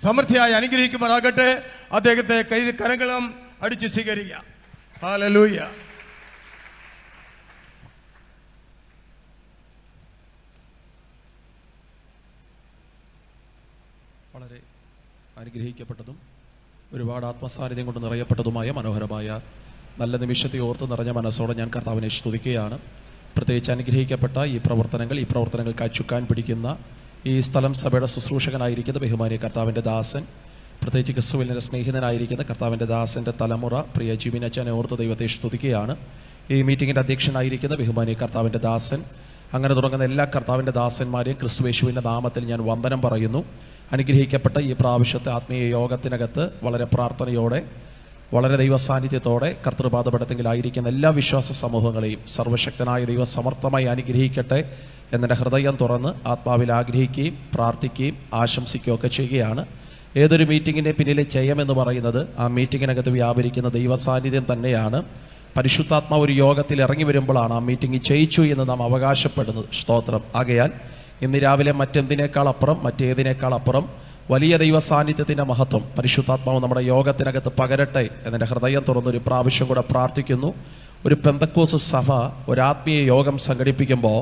സമൃദ്ധിയായി അനുഗ്രഹിക്കുമാറാകട്ടെ. അദ്ദേഹത്തെ കരങ്ങളും അടിച്ച് സ്വീകരിക്കുക. ഹല്ലേലൂയ. വളരെ അനുഗ്രഹിക്കപ്പെട്ടതും ഒരുപാട് ആത്മസാന്നിധ്യം കൊണ്ട് നിറയപ്പെട്ടതുമായ മനോഹരമായ നല്ല നിമിഷത്തെ ഓർത്ത് നിറഞ്ഞ മനസ്സോടെ ഞാൻ കർത്താവിനെ സ്തുതിക്കുകയാണ്. പ്രത്യേകിച്ച് അനുഗ്രഹിക്കപ്പെട്ട ഈ പ്രവർത്തനങ്ങൾക്കായി ചുക്കാൻ പിടിക്കുന്ന ഈ സ്ഥലം സഭയുടെ ശുശ്രൂഷകനായിരിക്കുന്ന ബഹുമാനിയ കർത്താവിൻ്റെ ദാസൻ, പ്രത്യേകിച്ച് ക്രിസ്തുവിൻ്റെ സ്നേഹിതനായിരിക്കുന്ന കർത്താവിൻ്റെ ദാസൻ്റെ തലമുറ പ്രിയ ജിബിനച്ചനെ ഓർത്ത് ദൈവത്തെ സ്തുതിക്കുകയാണ്. ഈ മീറ്റിങ്ങിൻ്റെ അധ്യക്ഷനായിരിക്കുന്ന ബഹുമാനിയ കർത്താവിൻ്റെ ദാസൻ, അങ്ങനെ തുടങ്ങുന്ന എല്ലാ കർത്താവിൻ്റെ ദാസന്മാരെയും ക്രിസ്തുയേശുവിൻ്റെ നാമത്തിൽ ഞാൻ വന്ദനം പറയുന്നു. അനുഗ്രഹിക്കപ്പെട്ട ഈ പ്രാവശ്യത്തെ ആത്മീയ യോഗത്തിനകത്ത് വളരെ പ്രാർത്ഥനയോടെ, വളരെ ദൈവസാന്നിധ്യത്തോടെ കർത്തൃപാദപീഠത്തിലായിരിക്കുന്ന എല്ലാ വിശ്വാസ സമൂഹങ്ങളെയും സർവശക്തനായ ദൈവം സമർത്ഥമായി അനുഗ്രഹിക്കട്ടെ എന്നെ ഹൃദയം തുറന്ന് ആത്മാവിൽ ആഗ്രഹിക്കുകയും പ്രാർത്ഥിക്കുകയും ആശംസിക്കുകയൊക്കെ ചെയ്യുകയാണ്. ഏതൊരു മീറ്റിങ്ങിൻ്റെ പിന്നിലെ ജയമെന്ന് പറയുന്നത് ആ മീറ്റിങ്ങിനകത്ത് വ്യാപരിക്കുന്ന ദൈവസാന്നിധ്യം തന്നെയാണ്. പരിശുദ്ധാത്മാവ് ഒരു യോഗത്തിൽ ഇറങ്ങി വരുമ്പോഴാണ് ആ മീറ്റിംഗ് ജയിച്ചു എന്ന് നാം അവകാശപ്പെടുന്നത്. സ്തോത്രം. ആകയാൽ ഇന്ന് രാവിലെ മറ്റേതിനേക്കാൾ അപ്പുറം വലിയ ദൈവ സാന്നിധ്യത്തിൻ്റെ മഹത്വം പരിശുദ്ധാത്മാവ് നമ്മുടെ യോഗത്തിനകത്ത് പകരട്ടെ എന്നെ ഹൃദയം തുറന്നൊരു പ്രാവശ്യം കൂടെ പ്രാർത്ഥിക്കുന്നു. ഒരു പെന്തക്കോസ് സഭ ഒരു ആത്മീയ യോഗം സംഘടിപ്പിക്കുമ്പോൾ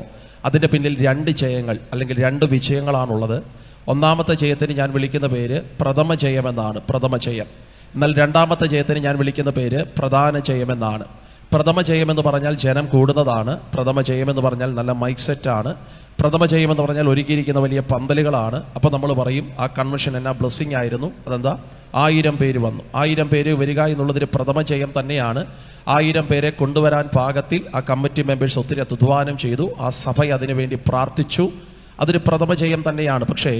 അതിൻ്റെ പിന്നിൽ 2 ജയങ്ങൾ അല്ലെങ്കിൽ 2 വിജയങ്ങളാണുള്ളത്. ഒന്നാമത്തെ ജയത്തിന് ഞാൻ വിളിക്കുന്ന പേര് പ്രഥമ ജയമെന്നാണ്, പ്രഥമ ജയം. എന്നാൽ രണ്ടാമത്തെ ജയത്തിന് ഞാൻ വിളിക്കുന്ന പേര് പ്രധാന ജയമെന്നാണ്. പ്രഥമ ജയമെന്ന് പറഞ്ഞാൽ ജനം കൂടുന്നതാണ്. പ്രഥമ ജയമെന്ന് പറഞ്ഞാൽ നല്ല മൈക്ക് സെറ്റാണ്. പ്രഥമ ജയമെന്ന് പറഞ്ഞാൽ ഒരുക്കിയിരിക്കുന്ന വലിയ പന്തലുകളാണ്. അപ്പോൾ നമ്മൾ പറയും ആ കൺവെൻഷൻ എന്നാ ബ്ലെസ്സിങ് ആയിരുന്നു. അതെന്താ? 1000 പേര് വന്നു. 1000 പേര് വരിക എന്നുള്ളതൊരു പ്രഥമ ജയം തന്നെയാണ്. 1000 പേരെ കൊണ്ടുവരാൻ പാകത്തിൽ ആ കമ്മിറ്റി മെമ്പേഴ്സ് ഒത്തിരി അധ്വാനം ചെയ്തു. ആ സഭ അതിനുവേണ്ടി പ്രാർത്ഥിച്ചു. അതൊരു പ്രഥമ ജയം തന്നെയാണ്. പക്ഷേ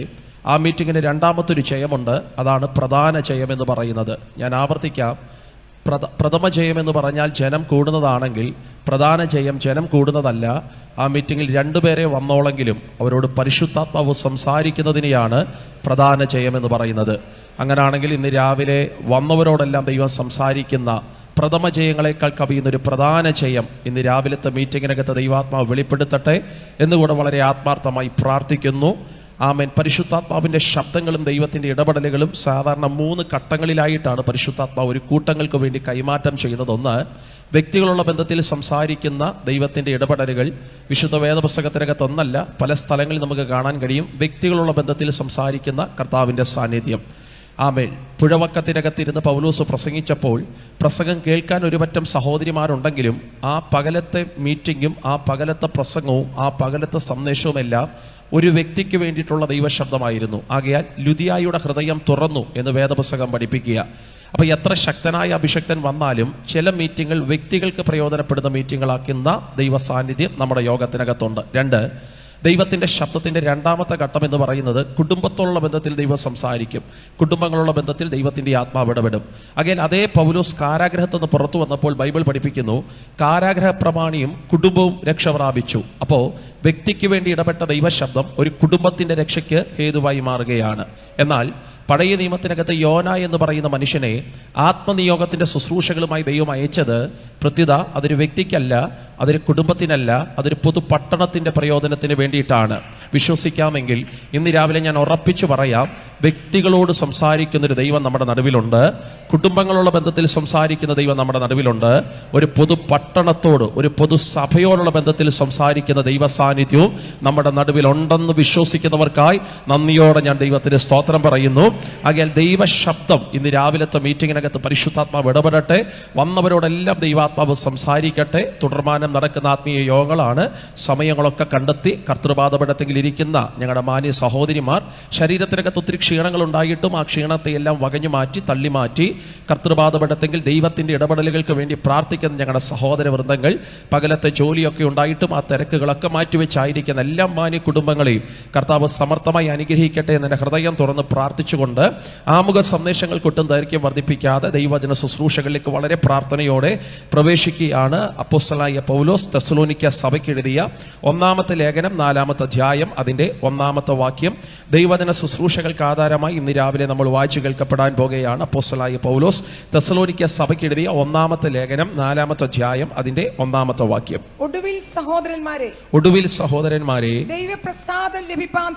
ആ മീറ്റിങ്ങിന് രണ്ടാമത്തൊരു ജയമുണ്ട്. അതാണ് പ്രധാന ജയം എന്ന് പറയുന്നത്. ഞാൻ ആവർത്തിക്കാം. പ്രഥമ ജയം എന്ന് പറഞ്ഞാൽ ജനം കൂടുന്നതാണെങ്കിൽ പ്രധാന ജയം ജനം കൂടുന്നതല്ല. ആ മീറ്റിങ്ങിൽ 2 പേരെ വന്നോളെങ്കിലും അവരോട് പരിശുദ്ധാത്മാവ് സംസാരിക്കുന്നതിനെയാണ് പ്രധാന ജയം എന്ന് പറയുന്നത്. അങ്ങനാണെങ്കിൽ ഇന്ന് രാവിലെ വന്നവരോടെല്ലാം ദൈവം സംസാരിക്കുന്ന പ്രഥമ ജയങ്ങളെക്കാൾ കവിയുന്നൊരു പ്രധാന ജയം ഇന്ന് രാവിലത്തെ മീറ്റിങ്ങിനകത്ത് ദൈവാത്മാവ് വെളിപ്പെടുത്തട്ടെ എന്നുകൂടെ വളരെ ആത്മാർത്ഥമായി പ്രാർത്ഥിക്കുന്നു. ആമേൻ. പരിശുദ്ധാത്മാവിൻ്റെ ശബ്ദങ്ങളും ദൈവത്തിൻ്റെ ഇടപെടലുകളും സാധാരണ 3 ഘട്ടങ്ങളിലായിട്ടാണ് പരിശുദ്ധാത്മാവ് ഒരു കൂട്ടങ്ങൾക്ക് വേണ്ടി കൈമാറ്റം ചെയ്യുന്നത്. ഒന്ന്, വ്യക്തികളുള്ള ബന്ധത്തിൽ സംസാരിക്കുന്ന ദൈവത്തിൻ്റെ ഇടപെടലുകൾ വിശുദ്ധ വേദപുസ്തകത്തിനകത്തൊന്നല്ല, പല സ്ഥലങ്ങളിൽ നമുക്ക് കാണാൻ കഴിയും. വ്യക്തികളുള്ള ബന്ധത്തിൽ സംസാരിക്കുന്ന കർത്താവിൻ്റെ സാന്നിധ്യം. ആമേൻ. പുഴവക്കത്തിനകത്തിരുന്ന് പൗലോസ് പ്രസംഗിച്ചപ്പോൾ പ്രസംഗം കേൾക്കാൻ ഒരുപറ്റം സഹോദരിമാരുണ്ടെങ്കിലും ആ പകലത്തെ മീറ്റിങ്ങും ആ പകലത്തെ പ്രസംഗവും ആ പകലത്തെ സന്ദേശവുമെല്ലാം ഒരു വ്യക്തിക്ക് വേണ്ടിയിട്ടുള്ള ദൈവശബ്ദമായിരുന്നു. ആകയാൽ ലുദിയായുടെ ഹൃദയം തുറന്നു എന്ന് വേദപുസ്തകം പഠിപ്പിക്കുക. അപ്പോൾ എത്ര ശക്തനായ അഭിഷക്തൻ വന്നാലും ചില മീറ്റിങ്ങുകൾ വ്യക്തികൾക്ക് പ്രയോജനപ്പെടുന്ന മീറ്റിങ്ങുകളാക്കുന്ന ദൈവ സാന്നിധ്യം നമ്മുടെ യോഗത്തിനകത്തുണ്ട്. 2, ദൈവത്തിൻ്റെ ശബ്ദത്തിൻ്റെ രണ്ടാമത്തെ ഘട്ടം എന്ന് പറയുന്നത് കുടുംബത്തോടുള്ള ബന്ധത്തിൽ ദൈവം സംസാരിക്കും. കുടുംബങ്ങളുള്ള ബന്ധത്തിൽ ദൈവത്തിൻ്റെ ആത്മാവ് ഇടപെടും. അങ്ങനെ അതേ പൗലോസ് കാരാഗ്രഹത്തിൽ നിന്ന് പുറത്തു വന്നപ്പോൾ ബൈബിൾ പഠിപ്പിക്കുന്നു കാരാഗ്രഹ പ്രമാണിയും കുടുംബവും രക്ഷ പ്രാപിച്ചു. അപ്പോൾ വ്യക്തിക്ക് വേണ്ടി ഇടപെട്ട ദൈവശബ്ദം ഒരു കുടുംബത്തിൻ്റെ രക്ഷയ്ക്ക് ഹേതുവായി മാറുകയാണ്. എന്നാൽ പഴയ നിയമത്തിനകത്ത് യോന എന്ന് പറയുന്ന മനുഷ്യനെ ആത്മനിയോഗത്തിൻ്റെ ശുശ്രൂഷകളുമായി ദൈവം അയച്ചത് പ്രത്യുത അതൊരു വ്യക്തിക്കല്ല, അതൊരു കുടുംബത്തിനല്ല, അതൊരു പൊതു പട്ടണത്തിൻ്റെ പ്രയോജനത്തിന് വേണ്ടിയിട്ടാണ്. വിശ്വസിക്കാമെങ്കിൽ ഇന്ന് രാവിലെ ഞാൻ ഉറപ്പിച്ചു പറയാം, വ്യക്തികളോട് സംസാരിക്കുന്നൊരു ദൈവം നമ്മുടെ നടുവിലുണ്ട്. കുടുംബങ്ങളുള്ള ബന്ധത്തിൽ സംസാരിക്കുന്ന ദൈവം നമ്മുടെ നടുവിലുണ്ട്. ഒരു പൊതു പട്ടണത്തോട്, ഒരു പൊതു സഭയോടുള്ള ബന്ധത്തിൽ സംസാരിക്കുന്ന ദൈവ സാന്നിധ്യവും നമ്മുടെ നടുവിലുണ്ടെന്ന് വിശ്വസിക്കുന്നവർക്കായി നന്ദിയോടെ ഞാൻ ദൈവത്തിന് സ്തോത്രം പറയുന്നു. ആകയാൽ ദൈവശബ്ദം ഇന്ന് രാവിലത്തെ മീറ്റിങ്ങിനകത്ത് പരിശുദ്ധാത്മാവ് ഇടപെടട്ടെ. വന്നവരോടെല്ലാം ദൈവാത്മാവ് സംസാരിക്കട്ടെ. തുടർമാനം നടക്കുന്ന ആത്മീയ യോഗങ്ങളാണ്. സമയങ്ങളൊക്കെ കണ്ടെത്തി കർത്തൃപാദപീഠത്തിൽ ഇരിക്കുന്ന ഞങ്ങളുടെ മാന്യ സഹോദരിമാർ ശരീരത്തിനകത്ത് ഒത്തിരി ക്ഷീണങ്ങൾ ഉണ്ടായിട്ടും ആ ക്ഷീണത്തെ എല്ലാം വകഞ്ഞു മാറ്റി തള്ളി മാറ്റി കർത്തൃപാദപീഠത്തിൽ ദൈവത്തിൻ്റെ ഇടപെടലുകൾക്ക് വേണ്ടി പ്രാർത്ഥിക്കുന്ന ഞങ്ങളുടെ സഹോദര വൃന്ദങ്ങൾ, പകലത്തെ ജോലിയൊക്കെ ഉണ്ടായിട്ടും ആ തിരക്കുകളൊക്കെ മാറ്റിവെച്ചായിരിക്കുന്ന എല്ലാ മാന്യ കുടുംബങ്ങളെയും കർത്താവ് സമർത്ഥമായി അനുഗ്രഹിക്കട്ടെ എന്നെ ഹൃദയം തുറന്ന് പ്രാർത്ഥിച്ചുകൊണ്ട് ആമുഖ സന്ദേശങ്ങൾക്കൊട്ടും ദൈർഘ്യം വർദ്ധിപ്പിക്കാതെ ദൈവവചന ശുശ്രൂഷകളിലേക്ക് വളരെ പ്രാർത്ഥനയോടെ പ്രവേശിക്കുകയാണ്. അപ്പോസ്തലനായ പൗലോസ് തെസ്സലോനിക്ക സഭയ്ക്ക് എഴുതിയ 1-ാമത്തെ ലേഖനം 4-ാമത്തെ അധ്യായം അതിന്റെ 1-ാമത്തെ വാക്യം ദൈവവചന ശുശ്രൂഷകൾക്ക് ആധാരമായി ഇന്ന് രാവിലെ നമ്മൾ വായിച്ചു കേൾക്കപ്പെടാൻ പോകുകയാണ്. അപ്പോസ്തലനായ പൗലോസ് തെസ്സലോനിക്ക സഭയ്ക്ക് എഴുതിയ 1-ാമത്തെ ലേഖനം 4-ാമത്തെ അധ്യായം അതിന്റെ 1-ാമത്തെ വാക്യം. ഒടുവിൽ സഹോദരന്മാരെ ദൈവപ്രസാദം ലഭിപ്പാൻ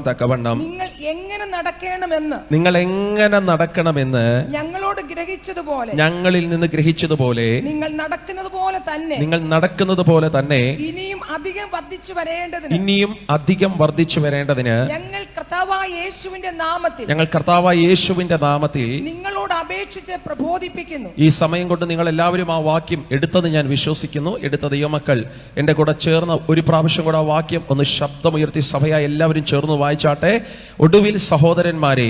തക്കവണ്ണം നിങ്ങൾ എങ്ങനെ നടക്കണമെന്ന് ഞങ്ങളോട് ഗ്രഹിച്ചതുപോലെ ഞങ്ങളിൽ നിന്ന് ഗ്രഹിച്ചതുപോലെ നിങ്ങൾ നടക്കുന്നത് പോലെ തന്നെ ഇനിയും അധികം വർദ്ധിച്ചു വരേണ്ടതിന് ഞങ്ങൾ കർത്താവായ യേശുവിന്റെ നാമത്തിൽ നിങ്ങളോട് അപേക്ഷിച്ച് പ്രബോധിപ്പിക്കുന്നു. ഈ സമയം കൊണ്ട് നിങ്ങൾ എല്ലാവരും ആ വാക്യം എടുത്തത് ഞാൻ വിശ്വസിക്കുന്നു. എടുത്ത ദൈവമക്കൾ എന്റെ കൂടെ ചേർന്ന് ഒരു പ്രാവശ്യം കൂടെ ആ വാക്യം ഒന്ന് ശബ്ദമുയർത്തി സഭയായി എല്ലാവരും ചേർന്ന് വായിച്ചാട്ടെ. ഒടുവിൽ സഹോദരന്മാരെ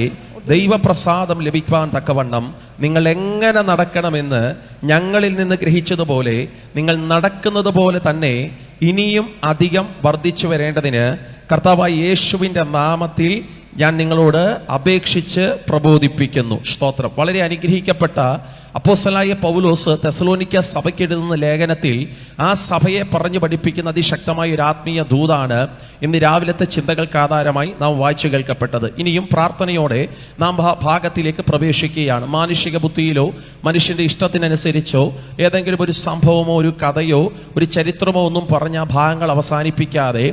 ദൈവപ്രസാദം ലഭിക്കാൻ തക്കവണ്ണം നിങ്ങൾ എങ്ങനെ നടക്കണമെന്ന് ഞങ്ങളിൽ നിന്ന് ഗ്രഹിച്ചതുപോലെ നിങ്ങൾ നടക്കുന്നത് പോലെ തന്നെ ഇനിയും അധികം വർദ്ധിച്ചു വരേണ്ടതിന് കർത്താവായ യേശുവിന്റെ നാമത്തിൽ ഞാൻ നിങ്ങളോട് അപേക്ഷിച്ച് പ്രബോധിപ്പിക്കുന്നു. സ്തോത്രം. വളരെ അനുഗ്രഹിക്കപ്പെട്ട അപ്പോസ്തലനായ പൗലോസ് തെസ്സലോനിക്ക സഭയ്ക്ക് എഴുതുന്ന ലേഖനത്തിൽ ആ സഭയെ പറഞ്ഞു പഠിപ്പിക്കുന്ന അതിശക്തമായ ഒരു ആത്മീയ ദൂതാണ് ഇന്ന് രാവിലത്തെ ചിന്തകൾക്ക് ആധാരമായി നാം വായിച്ചു കേൾക്കപ്പെട്ടത്. ഇനിയും പ്രാർത്ഥനയോടെ നാം ഭാഗത്തിലേക്ക് പ്രവേശിക്കുകയാണ്. മാനുഷിക ബുദ്ധിയിലോ മനുഷ്യന്റെ ഇഷ്ടത്തിനനുസരിച്ചോ ഏതെങ്കിലും ഒരു സംഭവമോ ഒരു കഥയോ ഒരു ചരിത്രമോ ഒന്നും പറഞ്ഞ ഭാഗങ്ങൾ അവസാനിപ്പിക്കാതെ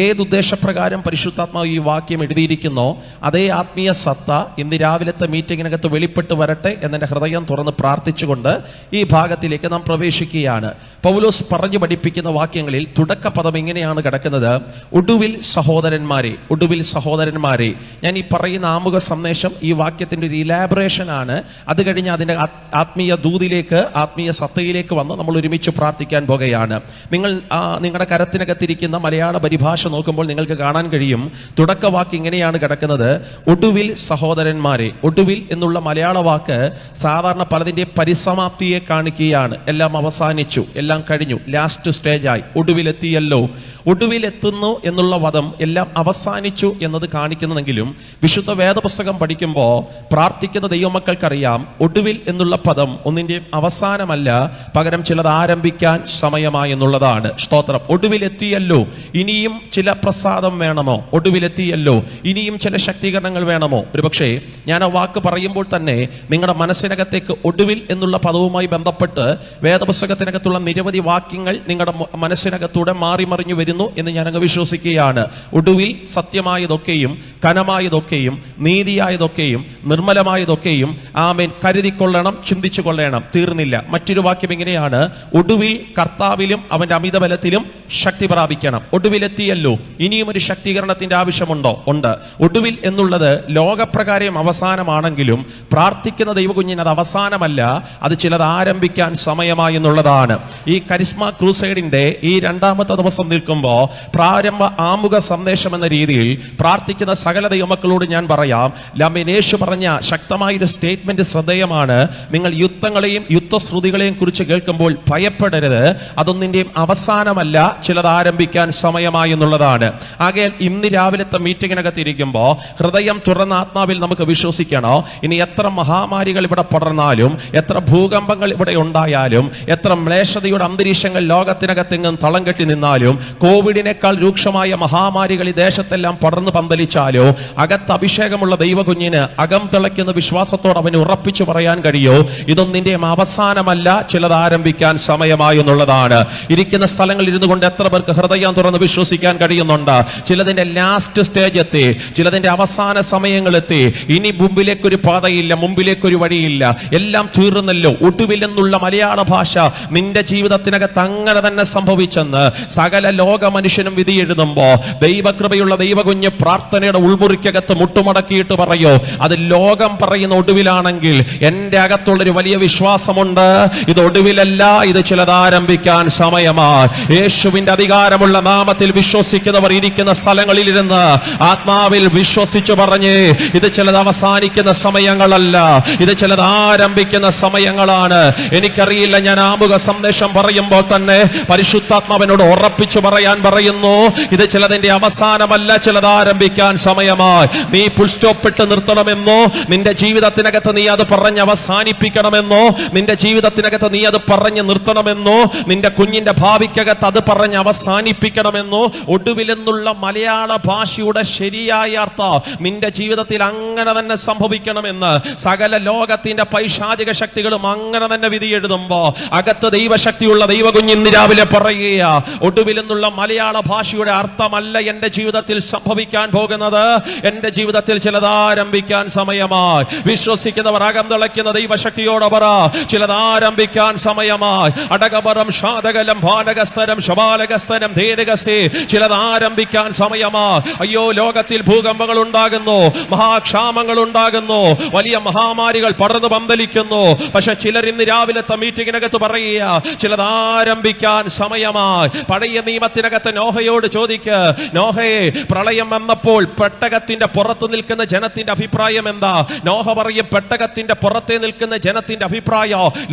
ഏതുദ്ദേശപ്രകാരം പരിശുദ്ധാത്മാവ് ഈ വാക്യം എഴുതിയിരിക്കുന്നോ അതേ ആത്മീയ സത്ത ഇന്ന് രാവിലത്തെ മീറ്റിങ്ങിനകത്ത് വെളിപ്പെട്ട് വരട്ടെ എന്നെ ഹൃദയം തുറന്ന് പ്രാർത്ഥിച്ചുകൊണ്ട് ഈ ഭാഗത്തിലേക്ക് നാം പ്രവേശിക്കുകയാണ്. പൗലോസ് പറഞ്ഞു പഠിപ്പിക്കുന്ന വാക്യങ്ങളിൽ തുടക്കപദം ഇങ്ങനെയാണ് കിടക്കുന്നത്: ഒടുവിൽ സഹോദരന്മാരെ. ഞാൻ ഈ പറയുന്ന ആമുഖ സന്ദേശം ഈ വാക്യത്തിന്റെ ഒരു ഇലാബറേഷൻ ആണ്. അത് കഴിഞ്ഞ് അതിന്റെ ആത്മീയ ദൂതിലേക്ക് ആത്മീയ സത്തയിലേക്ക് വന്ന് നമ്മൾ ഒരുമിച്ച് പ്രാർത്ഥിക്കാൻ പോകുകയാണ്. നിങ്ങൾ നിങ്ങളുടെ കരത്തിനകത്തിരിക്കുന്ന മലയാള പരിഭാഷ നോക്കുമ്പോൾ നിങ്ങൾക്ക് കാണാൻ കഴിയും. തുടക്കവാക്ക് ഇങ്ങനെയാണ് കിടക്കുന്നത്: ഒടുവിൽ സഹോദരന്മാരെ. ഒടുവിൽ എന്നുള്ള മലയാള വാക്ക് സാധാരണ പലതിന്റെ പരിസമാപ്തിയെ കാണിക്കുകയാണ്. എല്ലാം അവസാനിച്ചു, എല്ലാം കഴിഞ്ഞു, ലാസ്റ്റ് സ്റ്റേജായി, ഒടുവിലെത്തിയല്ലോ. ഒടുവിലെത്തുന്നു എന്നുള്ള പദം എല്ലാം അവസാനിച്ചു എന്നത് കാണിക്കുന്നതെങ്കിലും വിശുദ്ധ വേദപുസ്തകം പഠിക്കുമ്പോൾ പ്രാർത്ഥിക്കുന്ന ദൈവമക്കൾക്കറിയാം ഒടുവിൽ എന്നുള്ള പദം ഒന്നിന്റെ അവസാനമല്ല, പകരം ചിലത് ആരംഭിക്കാൻ സമയമായി എന്നുള്ളതാണ്. സ്തോത്രം. ഒടുവിലെത്തിയല്ലോ, ഇനിയും ചില പ്രസാദം വേണമോ? ഒടുവിലെത്തിയല്ലോ, ഇനിയും ചില ശക്തീകരണങ്ങൾ വേണമോ? ഒരുപക്ഷെ ഞാൻ ആ വാക്ക് പറയുമ്പോൾ തന്നെ നിങ്ങളുടെ മനസ്സിനകത്തേക്ക് ഒടുവിൽ എന്നുള്ള പദവുമായി ബന്ധപ്പെട്ട് വേദപുസ്തകത്തിനകത്തുള്ള നിരവധി വാക്യങ്ങൾ നിങ്ങളുടെ മനസ്സിനകത്തൂടെ മാറി മറിഞ്ഞു വരുന്നു എന്ന് ഞാൻ അങ്ങ് വിശ്വസിക്കുകയാണ്. ഒടുവിൽ സത്യമായതൊക്കെയും കനമായതൊക്കെയും നീതിയായതൊക്കെയും നിർമ്മലമായതൊക്കെയും ആമേൻ കരുതിക്കൊള്ളണം, ചിന്തിച്ചു കൊള്ളണം. തീർന്നില്ല. മറ്റൊരു വാക്യം ഇങ്ങനെയാണ്: ഒടുവിൽ കർത്താവിലും അവന്റെ അമിതബലത്തിലും ശക്തി പ്രാപിക്കണം. ഒടുവിലെത്തിയല്ലോ, ഇനിയും ഒരു ശക്തീകരണത്തിന്റെ ആവശ്യമുണ്ടോ? ഉണ്ട്. ഒടുവിൽ എന്നുള്ളത് ലോകപ്രകാരം അവസാനമാണെങ്കിലും പ്രാർത്ഥിക്കുന്ന ദൈവകുഞ്ഞിന് അത് അവസാനമല്ല, അത് ചിലത് ആരംഭിക്കാൻ സമയമായി എന്നുള്ളതാണ്. ഈ കരിസ്മ ക്രൂസൈഡിന്റെ ഈ 2ാമത്തെ ദിവസം നിൽക്കുമ്പോൾ പ്രാരംഭ ആമുഖ സന്ദേശം എന്ന രീതിയിൽ പ്രാർത്ഥിക്കുന്ന സകല ദൈവമക്കളോട് ഞാൻ പറയാം, യേശു പറഞ്ഞ ശക്തമായൊരു സ്റ്റേറ്റ്മെന്റ് ശ്രദ്ധേയമാണ്. നിങ്ങൾ യുദ്ധങ്ങളെയും യുദ്ധശ്രുതികളെയും കുറിച്ച് കേൾക്കുമ്പോൾ ഭയപ്പെടരുത്, അതൊന്നിന്റെയും അവസാനമല്ല, ചിലത് ആരംഭിക്കാൻ സമയമായി എന്നുള്ളതാണ്. ആകെ ഇന്ന് രാവിലത്തെ മീറ്റിങ്ങിനകത്ത് ഇരിക്കുമ്പോൾ ഹൃദയം തുറന്ന ആത്മാവിൽ നമുക്ക് വിശ്വസിക്കണോ, ഇനി എത്ര മഹാമാരികൾ ഇവിടെ പടർന്നാലും, എത്ര ഭൂകമ്പങ്ങൾ ഇവിടെ ഉണ്ടായാലും, എത്ര മ്ലേച്ഛതയുടെ അന്തരീക്ഷങ്ങൾ ലോകത്തിനകത്തെങ്ങും തളം കെട്ടി നിന്നാലും, കോവിഡിനേക്കാൾ രൂക്ഷമായ മഹാമാരികൾ ഈ ദേശത്തെല്ലാം പടർന്നു പന്തലിച്ചാലോ, അകത്ത് അഭിഷേകമുള്ള ദൈവകുഞ്ഞിന് അകം തിളയ്ക്കുന്ന വിശ്വാസത്തോട് അവന് ഉറപ്പിച്ചു പറയാൻ കഴിയോ, ഇതൊന്നിന്റെയും അവസാനമല്ല, ചിലത് ആരംഭിക്കാൻ സമയമായി എന്നുള്ളതാണ്. ഇരിക്കുന്ന സ്ഥലങ്ങളിൽ ഇരുന്നു കൊണ്ട് എത്ര പേർക്ക് ഹൃദയം തുറന്ന് വിശ്വസിക്കാൻ കഴിയുന്നുണ്ട്? ചിലതിന്റെ ലാസ്റ്റ് സ്റ്റേജ് എത്തി, ചിലതിന്റെ അവസാന സമയങ്ങളെത്തി. ഇനി മുമ്പിലേക്കൊരു പാതയില്ല, മുമ്പിലേക്കൊരു വഴിയില്ല, എല്ലാം തീർന്നല്ലോ. ഒടുവിലെന്നുള്ള മലയാള ഭാഷ നിന്റെ ജീവിതത്തിനകത്ത് അങ്ങനെ തന്നെ സംഭവിച്ചെന്ന് സകല ലോക മനുഷ്യനും വിധി എഴുതുമ്പോ ദൈവകൃപയുള്ള ദൈവകുഞ്ഞ് പ്രാർത്ഥനയുടെ ഉൾമുറിക്കകത്ത് മുട്ടുമടക്കിയിട്ട് പറയോ, അത് ലോകം പറയുന്ന ഒടുവിലാണെങ്കിൽ എന്റെ അകത്തുള്ളൊരു വലിയ വിശ്വാസമുണ്ട്, ഇത് ഒടുവിലല്ല, ഇത് ചിലത് ആരംഭിക്കാൻ സമയമാണ്. യേശുവിന്റെ അധികാരമുള്ള നാമത്തിൽ വിശ്വസിക്കുന്നവർ ഇരിക്കുന്ന സ്ഥലങ്ങളിൽ ഇരുന്ന് ആത്മാവിൽ വിശ്വസിച്ചു പറഞ്ഞ്, ഇത് ചിലത് അവസാനിക്കുന്ന സമയങ്ങളല്ല, ഇത് ചിലത് ആരംഭിക്കുന്ന സമയങ്ങളാണ്. എനിക്കറിയില്ല, ഞാൻ ആമുഖ സന്ദേശം പറയുമ്പോൾ തന്നെ പരിശുദ്ധാത്മാവിനോട് ഉറപ്പിച്ചു പറയാൻ പറയുന്നു, ഇത് ചിലതിന്റെ അവസാനമല്ല, ചിലത് ആരംഭിക്കാൻ സമയമായി. നീ ഫുൾ സ്റ്റോപ്പ് ഇട്ട് നിർത്തണമെന്നോ, നിന്റെ ജീവിതത്തിനകത്ത് നീ അത് പറഞ്ഞ് അവസാനിപ്പിക്കണമെന്നോ, നിന്റെ ജീവിതത്തിനകത്ത് നീ അത് പറഞ്ഞ് നിർത്തണമെന്നോ, നിന്റെ കുഞ്ഞിന്റെ ഭാവിക്കകത്ത് അത് പറഞ്ഞ് അവസാനിപ്പിക്കണമെന്നോ, ഒടുവിലെന്നുള്ള മലയാള ഭാഷയുടെ ശരിയായ അർത്ഥം നിന്റെ ജീവിതത്തിൽ അങ്ങനെ തന്നെ സംഭവിക്കണമെന്ന് സകല ലോകത്തിന്റെ പൈശാചിക ശക്തികളും അങ്ങനെ തന്നെ വിധി എഴുതുമ്പോ അകത്ത് ദൈവശക്തിയുള്ള ദൈവകുഞ്ഞ് ഇന്ന് രാവിലെ പറയുക, ഒടുവിലെന്നുള്ള മലയാള ഭാഷയുടെ അർത്ഥമല്ല എന്റെ ജീവിതത്തിൽ സംഭവിക്കാൻ പോകുന്നത്. എന്റെ ജീവിതത്തിൽ ചിലത് ആരംഭിക്കാൻ സമയമായി. വിശ്വസിക്കുന്നവർ അകം തിളയ്ക്കുന്ന ദൈവശക്തിയോടെ പറ, ചിലത് ആരംഭിക്കാൻ സമയമായി. അടകപരം ഷാദകലം ഭാനകസ്തരം ശബാലകസ്തരം ധേരകസേ, ചിലത് ആരംഭിക്കാൻ സമയമായി. അയ്യോ, ലോകത്തിൽ ഭൂകമ്പങ്ങൾ ഉണ്ടാകുന്നു, മഹാക്ഷാമങ്ങൾ ഉണ്ടാകുന്നു, വലിയ മഹാമാരികൾ പടർന്നു പന്തലിക്കുന്നു. പക്ഷെ ചിലർ ഇന്ന് രാവിലത്തെ മീറ്റിംഗിനകത്ത് പറയുക, ചിലത് ആരംഭിക്കാൻ സമയമായി. പഴയ നിയമത്തിനകത്ത് നോഹയോട് ചോദിക്ക്, നോഹയെ, പ്രളയം വന്നപ്പോൾ പെട്ടകത്തിന്റെ പുറത്ത് നിൽക്കുന്ന ജനത്തിന്റെ അഭിപ്രായം എന്താ? നോഹ പറയും, പെട്ടകത്തിന്റെ പുറത്തെ നിൽക്കുന്ന ജനത്തിന്റെ അഭിപ്രായം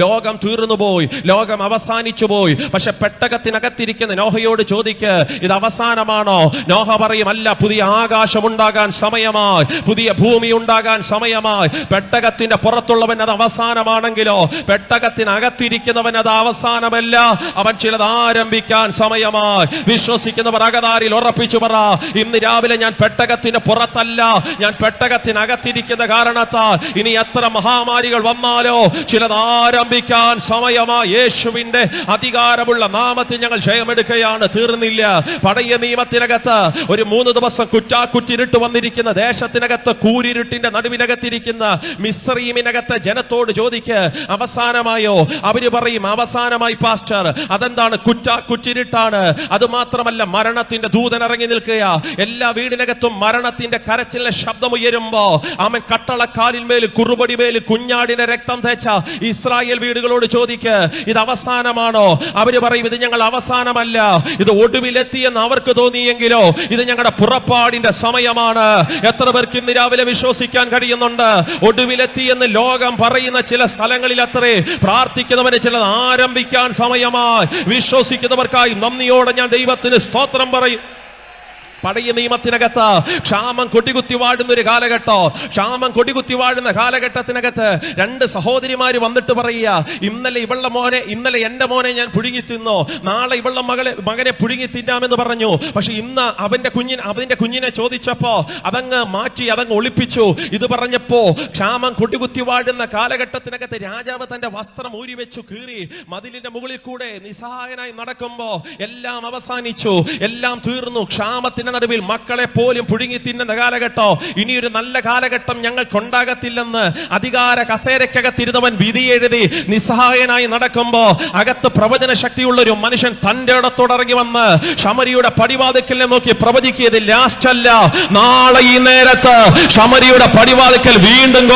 ലോകം തീർന്നുപോയി, ലോകം അവസാനിച്ചു പോയി. പക്ഷെ പെട്ടകത്തിനകത്തിരിക്കുന്ന നോഹയോട് ചോദിക്ക്, ഇത് അവസാനമാണോ? നോഹ പറയും, അല്ല, പുതിയ ആകാശം ഉണ്ടാകാൻ സമയമായി, പുതിയ ഭൂമി ഉണ്ടാകാൻ സമയമായി. പെട്ടകത്തിന്റെ പുറത്തുള്ളവൻ അത് അവസാനമാണെങ്കിലോ പെട്ടകത്തിനകത്തിരിക്കുന്നവൻ അത് അവസാനമല്ല, അവൻ ചിലത് ആരംഭിക്കാൻ സമയമായി. വിശ്വസിക്കുന്നവർ അകതാരിൽ ഉറപ്പിച്ചു പറ, ഇന്ന് രാവിലെ ഞാൻ പെട്ടകത്തിന് പുറത്തല്ല, ഞാൻ പെട്ടകത്തിനകത്തിരിക്കുന്ന കാരണത്താൽ ഇനി എത്ര മഹാമാരികൾ വന്നാലോ ചിലത് ആരംഭിക്കാൻ സമയമായി. യേശുവിന്റെ അധികാരമുള്ള നാമത്തിൽ ഞങ്ങൾ ജയമെടുക്കുകയാണ്. തീർന്നില്ല. പഴയ നിയമത്തിനകത്ത് ഒരു 3 ദിവസം കുറ്റാക്കുറ്റിരുട്ട് വന്നിരിക്കുന്ന ദേശത്തിനകത്ത്, കൂരിരുട്ടിന്റെ നടുവിനകത്തിരിക്കുന്ന മിസ്രയീമിനകത്തെ ജനത്തോട് ചോദിക്ക്, അവസാനമായോ? അവര് പറയും, അവസാനമായി പാസ്റ്റർ. അതെന്താണ്? കുറ്റിരുട്ടാണ്. അത് മാത്രമല്ല, മരണത്തിന്റെ ദൂതൻ ഇറങ്ങി നിൽക്കുക. എല്ലാ വീടിനകത്തും മരണത്തിന്റെ കരച്ചിലെ ശബ്ദം ഉയരുമ്പോ അവൻ കട്ടളക്കാലിന്മേൽ കുറുപടിമേൽ കുഞ്ഞാടിന്റെ രക്തം തേച്ച ഇസ്രായേൽ വീടുകളോട് ചോദിക്ക്, ഇത് അവസാനമാണോ? അവര് പറയും, ഇത് ഞങ്ങൾ അവസാനമല്ല, ഇത് ഒടുവിലെത്തിയെന്ന് അവർക്ക് തോന്നിയെങ്കിലോ ഇത് ഞങ്ങളുടെ പുറപ്പാടിന്റെ സമയമാണ്. എത്ര പേർക്ക് ഇന്ന് രാവിലെ വിശ്വസിക്കാൻ കഴിയുന്നുണ്ട്? ഒടുവിലെത്തിയെന്ന് ലോകം പറയുന്ന ചില സ്ഥലങ്ങളിൽ അത്രേ പ്രാർത്ഥിക്കുന്നവന് ചിലത് ആരംഭിക്കാൻ സമയമായി. വിശ്വസിക്കുന്നവർക്കായി നന്ദിയോടെ ഞാൻ ദൈവത്തിന് സ്തോത്രം പറയും. പഴയ നിയമത്തിനകത്ത് ക്ഷാമം കൊടികുത്തി വാഴുന്ന ഒരു കാലഘട്ടം, ക്ഷാമം കൊടികുത്തി വാഴുന്ന കാലഘട്ടത്തിനകത്ത് 2 സഹോദരിമാര് വന്നിട്ട് പറയുക, ഇന്നലെ എന്റെ മോനെ ഞാൻ പുഴുങ്ങി തിന്നു, നാളെ ഇവളുടെ മകനെ പുഴുങ്ങി തിന്നാമെന്ന് പറഞ്ഞു. പക്ഷെ ഇന്ന് അവന്റെ കുഞ്ഞിനെ ചോദിച്ചപ്പോ അതങ്ങ് മാറ്റി, അതങ്ങ് ഒളിപ്പിച്ചു. ഇത് പറഞ്ഞപ്പോ ക്ഷാമം കൊടികുത്തി വാഴുന്ന കാലഘട്ടത്തിനകത്ത് രാജാവ് തന്റെ വസ്ത്രം ഊരി വെച്ചു കീറി മതിലിന്റെ മുകളിൽ കൂടെ നിസ്സഹായനായി നടക്കുമ്പോ എല്ലാം അവസാനിച്ചു, എല്ലാം തീർന്നു. ക്ഷാമത്തിന് നടുവിൽ മക്കളെ പോലും പുഴുങ്ങി തിന്നുന്ന കാലഘട്ടം, ഇനിയൊരു നല്ല കാലഘട്ടം ഞങ്ങൾക്കുണ്ടാകത്തില്ലെന്ന് അധികാര കസേരക്കകത്തിരുന്നവൻ വിധി എഴുതി നിസ്സഹായനായി നടക്കുമ്പോ അകത്ത് പ്രവചന ശക്തിയുള്ള ഒരു മനുഷ്യൻ തന്റെ ഇടത്തോട് ഇറങ്ങി വന്ന് ശമരിയുടെ പടിവാതിക്കലിനെ നോക്കി പ്രവചിക്കിയത് ലാസ്റ്റ് അല്ല, നാളെ ഈ നേരത്ത് ശമരിയുടെ പടിവാതിക്കൽ വീണ്ടും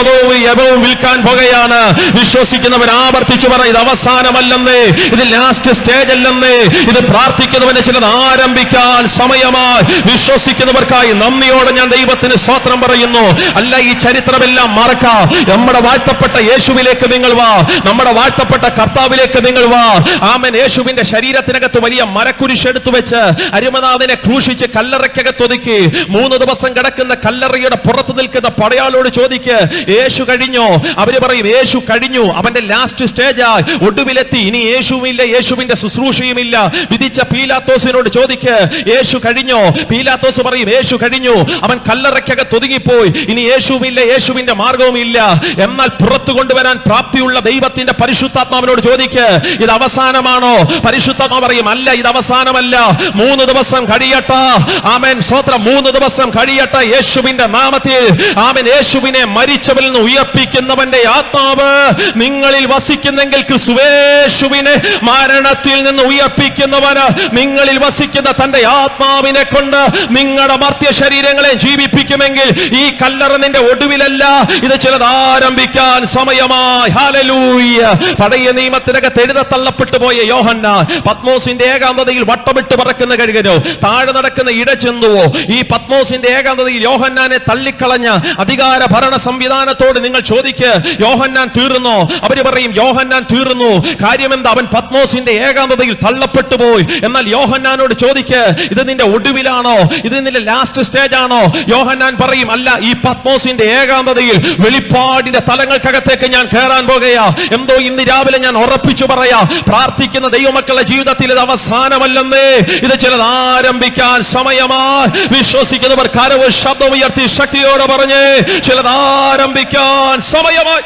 യവവും വിൽക്കാൻ പോകുകയാണ്. വിശ്വസിക്കുന്നവർ ആവർത്തിച്ചു പറ, ഇത് അവസാനമല്ലെന്നേ, ഇത് ലാസ്റ്റ് സ്റ്റേജ് അല്ലെന്നേ, ഇത് പ്രാർത്ഥിക്കുന്നവന് ചിലത് ആരംഭിക്കാൻ സമയമായി. വിശ്വസിക്കുന്നവർക്കായി നന്ദിയോടെ ഞാൻ ദൈവത്തിന് സ്തോത്രം പറയുന്നു. അല്ല, ഈ ചരിത്രമെല്ലാം മറക്കാം. നമ്മുടെ വാഴ്ത്തപ്പെട്ട യേശുവിലേക്ക് നിങ്ങൾ വാ, നമ്മുടെ വാഴ്ത്തപ്പെട്ട കർത്താവിലേക്ക് നിങ്ങൾ വാ. ആമേൻ. യേശുവിന്റെ ശരീരത്തിനകത്ത് വലിയ മരക്കുരിശ് എടുത്തു വെച്ച് അരിമനാഥനെ ക്രൂശിച്ച് കല്ലറയ്ക്കകത്തൊതുക്കി 3 ദിവസം കിടക്കുന്ന കല്ലറയുടെ പുറത്ത് നിൽക്കുന്ന പടയാളോട് ചോദിക്ക്, യേശു കഴിഞ്ഞോ? അവര് പറയും, യേശു കഴിഞ്ഞു, അവന്റെ ലാസ്റ്റ് സ്റ്റേജായി, ഒടുവിലെത്തി, ഇനി യേശുവില്ല, യേശുവിന്റെ ശുശ്രൂഷയുമില്ല. വിധിച്ച പീലാത്തോസിനോട് ചോദിക്ക്, യേശു കഴിഞ്ഞോ? പീലാത്തോസ് പറയും, യേശു കഴിഞ്ഞു, അവൻ കല്ലറയ്ക്കകത്ത് ഒതുങ്ങിപ്പോയി, ഇനി യേശുവില്ല, യേശുവിന്റെ മാർഗവും ഇല്ല. എന്നാൽ പുറത്തു കൊണ്ടുവരാൻ പ്രാപ്തിയുള്ള ദൈവത്തിന്റെ പരിശുദ്ധാത്മാവിനോട് ചോദിക്ക്, ഇത് അവസാനമാണോ? പരിശുദ്ധാത്മാവ് പറയും, അല്ല, ഇത് അവസാനമല്ല, 3 ദിവസം കഴിയട്ടെ. ആമേൻ, സ്തോത്രം. 3 ദിവസം കഴിയട്ടെ യേശുവിന്റെ നാമത്തിൽ. ആമേൻ. യേശുവിനെ മരിച്ചവരിൽ നിന്ന് ഉയർപ്പിക്കുന്നവന്റെ ആത്മാവ് നിങ്ങളിൽ വസിക്കുന്നെങ്കിൽ, ക്രിസ്തുവേശുവിനെ മരണത്തിൽ നിന്ന് ഉയർപ്പിക്കുന്നവന് നിങ്ങളിൽ വസിക്കുന്ന തന്റെ ആത്മാവിനെ കൊണ്ട് നിങ്ങളുടെ മർത്യ ശരീരങ്ങളെ ജീവിപ്പിക്കുമെങ്കിൽ ഈ കല്ലറ നിന്റെ ഒടുവിലല്ല, ഇത് ചിലത് ആരംഭിക്കാൻ സമയമായി. ഹല്ലേലൂയ. പഴയ നിയമത്തിനകത്ത് എഴുതത്തള്ളപ്പെട്ടു പോയ യോഹന്നാൻ പത്മോസിന്റെ ഏകാന്തതയിൽ വട്ടമിട്ട് പറക്കുന്ന കഴുകനോ, താഴെ നടക്കുന്ന ഇടച്ചെന്തുവോ, ഈ പത്മോസിന്റെ ഏകാന്തതയിൽ യോഹന്നാനെ തള്ളിക്കളഞ്ഞ അധികാര ഭരണ സംവിധാനത്തോട് നിങ്ങൾ ചോദിക്ക്, യോഹന്നാൻ തീർന്നോ? അവര് പറയും, യോഹന്നാൻ തീർന്നു. കാര്യമെന്താ? അവൻ പത്മോസിന്റെ ഏകാന്തതയിൽ തള്ളപ്പെട്ടു പോയി. എന്നാൽ യോഹന്നാനോട് ചോദിക്ക്, ഇത് നിന്റെ ഒടുവിലാണോ? ആണോ? ഇത് നിന്റെ ലാസ്റ്റ് സ്റ്റേജ് ആണോ? യോഹന്നാൻ പറയും, അല്ല, ഈ പത്മോസിന്റെ ഏകാന്തതയിൽ വെളിപ്പാടിന്റെ തലങ്ങൾക്കകത്തേക്ക് ഞാൻ കയറാൻ പോകുകയാ. എന്തോ ഇന്ന് രാവിലെ ഞാൻ ഉറപ്പിച്ചു പറയാ, പ്രാർത്ഥിക്കുന്ന ദൈവമക്കളുടെ ജീവിതത്തിൽ ഇത് അവസാനമല്ലെന്നേ, ഇത് ചിലത് ആരംഭിക്കാൻ സമയമായി. വിശ്വസിക്കുന്നവർ കരവും ശബ്ദം ഉയർത്തി ശക്തിയോടെ പറഞ്ഞ്, ചിലത് ആരംഭിക്കാൻ സമയമായി.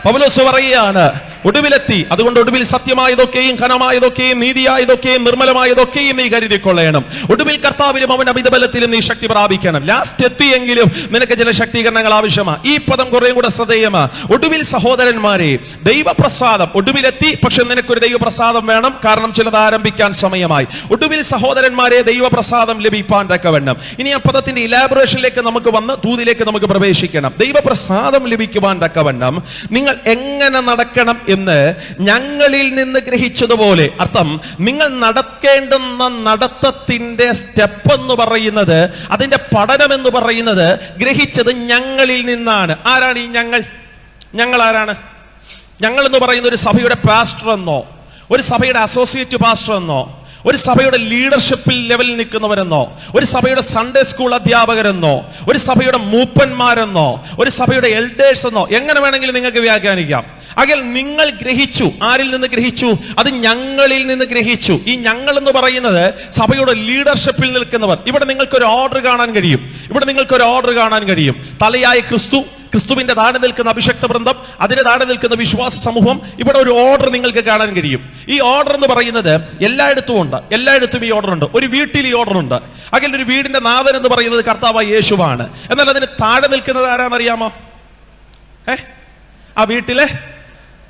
പൗലോസ് പറയുകയാണ്, ഒടുവിലെത്തി. അതുകൊണ്ട് ഒടുവിൽ സത്യമായതൊക്കെയും ഘനമായതൊക്കെയും നീതിയായതൊക്കെയും നിർമ്മലമായതൊക്കെയും നീ കരുതിക്കൊള്ളണം. ഒടുവിൽ കർത്താവിലും അവന്റെ അമിതബലത്തിലും നീ ശക്തി പ്രാപിക്കണം. ലാസ്റ്റ് എത്തിയെങ്കിലും നിനക്ക് ചില ശക്തീകരണങ്ങൾ ആവശ്യമാണ്. ഈ പദം കുറേ കൂടെ ശ്രദ്ധേയമാണ്. ഒടുവിൽ സഹോദരന്മാരെ, ദൈവപ്രസാദം ഒടുവിലെത്തി, പക്ഷെ നിനക്കൊരു ദൈവപ്രസാദം വേണം, കാരണം ചിലത് ആരംഭിക്കാൻ സമയമായി. ഒടുവിൽ സഹോദരന്മാരെ, ദൈവപ്രസാദം ലഭിക്കാൻ തക്കവണ്ണം. ഇനി ആ പദത്തിന്റെ ഇലാബറേഷനിലേക്ക് നമുക്ക് വന്ന് ദൂതിലേക്ക് നമുക്ക് പ്രവേശിക്കണം. ദൈവപ്രസാദം ലഭിക്കുവാൻ തക്കവണ്ണം നിങ്ങൾ എങ്ങനെ നടക്കണം എന്ന് ഞങ്ങളിൽ നിന്ന് ഗ്രഹിച്ചതുപോലെ, അർത്ഥം നിങ്ങൾ നടക്കേണ്ടുന്ന നടത്തത്തിന്റെ സ്റ്റെപ്പ് എന്ന് പറയുന്നത്, അതിന്റെ പഠനം എന്ന് പറയുന്നത് ഗ്രഹിച്ചത് ഞങ്ങളിൽ നിന്നാണ്. ആരാണ് ഈ ഞങ്ങൾ? ഞങ്ങൾ ആരാണ്? ഞങ്ങൾ എന്ന് പറയുന്ന ഒരു സഭയുടെ പാസ്റ്റർ എന്നോ, ഒരു സഭയുടെ അസോസിയേറ്റ് പാസ്റ്റർ എന്നോ, ഒരു സഭയുടെ ലീഡർഷിപ്പിൽ ലെവലിൽ നിൽക്കുന്നവരെന്നോ, ഒരു സഭയുടെ സൺഡേ സ്കൂൾ അധ്യാപകരെന്നോ, ഒരു സഭയുടെ മൂപ്പന്മാരെന്നോ, ഒരു സഭയുടെ എൽഡേഴ്സ് എന്നോ, എങ്ങനെ വേണമെങ്കിലും നിങ്ങൾക്ക് വ്യാഖ്യാനിക്കാം. അകൽ നിങ്ങൾ ഗ്രഹിച്ചു. ആരിൽ നിന്ന് ഗ്രഹിച്ചു? അത് ഞങ്ങളിൽ നിന്ന് ഗ്രഹിച്ചു. ഈ ഞങ്ങൾ എന്ന് പറയുന്നത് സഭയുടെ ലീഡർഷിപ്പിൽ നിൽക്കുന്നവർ. ഇവിടെ നിങ്ങൾക്കൊരു ഓർഡർ കാണാൻ കഴിയും. തലയായ ക്രിസ്തു, ക്രിസ്തുവിന്റെ താഴെ നിൽക്കുന്ന അഭിഷക്ത വൃന്ദം, അതിന്റെ താഴെ നിൽക്കുന്ന വിശ്വാസ സമൂഹം. ഇവിടെ ഒരു ഓർഡർ നിങ്ങൾക്ക് കാണാൻ കഴിയും. ഈ ഓർഡർ എന്ന് പറയുന്നത് എല്ലായിടത്തും ഉണ്ട്. എല്ലായിടത്തും ഈ ഓർഡർ ഉണ്ട്. ഒരു വീട്ടിൽ ഈ ഓർഡർ ഉണ്ട്. അകൽ ഒരു വീടിന്റെ നാഥൻ എന്ന് പറയുന്നത് കർത്താവായ യേശുവാണ്. എന്നാൽ അതിന് താഴെ നിൽക്കുന്നത് ആരാന്നറിയാമോ? ആ വീട്ടിലെ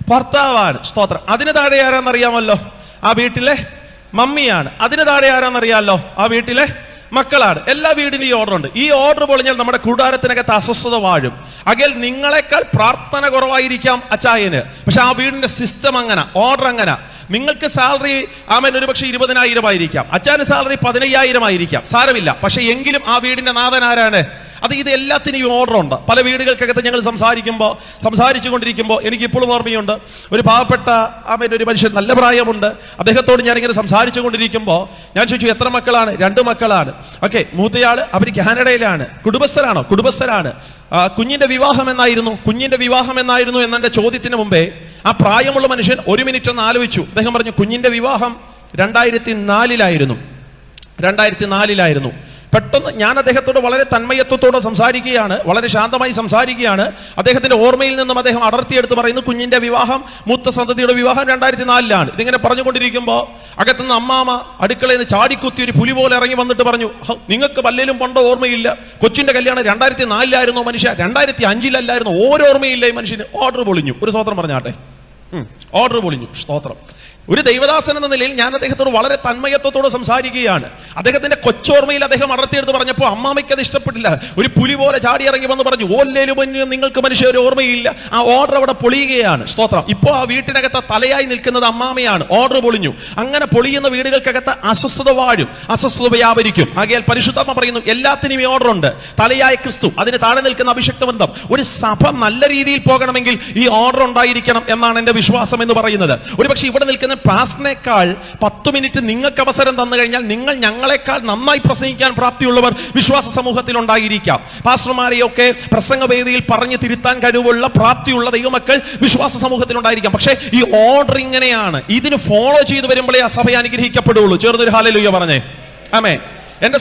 ഭർത്താവാണ്. സ്തോത്രം. അതിന് താഴെ ആരാന്നറിയാമല്ലോ? ആ വീട്ടിലെ മമ്മിയാണ്. അതിന് താഴെ ആരാന്നറിയാമല്ലോ? ആ വീട്ടിലെ മക്കളാണ്. എല്ലാ വീടിനും ഈ ഓർഡർ ഉണ്ട്. ഈ ഓർഡർ പൊളിഞ്ഞാൽ നമ്മുടെ കൂടാരത്തിനകത്ത് അസ്വസ്ഥത വാഴും. അകൽ നിങ്ങളെക്കാൾ പ്രാർത്ഥന കുറവായിരിക്കാം അച്ചായന്, പക്ഷെ ആ വീടിന്റെ സിസ്റ്റം അങ്ങനെ, ഓർഡർ അങ്ങനെ. നിങ്ങൾക്ക് സാലറി ഒരു പക്ഷെ 20,000 ആയിരിക്കാം, അച്ചാന് സാലറി 15,000 ആയിരിക്കാം, സാരമില്ല. പക്ഷെ എങ്കിലും ആ വീടിന്റെ നാഥൻ ആരാണ്? ഇത് എല്ലാത്തിനും ഓർഡർ ഉണ്ട്. പല വീടുകൾക്കകത്ത് ഞങ്ങൾ സംസാരിച്ചു കൊണ്ടിരിക്കുമ്പോൾ എനിക്ക് ഇപ്പോഴും ഓർമ്മയുണ്ട്, ഒരു പാവപ്പെട്ട ഒരു മനുഷ്യൻ, നല്ല പ്രായമുണ്ട്. അദ്ദേഹത്തോട് ഞാനിങ്ങനെ സംസാരിച്ചു കൊണ്ടിരിക്കുമ്പോൾ ഞാൻ ചോദിച്ചു, എത്ര മക്കളാണ്? 2 മക്കളാണ്. ഓക്കെ, മൂത്തയാള് അവർ കാനഡയിലാണ്. കുടുംബസ്ഥരാണ്. കുഞ്ഞിന്റെ വിവാഹം എന്നായിരുന്നു എന്നെ ചോദ്യത്തിന് മുമ്പേ ആ പ്രായമുള്ള മനുഷ്യൻ 1 മിനിറ്റ് ഒന്ന് ആലോചിച്ചു. അദ്ദേഹം പറഞ്ഞു, കുഞ്ഞിന്റെ വിവാഹം 2004 പെട്ടെന്ന് ഞാൻ അദ്ദേഹത്തോട് വളരെ തന്മയത്വത്തോടെ സംസാരിക്കുകയാണ്, വളരെ ശാന്തമായി സംസാരിക്കുകയാണ്. അദ്ദേഹത്തിന്റെ ഓർമ്മയിൽ നിന്നും അദ്ദേഹം അടർത്തിയെടുത്ത് പറയുന്നു, കുഞ്ഞിന്റെ വിവാഹം, മൂത്ത സന്തതിയുടെ വിവാഹം 2004 ഇതിങ്ങനെ പറഞ്ഞുകൊണ്ടിരിക്കുമ്പോൾ അകത്തുനിന്ന് അമ്മാമ അടുക്കളയിൽ നിന്ന് ചാടിക്കുത്തി ഒരു പുലി പോലെ ഇറങ്ങി വന്നിട്ട് പറഞ്ഞു, നിങ്ങൾക്ക് വല്ലേലും പണ്ട് ഓർമ്മയില്ല, കൊച്ചിന്റെ കല്യാണം 2004 മനുഷ്യ, 2005 ഓരോ ഓർമ്മയില്ല ഈ മനുഷ്യന്. ഓർഡർ പൊളിഞ്ഞു. ഒരു സ്തോത്രം പറഞ്ഞാട്ടെ. ഓർഡർ പൊളിഞ്ഞു. സ്തോത്രം. ഒരു ദൈവദാസൻ എന്ന നിലയിൽ ഞാൻ അദ്ദേഹത്തോട് വളരെ തന്മയത്വത്തോടെ സംസാരിക്കുകയാണ്. അദ്ദേഹത്തിന്റെ കൊച്ചോർമ്മയിൽ അദ്ദേഹം അടർത്തിയെടുത്ത് പറഞ്ഞപ്പോൾ അമ്മാമയ്ക്ക് അത് ഇഷ്ടപ്പെട്ടില്ല. ഒരു പുലി പോലെ ചാടി ഇറങ്ങി വന്ന് പറഞ്ഞു, ഓല്ലേലും നിങ്ങൾക്ക് മനുഷ്യ ഒരു ഓർമ്മയില്ല. ആ ഓർഡർ അവിടെ പൊളിയുകയാണ്. സ്തോത്രം. ഇപ്പോൾ ആ വീട്ടിനകത്ത് തലയായി നിൽക്കുന്നത് അമ്മാമയാണ്. ഓർഡർ പൊളിഞ്ഞു. അങ്ങനെ പൊളിയുന്ന വീടുകൾക്കകത്ത് അസ്വസ്ഥത വാഴും, അസ്വസ്ഥത വ്യാപരിക്കും. ആകയാൽ പരിശുദ്ധാത്മ പറയുന്നു, എല്ലാത്തിനും ഈ ഓർഡർ ഉണ്ട്. തലയായ ക്രിസ്തു, അതിന് താഴെ നിൽക്കുന്ന അഭിഷക്ത ബന്ധം. ഒരു സഭ നല്ല രീതിയിൽ പോകണമെങ്കിൽ ഈ ഓർഡർ ഉണ്ടായിരിക്കണം എന്നാണ് എന്റെ വിശ്വാസം എന്ന് പറയുന്നത്. ഒരുപക്ഷെ ഇവിടെ നിൽക്കുന്ന പാസ്റ്ററിനേക്കാൾ 10 മിനിറ്റ് നിങ്ങൾക്ക് അവസരം തന്നു കഴിഞ്ഞാൽ നിങ്ങൾ ഞങ്ങളെക്കാൾ നന്നായി പ്രസംഗിക്കാൻ പ്രാപ്തിയുള്ളവർ വിശ്വാസ സമൂഹത്തിൽ ഉണ്ടായിരിക്കാം. പാസ്റ്റർമാരെയൊക്കെ പ്രസംഗവേദിയിൽ പറഞ്ഞു തിരുത്താൻ കഴിവുള്ള പ്രാപ്തിയുള്ള ദൈവമക്കൾ വിശ്വാസ സമൂഹത്തിൽ ഉണ്ടായിരിക്കാം. പക്ഷേ ഈ ഓർഡർ ഇങ്ങനെയാണ്. ഇതിന് ഫോളോ ചെയ്ത് വരുമ്പോഴേ ആ സഭ അനുഗ്രഹിക്കപ്പെടുള്ളൂ. ചെറുതൊരു ഹല്ലേലൂയ പറഞ്ഞേ. ആമേൻ. എന്റെ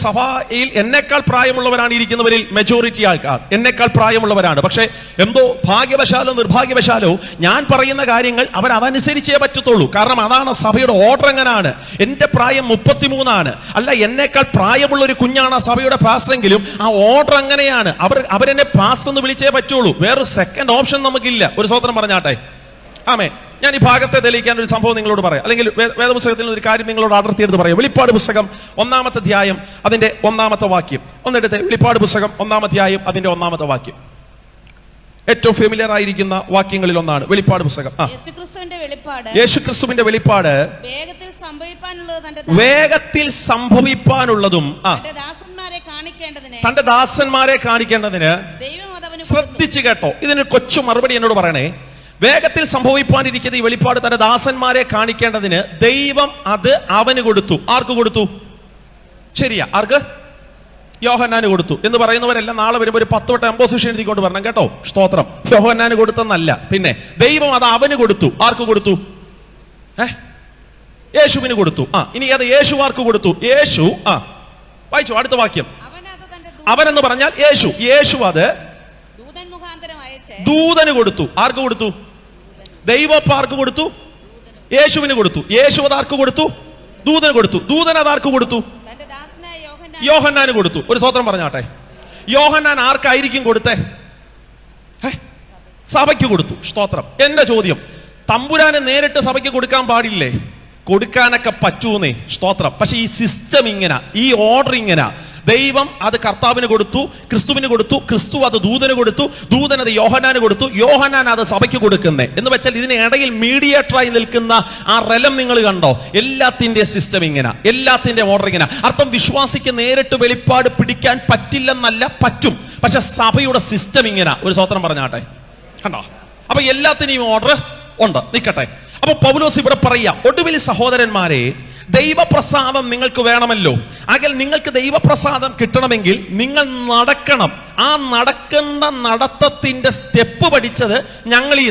സഭയിൽ എന്നേക്കാൾ പ്രായമുള്ളവരാണ് ഇരിക്കുന്നവരിൽ മെജോറിറ്റി ആൾക്കാർ എന്നേക്കാൾ പ്രായമുള്ളവരാണ്. പക്ഷേ എന്തോ ഭാഗ്യവശാലോ നിർഭാഗ്യവശാലോ ഞാൻ പറയുന്ന കാര്യങ്ങൾ അവരതനുസരിച്ചേ പറ്റത്തുള്ളൂ. കാരണം അതാണ് സഭയുടെ ഓർഡർ. എങ്ങനെയാണ്? എന്റെ പ്രായം 33 അല്ല, എന്നേക്കാൾ പ്രായമുള്ള ഒരു കുഞ്ഞാണ് ആ സഭയുടെ പാസ്റ്ററെങ്കിലും ആ ഓർഡർ അങ്ങനെയാണ്. അവരെന്നെ പാസ്റ്റർ എന്ന് വിളിച്ചേ പറ്റുള്ളൂ. വേറൊരു സെക്കൻഡ് ഓപ്ഷൻ നമുക്കില്ല. ഒരു സ്വതന്ത്രം പറഞ്ഞാട്ടെ. ആമേൻ. ഞാൻ ഈ ഭാഗത്തെ തെളിയിക്കാൻ ഒരു സംഭവം നിങ്ങളോട് പറയാം, അല്ലെങ്കിൽ വേദപുസ്തകത്തിൽ ഒരു കാര്യം നിങ്ങളോട് അടർത്തിയെടുത്ത് പറയാം. വെളിപ്പാട് പുസ്തകം 1-ാമത്തെ അധ്യായം അതിന്റെ 1-ാമത്തെ വാക്യം ഒന്നെടുത്ത്. വെളിപ്പാട് പുസ്തകം 1-ാം അധ്യായം അതിന്റെ 1-ാമത്തെ വാക്യം ഏറ്റവും ഫെമിലിയർ ആയിരിക്കുന്ന വാക്യങ്ങളിൽ ഒന്നാണ്. വെളിപ്പാട് പുസ്തകം. യേശുക്രിസ്തുവിന്റെ വെളിപ്പാട് വേഗത്തിൽ സംഭവിപ്പാനുള്ളതും തന്റെ ദാസന്മാരെ കാണിക്കേണ്ടതിന്. ശ്രദ്ധിച്ചു കേട്ടോ, ഇതിന് കൊച്ചു മറുപടി എന്നോട് പറയണേ. വേഗത്തിൽ സംഭവിപ്പാനിരിക്കുന്ന ഈ വെളിപ്പാട് തന്റെ ദാസന്മാരെ കാണിക്കേണ്ടതിന് ദൈവം അത് അവന് കൊടുത്തു. ആർക്ക് കൊടുത്തു? ശരിയാ. ആർക്ക്? യോഹന്നാന് കൊടുത്തു എന്ന് പറയുന്നവരെല്ലാം നാളെ വരുമ്പോൾ ഒരു 10 വട്ടം എംപോസിഷൻ എഴുതിക്കൊണ്ട് വരണം കേട്ടോ. സ്തോത്രം. യോഹന്നാന് കൊടുത്തെന്നല്ല. പിന്നെ ദൈവം അത് അവന് കൊടുത്തു. ആർക്ക് കൊടുത്തു? യേശുവിന് കൊടുത്തു. ഇനി അത് യേശു ആർക്ക് കൊടുത്തു? യേശു വായിച്ചു അടുത്ത വാക്യം. അവനെന്ന് പറഞ്ഞാൽ യേശു. യേശു അത് ദൂതന് കൊടുത്തു. ആർക്ക് കൊടുത്തു? ദൈവം ആർക്ക് കൊടുത്തു? യേശുവിന് കൊടുത്തു. യേശു അത് ആർക്ക് കൊടുത്തു? ദൂതന് കൊടുത്തു. ദൂതൻ അത് ആർക്ക് കൊടുത്തു? യോഹന്നാന് കൊടുത്തു. ഒരു സ്തോത്രം പറഞ്ഞാട്ടെ. യോഹന്നാൻ ആർക്കായിരിക്കും കൊടുത്തേ? സഭയ്ക്ക് കൊടുത്തു. സ്തോത്രം. എന്റെ ചോദ്യം, തമ്പുരാനെ നേരിട്ട് സഭയ്ക്ക് കൊടുക്കാൻ പാടില്ലേ? കൊടുക്കാനൊക്കെ പറ്റൂന്നേ. സ്തോത്രം. പക്ഷെ ഈ സിസ്റ്റം ഇങ്ങനെ, ഈ ഓർഡർ ഇങ്ങനെ. ദൈവം അത് കർത്താവിന് കൊടുത്തു, ക്രിസ്തുവിന് കൊടുത്തു, ക്രിസ്തു അത് ദൂതന് കൊടുത്തു, ദൂതൻ അത് യോഹന്നാന് കൊടുത്തു, യോഹന്നാൻ അത് സഭയ്ക്ക് കൊടുക്കുന്നേ. എന്ന് വെച്ചാൽ ഇതിനിടയിൽ മീഡിയേറ്ററായി നിൽക്കുന്ന ആ റെലം നിങ്ങൾ കണ്ടോ? എല്ലാത്തിന്റെ സിസ്റ്റം ഇങ്ങനെ, എല്ലാത്തിന്റെ ഓർഡർ ഇങ്ങനെ. അർത്ഥം വിശ്വാസിക്ക് നേരിട്ട് വെളിപ്പാട് പിടിക്കാൻ പറ്റില്ലെന്നല്ല, പറ്റും. പക്ഷെ സഭയുടെ സിസ്റ്റം ഇങ്ങനെ. ഒരു സ്തോത്രം പറഞ്ഞാട്ടെ. കണ്ടോ? അപ്പൊ എല്ലാത്തിനെയും ഓർഡർ ഉണ്ട്. നിൽക്കട്ടെ. അപ്പൊ പൗലോസ് ഇവിടെ പറയാ, ഒടുവിൽ സഹോദരന്മാരെ, ദൈവപ്രസാദം നിങ്ങൾക്ക് വേണമല്ലോ. ആകൽ നിങ്ങൾക്ക് ദൈവപ്രസാദം കിട്ടണമെങ്കിൽ നിങ്ങൾ നടക്കണം. ആ നടക്കുന്ന നടത്തത്തിന്റെ സ്റ്റെപ്പ് പഠിച്ചത് ഞങ്ങളിൽ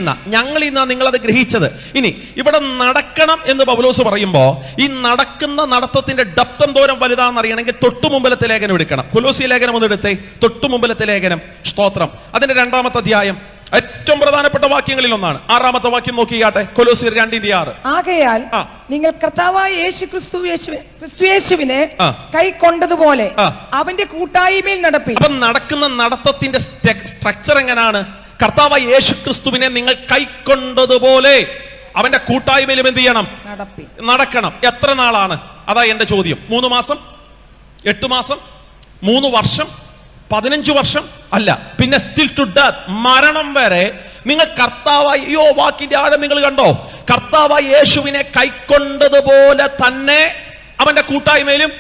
നിന്നാ നിങ്ങളത് ഗ്രഹിച്ചത്. ഇനി ഇവിടെ നടക്കണം എന്ന് പൗലോസ് പറയുമ്പോ, ഈ നടക്കുന്ന നടത്തത്തിന്റെ ഡപ്തം ദൂരം വലുതാണെന്ന് അറിയണമെങ്കിൽ തൊട്ടു മുമ്പിലത്തെ ലേഖനം എടുക്കണം. കൊലോസ്യ ലേഖനം ഒന്ന് എടുത്തേ. തൊട്ടു മുമ്പിലത്തെ ലേഖനം. സ്തോത്രം. അതിന്റെ 2-ാമത്തെ അധ്യായം ഏറ്റവും പ്രധാനപ്പെട്ട വാക്യങ്ങളിൽ ഒന്നാണ്. 6-ാമത്തെ വാക്യം നോക്കിയാട്ടെ. കൊലോസ്യർ 2:6. ആകയാൽ നിങ്ങൾ കർത്താവായ യേശുവിനെ കൈക്കൊണ്ടതുപോലെ അവന്റെ കൂട്ടായ്മയിൽ നടപ്പി. അപ്പൊ നടക്കുന്ന നടത്തത്തിന്റെ സ്ട്രക്ചർ എങ്ങനെയാണ്? കർത്താവായ യേശു ക്രിസ്തുവിനെ നിങ്ങൾ കൈക്കൊണ്ടതുപോലെ അവന്റെ കൂട്ടായ്മയിലും എന്ത് ചെയ്യണം? നടക്കണം. എത്ര നാളാണ്? അതാ എന്റെ ചോദ്യം. 3 മാസം, 8 മാസം, 3 വർഷം, 15 വർഷം? അല്ല. പിന്നെ സ്റ്റിൽ ടു ഡെത്ത്, മരണം വരെ നിങ്ങൾ കർത്താവായ, വാക്കിന്റെ ആഴം നിങ്ങൾ കണ്ടോ? കർത്താവായ യേശുവിനെ കൈക്കൊണ്ടതുപോലെ തന്നെ അവന്റെ കൂട്ടായ്മയിലും.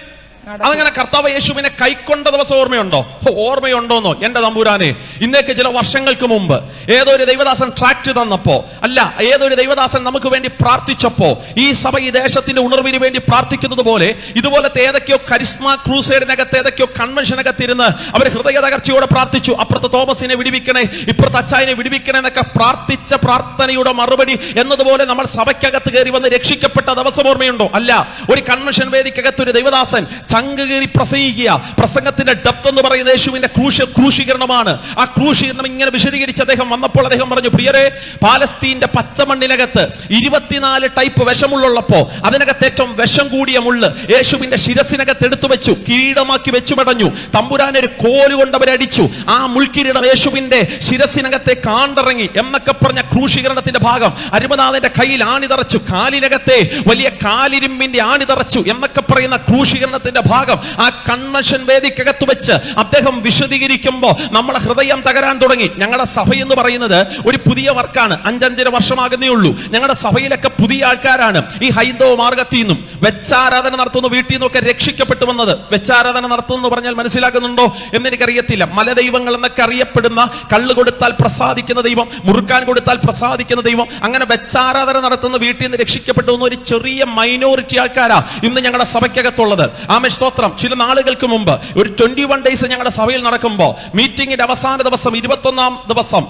അതങ്ങനെ കർത്താവ് യേശുവിനെ കൈക്കൊണ്ട ദിവസം ഓർമ്മയുണ്ടോ? ഓർമ്മയുണ്ടോന്നോ? എന്റെ തമ്പുരാനെ, ഇന്നേക്ക് ചില വർഷങ്ങൾക്ക് മുമ്പ് ഏതൊരു ദൈവദാസൻ ട്രാക്ട് തന്നപ്പോ, അല്ല, ഏതൊരു ദൈവദാസൻ നമുക്ക് വേണ്ടി പ്രാർത്ഥിച്ചപ്പോ, ഈ സഭ ഈ ദേശത്തിന്റെ ഉണർവിന് വേണ്ടി പ്രാർത്ഥിക്കുന്നത് പോലെ ഇതുപോലത്തെ ഏതൊക്കെയോ കരിസ്മ ക്രൂസൈഡിനകത്ത്, ഏതൊക്കെയോ കൺവെൻഷനകത്തിരുന്ന് അവർ ഹൃദയ തകർച്ചയോടെ പ്രാർത്ഥിച്ചു. അപ്പുറത്ത് തോമസിനെ വിടുവിക്കണേ, ഇപ്പുറത്ത് അച്ചായനെ വിടുവിക്കണേ എന്നൊക്കെ പ്രാർത്ഥിച്ച പ്രാർത്ഥനയുടെ മറുപടി എന്നതുപോലെ നമ്മൾ സഭയ്ക്കകത്ത് കയറി വന്ന് രക്ഷിക്കപ്പെട്ട ദിവസം ഓർമ്മയുണ്ടോ? അല്ല. ഒരു കൺവെൻഷൻ വേദിക്കകത്ത് ഒരു ദൈവദാസൻ ചങ്ക് കയറി പ്രസംഗിക്കുക. പ്രസംഗത്തിന്റെ ഡെപ്ത് എന്ന് പറയുന്നത് യേശുവിന്റെ ക്രൂശീകരണമാണ്. ആ ക്രൂശീകരണം ഇങ്ങനെ വിശദീകരിച്ച് അദ്ദേഹം വന്നപ്പോൾ അദ്ദേഹം പറഞ്ഞു, പ്രിയരെ, പാലസ്തീന്റെ പച്ചമണ്ണിനകത്ത് 24 ടൈപ്പ് വിഷമുള്ളപ്പോ അതിനകത്ത് ഏറ്റവും വിഷം കൂടിയ മുള്ള് യേശുവിന്റെ ശിരസിനകത്ത് എടുത്തു വെച്ചു, കിരീടമാക്കി വെച്ചു മടഞ്ഞു. തമ്പുരാനെ ഒരു കോലുകൊണ്ട് അവരടിച്ചു. ആ മുൾക്കിരീടം യേശുവിന്റെ ശിരസിനകത്തെ കാണ്ടിറങ്ങി എന്നൊക്കെ പറഞ്ഞ ക്രൂശീകരണത്തിന്റെ ഭാഗം. അരുമനാഥന്റെ കയ്യിൽ ആണിതറച്ചു, കാലിനകത്തെ വലിയ കാലിരുമ്പിന്റെ ആണിതറച്ചു എന്നൊക്കെ പറയുന്ന ക്രൂശീകരണത്തിന്റെ ഭാഗം ആ കൺവെൻഷൻ വേദിക്കകത്ത് വെച്ച് അദ്ദേഹം വിശദീകരിക്കുമ്പോൾ നമ്മുടെ ഹൃദയം തകരാൻ തുടങ്ങി. ഞങ്ങളുടെ സഭ എന്ന് പറയുന്നത് ഒരു പുതിയ വർക്കാണ്. 5-5.5 വർഷമാകുന്നേ ഉള്ളൂ. ഞങ്ങളുടെ സഭയിലൊക്കെ പുതിയ ആൾക്കാരാണ് ഈ ഹൈന്ദവ മാർഗത്തിൽ നിന്നും വെച്ചാരാധന നടത്തുന്ന വീട്ടിൽ നിന്നൊക്കെ രക്ഷിക്കപ്പെട്ടു വന്നത്. വെച്ചാരാധന നടത്തുന്നു പറഞ്ഞാൽ മനസ്സിലാക്കുന്നുണ്ടോ എന്ന് എനിക്കറിയത്തില്ല. മലദൈവങ്ങൾ എന്നൊക്കെ അറിയപ്പെടുന്ന, കള്ള് കൊടുത്താൽ പ്രസാദിക്കുന്ന ദൈവം, മുറുക്കാൻ കൊടുത്താൽ പ്രസാദിക്കുന്ന ദൈവം, അങ്ങനെ വെച്ചാരാധന നടത്തുന്ന വീട്ടിൽ നിന്ന് രക്ഷിക്കപ്പെട്ടു വന്ന ഒരു ചെറിയ മൈനോറിറ്റി ആൾക്കാരാ ഇന്ന് ഞങ്ങളുടെ സഭയ്ക്കകത്തുള്ളത്. സ്തോത്രം. ചില നാളുകൾക്ക് മുമ്പ് ഒരു 21 ഡേയ്സ് ഞങ്ങളുടെ സഭയിൽ നടക്കുമ്പോൾ മീറ്റിംഗിന്റെ അവസാന ദിവസം 21-ാം ദിവസം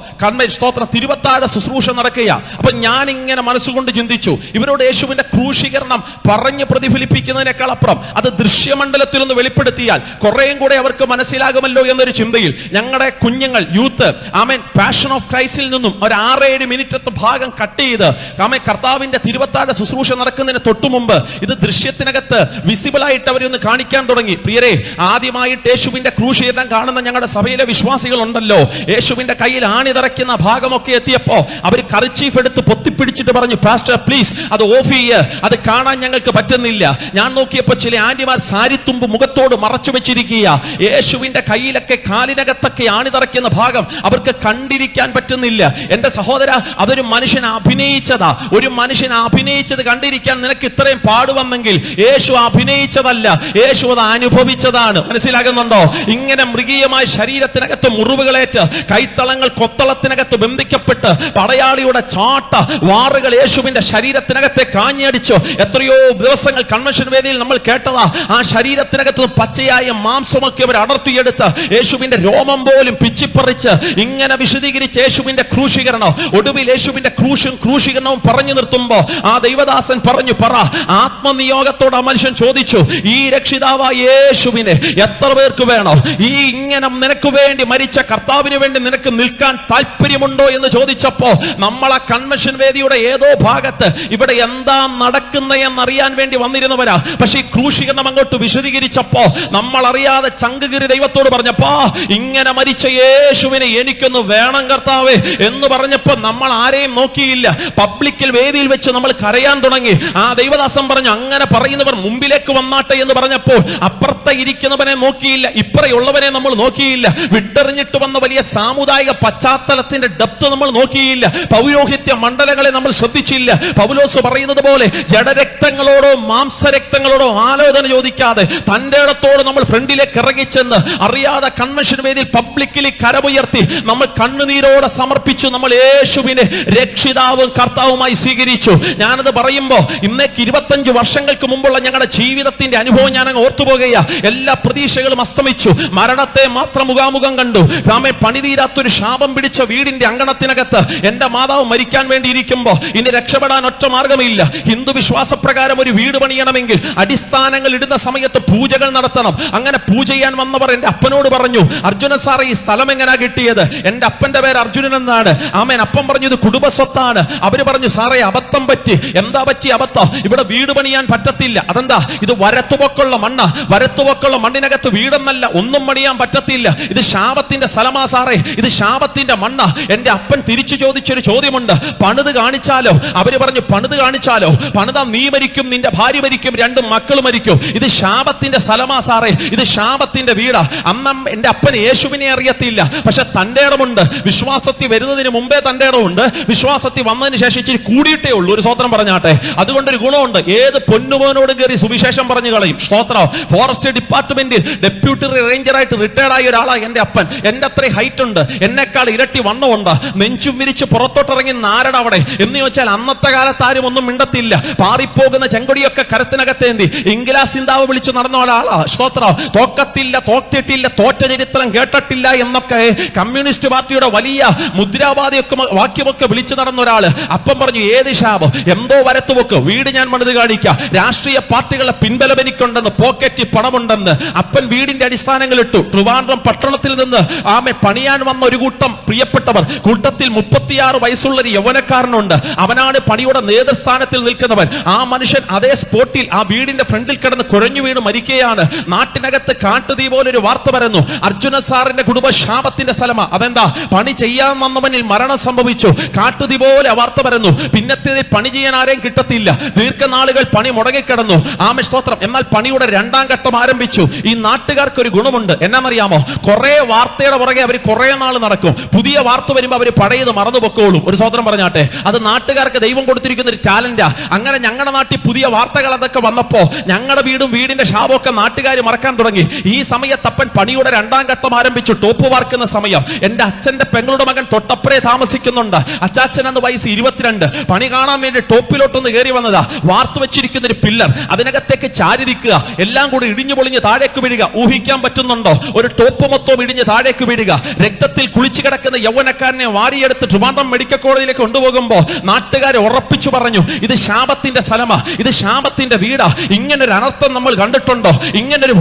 സ്തോത്രം തിരുവത്താഴ ശുശ്രൂഷ നടക്കുക. അപ്പൊ ഞാൻ ഇങ്ങനെ മനസ്സുകൊണ്ട് ചിന്തിച്ചു, ഇവരോട് യേശുവിന്റെ ക്രൂശീകരണം പറഞ്ഞ് പ്രതിഫലിപ്പിക്കുന്നതിനേക്കാൾ അപ്പുറം അത് ദൃശ്യമണ്ഡലത്തിൽ ഒന്ന് വെളിപ്പെടുത്തിയാൽ കുറേയും കൂടെ അവർക്ക് മനസ്സിലാകുമല്ലോ എന്നൊരു ചിന്തയിൽ ഞങ്ങളുടെ കുഞ്ഞുങ്ങൾ, യൂത്ത്, ആമേൻ, പാഷൻ ഓഫ് ക്രൈസ്റ്റിൽ നിന്നും ഒരു 6-7 മിനിറ്റത്തെ ഭാഗം കട്ട് ചെയ്ത് ആമേൻ കർത്താവിന്റെ തിരുവത്താഴ ശുശ്രൂഷ നടക്കുന്നതിന് തൊട്ടു മുമ്പ് ഇത് ദൃശ്യത്തിനകത്ത് വിസിബിൾ ആയിട്ട് അവരൊന്ന് കാണിക്കാൻ തുടങ്ങി. പ്രിയരെ, ആദ്യമായിട്ട് യേശുവിന്റെ ക്രൂശീകരണം കാണുന്ന ഞങ്ങളുടെ സഭയിലെ വിശ്വാസികൾ ഉണ്ടല്ലോ, യേശുവിന്റെ കയ്യിൽ ആണിതറയ്ക്കുന്ന ഭാഗമൊക്കെ എത്തിയപ്പോ അവർ കർച്ചീഫ് എടുത്ത് പൊത്തിപ്പിടിച്ചിട്ട് പറഞ്ഞു, പാസ്റ്റർ പ്ലീസ് അത് ഓഫ് ചെയ്യ്, അത് കാണാൻ ഞങ്ങൾക്ക് പറ്റുന്നില്ല. ഞാൻ നോക്കിയപ്പോൾ ചില ആന്റിമാർ സാരിത്തുമ്പ് മുഖത്തോട് മറച്ചു വെച്ചിരിക്കുക. യേശുവിന്റെ കയ്യിലൊക്കെ കാലിനകത്തൊക്കെ ആണിതറയ്ക്കുന്ന ഭാഗം അവർക്ക് കണ്ടിരിക്കാൻ പറ്റുന്നില്ല. എന്റെ സഹോദര, അതൊരു മനുഷ്യൻ അഭിനയിച്ചതാ. ഒരു മനുഷ്യൻ അഭിനയിച്ചത് കണ്ടിരിക്കാൻ നിനക്ക് ഇത്രയും പാടുവന്നെങ്കിൽ യേശു അഭിനയിച്ചതല്ല, യേശു അത് അനുഭവിച്ചതാണ്. മനസ്സിലാകുന്നുണ്ടോ? ഇങ്ങനെ മൃഗീയമായ ശരീരത്തിനകത്ത് മുറിവുകളേറ്റ്, കൈത്തളങ്ങൾ കൊത്തളത്തിനകത്ത് ബന്ധിക്കപ്പെട്ട്, പടയാളിയുടെ ചാട്ട വാറുകൾ യേശുവിന്റെ ശരീരത്തിനകത്തെ കാഞ്ഞടിച്ചു. എത്രയോ ദിവസങ്ങൾ കൺവെൻഷൻ വേദിയിൽ നമ്മൾ കേട്ടതാ. ആ ശരീരത്തിനകത്ത് പച്ചയായ മാംസമൊക്കെ അവർ അടർത്തിയെടുത്ത് യേശുവിന്റെ രോമം പോലും പിച്ചിപ്പറിച്ച് ഇങ്ങനെ വിശദീകരിച്ച് യേശുവിന്റെ ക്രൂശീകരണം, ഒടുവിൽ യേശുവിന്റെ ക്രൂശീകരണവും പറഞ്ഞു നിർത്തുമ്പോ ആ ദൈവദാസൻ പറഞ്ഞു, പറ, ആത്മനിയോഗത്തോട് ആ മനുഷ്യൻ ചോദിച്ചു, ഈ രക്ഷിതാവായ യേശുവിനെ എത്ര പേർക്ക് വേണോ? ഈ ഇങ്ങനെ നിനക്ക് വേണ്ടി മരിച്ച കർത്താവിന് വേണ്ടി നിനക്ക് നിൽക്കാൻ താല്പര്യമുണ്ടോ എന്ന് ചോദിച്ചപ്പോ നമ്മളെ കൺവെൻഷൻ വേദിയുടെ ഏതോ ഭാഗത്ത് ഇവിടെ എന്താ നടക്കുന്നതെന്നറിയാൻ വേണ്ടി വന്നിരുന്നവരാ. പക്ഷെ ഈ ക്രൂശീകരണം അങ്ങോട്ട് വിശദീകരിച്ചപ്പോ നമ്മൾ അറിയാതെ ചങ്കുകീറി ദൈവത്തോട് പറഞ്ഞപ്പോ, ഇങ്ങനെ മരിച്ച യേശുവിനെ എനിക്കൊന്ന് വേണം കർത്താവേ എന്ന് പറഞ്ഞപ്പോ നമ്മൾ ആരെയും നോക്കിയില്ല. പബ്ലിക്കിൽ വേദിയിൽ വെച്ച് നമ്മൾ കരയാൻ തുടങ്ങി. ആ ദൈവദാസൻ പറഞ്ഞു, അങ്ങനെ പറയുന്നവർ മുമ്പിലേക്ക് വന്നാട്ടെ എന്ന് പറഞ്ഞപ്പോൾ അപ്പുറത്തെ ഇരിക്കുന്നവനെ നോക്കിയില്ല, ഇപ്പറയുള്ളവനെ നമ്മൾ നോക്കിയില്ല. വിട്ടെറിഞ്ഞിട്ട് വന്ന വലിയ സാമുദായിക പശ്ചാത്തലത്തിന്റെ ഡെപ്ത് നമ്മൾ നോക്കിയില്ല. പൗരോഹിത്യ മണ്ഡലങ്ങളെ നമ്മൾ ശ്രദ്ധിച്ചില്ല. പൗലോസ് പറയുന്നത് പോലെ ജഡരക്തങ്ങളോടോ മാംസരക്തങ്ങളോടോ ആലോചന ചോദിക്കാതെ തന്റെ ഇടത്തോട് നമ്മൾ ഫ്രണ്ടിലേക്ക് ഇറങ്ങിച്ചെന്ന് അറിയാതെ കൺവെൻഷൻ വേദിയിൽ പബ്ലിക്കലി കരമുയർത്തി നമ്മൾ കണ്ണുനീരോടെ സമർപ്പിച്ചു. നമ്മൾ യേശുവിനെ രക്ഷിതാവും കർത്താവുമായി സ്വീകരിച്ചു. ഞാനത് പറയുമ്പോ ഇന്നേക്ക് 25 വർഷങ്ങൾക്ക് മുമ്പുള്ള ഞങ്ങളുടെ ജീവിതത്തിന്റെ അനുഭവം ഞാൻ അങ്ങ് ഓർത്തുപോകുക. എല്ലാ പ്രതീക്ഷകളും അസ്തമിച്ചു. മരണത്തെ മാത്രം മുഖാമുഖം കണ്ടു. രാമെ പണിതീരാത്തൊരു ശാപം പിടിച്ച വീടിന്റെ അങ്കണത്തിനകത്ത് എന്റെ മാതാവ് മരിക്കാൻ വേണ്ടി ഇരിക്കുമ്പോ ഇനി രക്ഷപ്പെടാൻ ഒറ്റ മാർഗമില്ല. ഹിന്ദു വിശ്വാസപ്രകാരം ഒരു വീട് പണിയണമെങ്കിൽ അടിസ്ഥാനങ്ങൾ ഇടുന്ന സമയത്ത് പൂജകൾ നടത്തണം. അങ്ങനെ പൂജ ചെയ്യാൻ വന്നവർ എന്റെ അപ്പനോട് പറഞ്ഞു, അർജുന സാറേ, ഈ സ്ഥലം എങ്ങനെയാ കിട്ടിയത്? എന്റെ അപ്പന്റെ പേര് അർജുനൻ എന്നാണ്. ആമേൻ. അപ്പൻ പറഞ്ഞു, ഇത് കുടുംബസ്വത്താണ്. അവര് പറഞ്ഞു, സാറേ, അബദ്ധം പറ്റി. എന്താ പറ്റി അബദ്ധം? ഇവിടെ വീട് പണിയാൻ പറ്റത്തില്ല. അതെന്താ? ഇത് വരത്തുപൊക്കുള്ള മണ്ണ. വരത്തുപൊക്കുള്ള മണ്ണിനകത്ത് വീടെന്നല്ല, ഒന്നും പണിയാൻ പറ്റത്തില്ല. ഇത് ശാപത്തിന്റെ സ്ഥലമാ സാറേ, ഇത് ശാപത്തിന്റെ മണ്ണ. എന്റെ അപ്പൻ തിരിച്ചു ചോദിച്ചൊരു ചോദ്യമുണ്ട്, പണിത് കാണിച്ചാലോ? അവര് പറഞ്ഞു, പണിത് കാണിച്ചാലോ? പണിതാ നീ മരിക്കും, നിന്റെ ഭാര്യ മരിക്കും, 2 മക്കൾ മരിക്കും. ഇത് ശാപത്തിന്റെ സ്ഥലമാ സാറേ, ഇത് ശാപത്തിന്റെ വീടാ. അന്ന് എന്റെ അപ്പൻ യേശുവിനെ അറിയത്തില്ല, പക്ഷെ തന്റെ ഇടമുണ്ട്. വിശ്വാസത്തിൽ വരുന്നതിന് മുമ്പേ തന്റെ ഇടമുണ്ട്. വിശ്വാസത്തിൽ വന്നതിന് ശേഷം ഇച്ചിരി കൂടിയിട്ടേ ഉള്ളൂ. ഒരു സ്തോത്രം പറഞ്ഞാട്ടെ. അതുകൊണ്ടൊരു ഗുണമുണ്ട്, ഏത് പൊന്നുമോനോട് കയറി സുവിശേഷം പറഞ്ഞു കളയും. സ്തോത്രം. ഫോറസ്റ്റ് ഡിപ്പാർട്ട്മെന്റിൽ ഡെപ്യൂട്ടി റേഞ്ചറായിട്ട് റിട്ടയർഡ് ആയ ഒരാളാണ് എന്റെ അപ്പൻ. എന്റെ അത്രയും ഹൈറ്റ് ഉണ്ട്, എന്നെക്കാൾ ഇരട്ടി വണ്ണമുണ്ട്. നെഞ്ചും വിരിച്ച് പുറത്തോട്ടിറങ്ങി നാരട അവിടെ എന്ന് ചോദിച്ചാൽ അന്നത്തെ കാലത്ത് ആരും ഒന്നും മിണ്ടത്തില്ല. പാറിപ്പോകുന്ന ചെങ്കൊടിയൊക്കെ കരത്തിനകത്തേന്തി ഇംഗ്ലാസിന്താവ് വിളിച്ചു നടന്ന ഒരാളാ. സ്തോത്രം. തോക്കത്തില്ല, തോറ്റിട്ടില്ല, തോറ്റ ചരിത്രം കേട്ടിട്ടില്ല എന്നൊക്കെ കമ്മ്യൂണിസ്റ്റ് പാർട്ടിയുടെ വലിയ മുദ്രാവാദിയൊക്കെ വാക്യമൊക്കെ വിളിച്ചു നടന്ന ഒരാള്. അപ്പം പറഞ്ഞു, ഏത് ശാപം? എന്തോ വരത്തുവെക്ക്, വീട് ഞാൻ പണിത് കാണിക്കാം, രാഷ്ട്രീയ പാർട്ടികളുടെ പിൻബലം എനിക്കുണ്ടെന്ന്, പോക്കറ്റിൽ പണമുണ്ടെന്ന്. അപ്പൻ വീടിന്റെ അടിസ്ഥാനങ്ങൾ ഇട്ടു. ട്രിവാൻഡ്രം പട്ടണത്തിൽ നിന്ന് ആമെ പണിയാൻ വന്ന ഒരു കൂട്ടം പ്രിയപ്പെട്ടവർ, കൂട്ടത്തിൽ 36 വയസ്സുള്ള ഒരു യൗവനക്കാരനുണ്ട്. അവനാണ് പണിയുടെ നേതൃസ്ഥാനത്തിൽ നിൽക്കുന്നവൻ. ആ മനുഷ്യൻ അതേ സ്പോട്ടിൽ ആ വീടിന്റെ ഫ്രണ്ടിൽ കിടന്ന് കുഴഞ്ഞു വീണ് മരിക്കുകയാണ്. നാട്ടിനകത്ത് കാട്ടുതീ പോലെ ഒരു വാർത്ത വരുന്നു, അർജുന സാറിന്റെ കുടുംബ ശാപത്തിന്റെ സ്ഥലമാ. അതെന്താ? പണി ചെയ്യാൻ വന്നവനിൽ മരണം സംഭവിച്ചു. കാട്ടുതീ പോലെ വാർത്ത വരുന്നു. പിന്നത്തെ പണി ചെയ്യാൻ ആരെയും കിട്ടത്തില്ല. ദീർഘനാളുകൾ പണി മുടങ്ങിക്കിടന്നു. ആമേ സ്തോത്രം. എന്നാൽ പണിയുടെ 2ാം ഘട്ടം ആരംഭിച്ചു. ഈ നാട്ടുകാർക്ക് ഒരു ഗുണമുണ്ട്, എന്നാന്നറിയാമോ? കുറെ വാർത്തയുടെ പുറകെ അവർ കുറെ നാൾ നടക്കും. പുതിയ വാർത്ത വരുമ്പോൾ അവർ പഴയത് മറന്നു പൊക്കോളും. ഒരു സ്തോത്രം പറഞ്ഞാട്ടെ. അത് നാട്ടുകാർക്ക് ദൈവം കൊടുത്തിരിക്കുന്ന ഒരു ടാലന്റാ. അങ്ങനെ ഞങ്ങളുടെ നാട്ടിൽ പുതിയ വാർത്തകൾ അതൊക്കെ വന്നപ്പോ ഞങ്ങളുടെ വീടും വീടിന്റെ ശാപമൊക്കെ നാട്ടുകാർ മറക്കാൻ തുടങ്ങി. ഈ സമയത്ത് അപ്പൻ പണിയുടെ 2ാം ഘട്ടം ആരംഭിച്ചു. ടോപ്പ് വാർക്കുന്ന സമയം. എന്റെ അച്ഛന്റെ പെങ്ങളുടെ മകൻ തൊട്ടപ്പുറേ താമസിക്കുന്നുണ്ട്. അച്ചാച്ചൻ അന്ന് വയസ്സ് 22. പണി കാണാൻ വേണ്ടി ടോപ്പിലോട്ടൊന്ന് കയറി വന്നതാ. വാർത്ത വെച്ചിരിക്കുന്ന ഒരു പില്ലർ, അതിനകത്തേക്ക് ചാരിരിക്കുക, എല്ലാം കൂടി ഇടിഞ്ഞു പൊളിഞ്ഞ് താഴേക്ക് വീഴുക. ഊഹിക്കാൻ പറ്റുന്നുണ്ടോ? ഒരു ടോപ്പ് മൊത്തം ഇടിഞ്ഞ് താഴേക്ക് വീഴുക. രക്തത്തിൽ കുളിച്ചു കിടക്കുന്ന യൗവനക്കാരനെ വാരിയെടുത്ത് ട്രിവാൻഡ്രം മെഡിക്കൽ കോളേജിലേക്ക് കൊണ്ടുപോകുമ്പോ നാട്ടുകാരെ ഉറപ്പിച്ചു പറഞ്ഞു, ഇത് ശാപത്തിന്റെ സ്ഥലമാ, ഇത് ശാപത്തിന്റെ വീടാ. ഇങ്ങനൊരു അനർത്ഥം നമ്മൾ കണ്ടിട്ടുണ്ടോ? ഇങ്ങനൊരു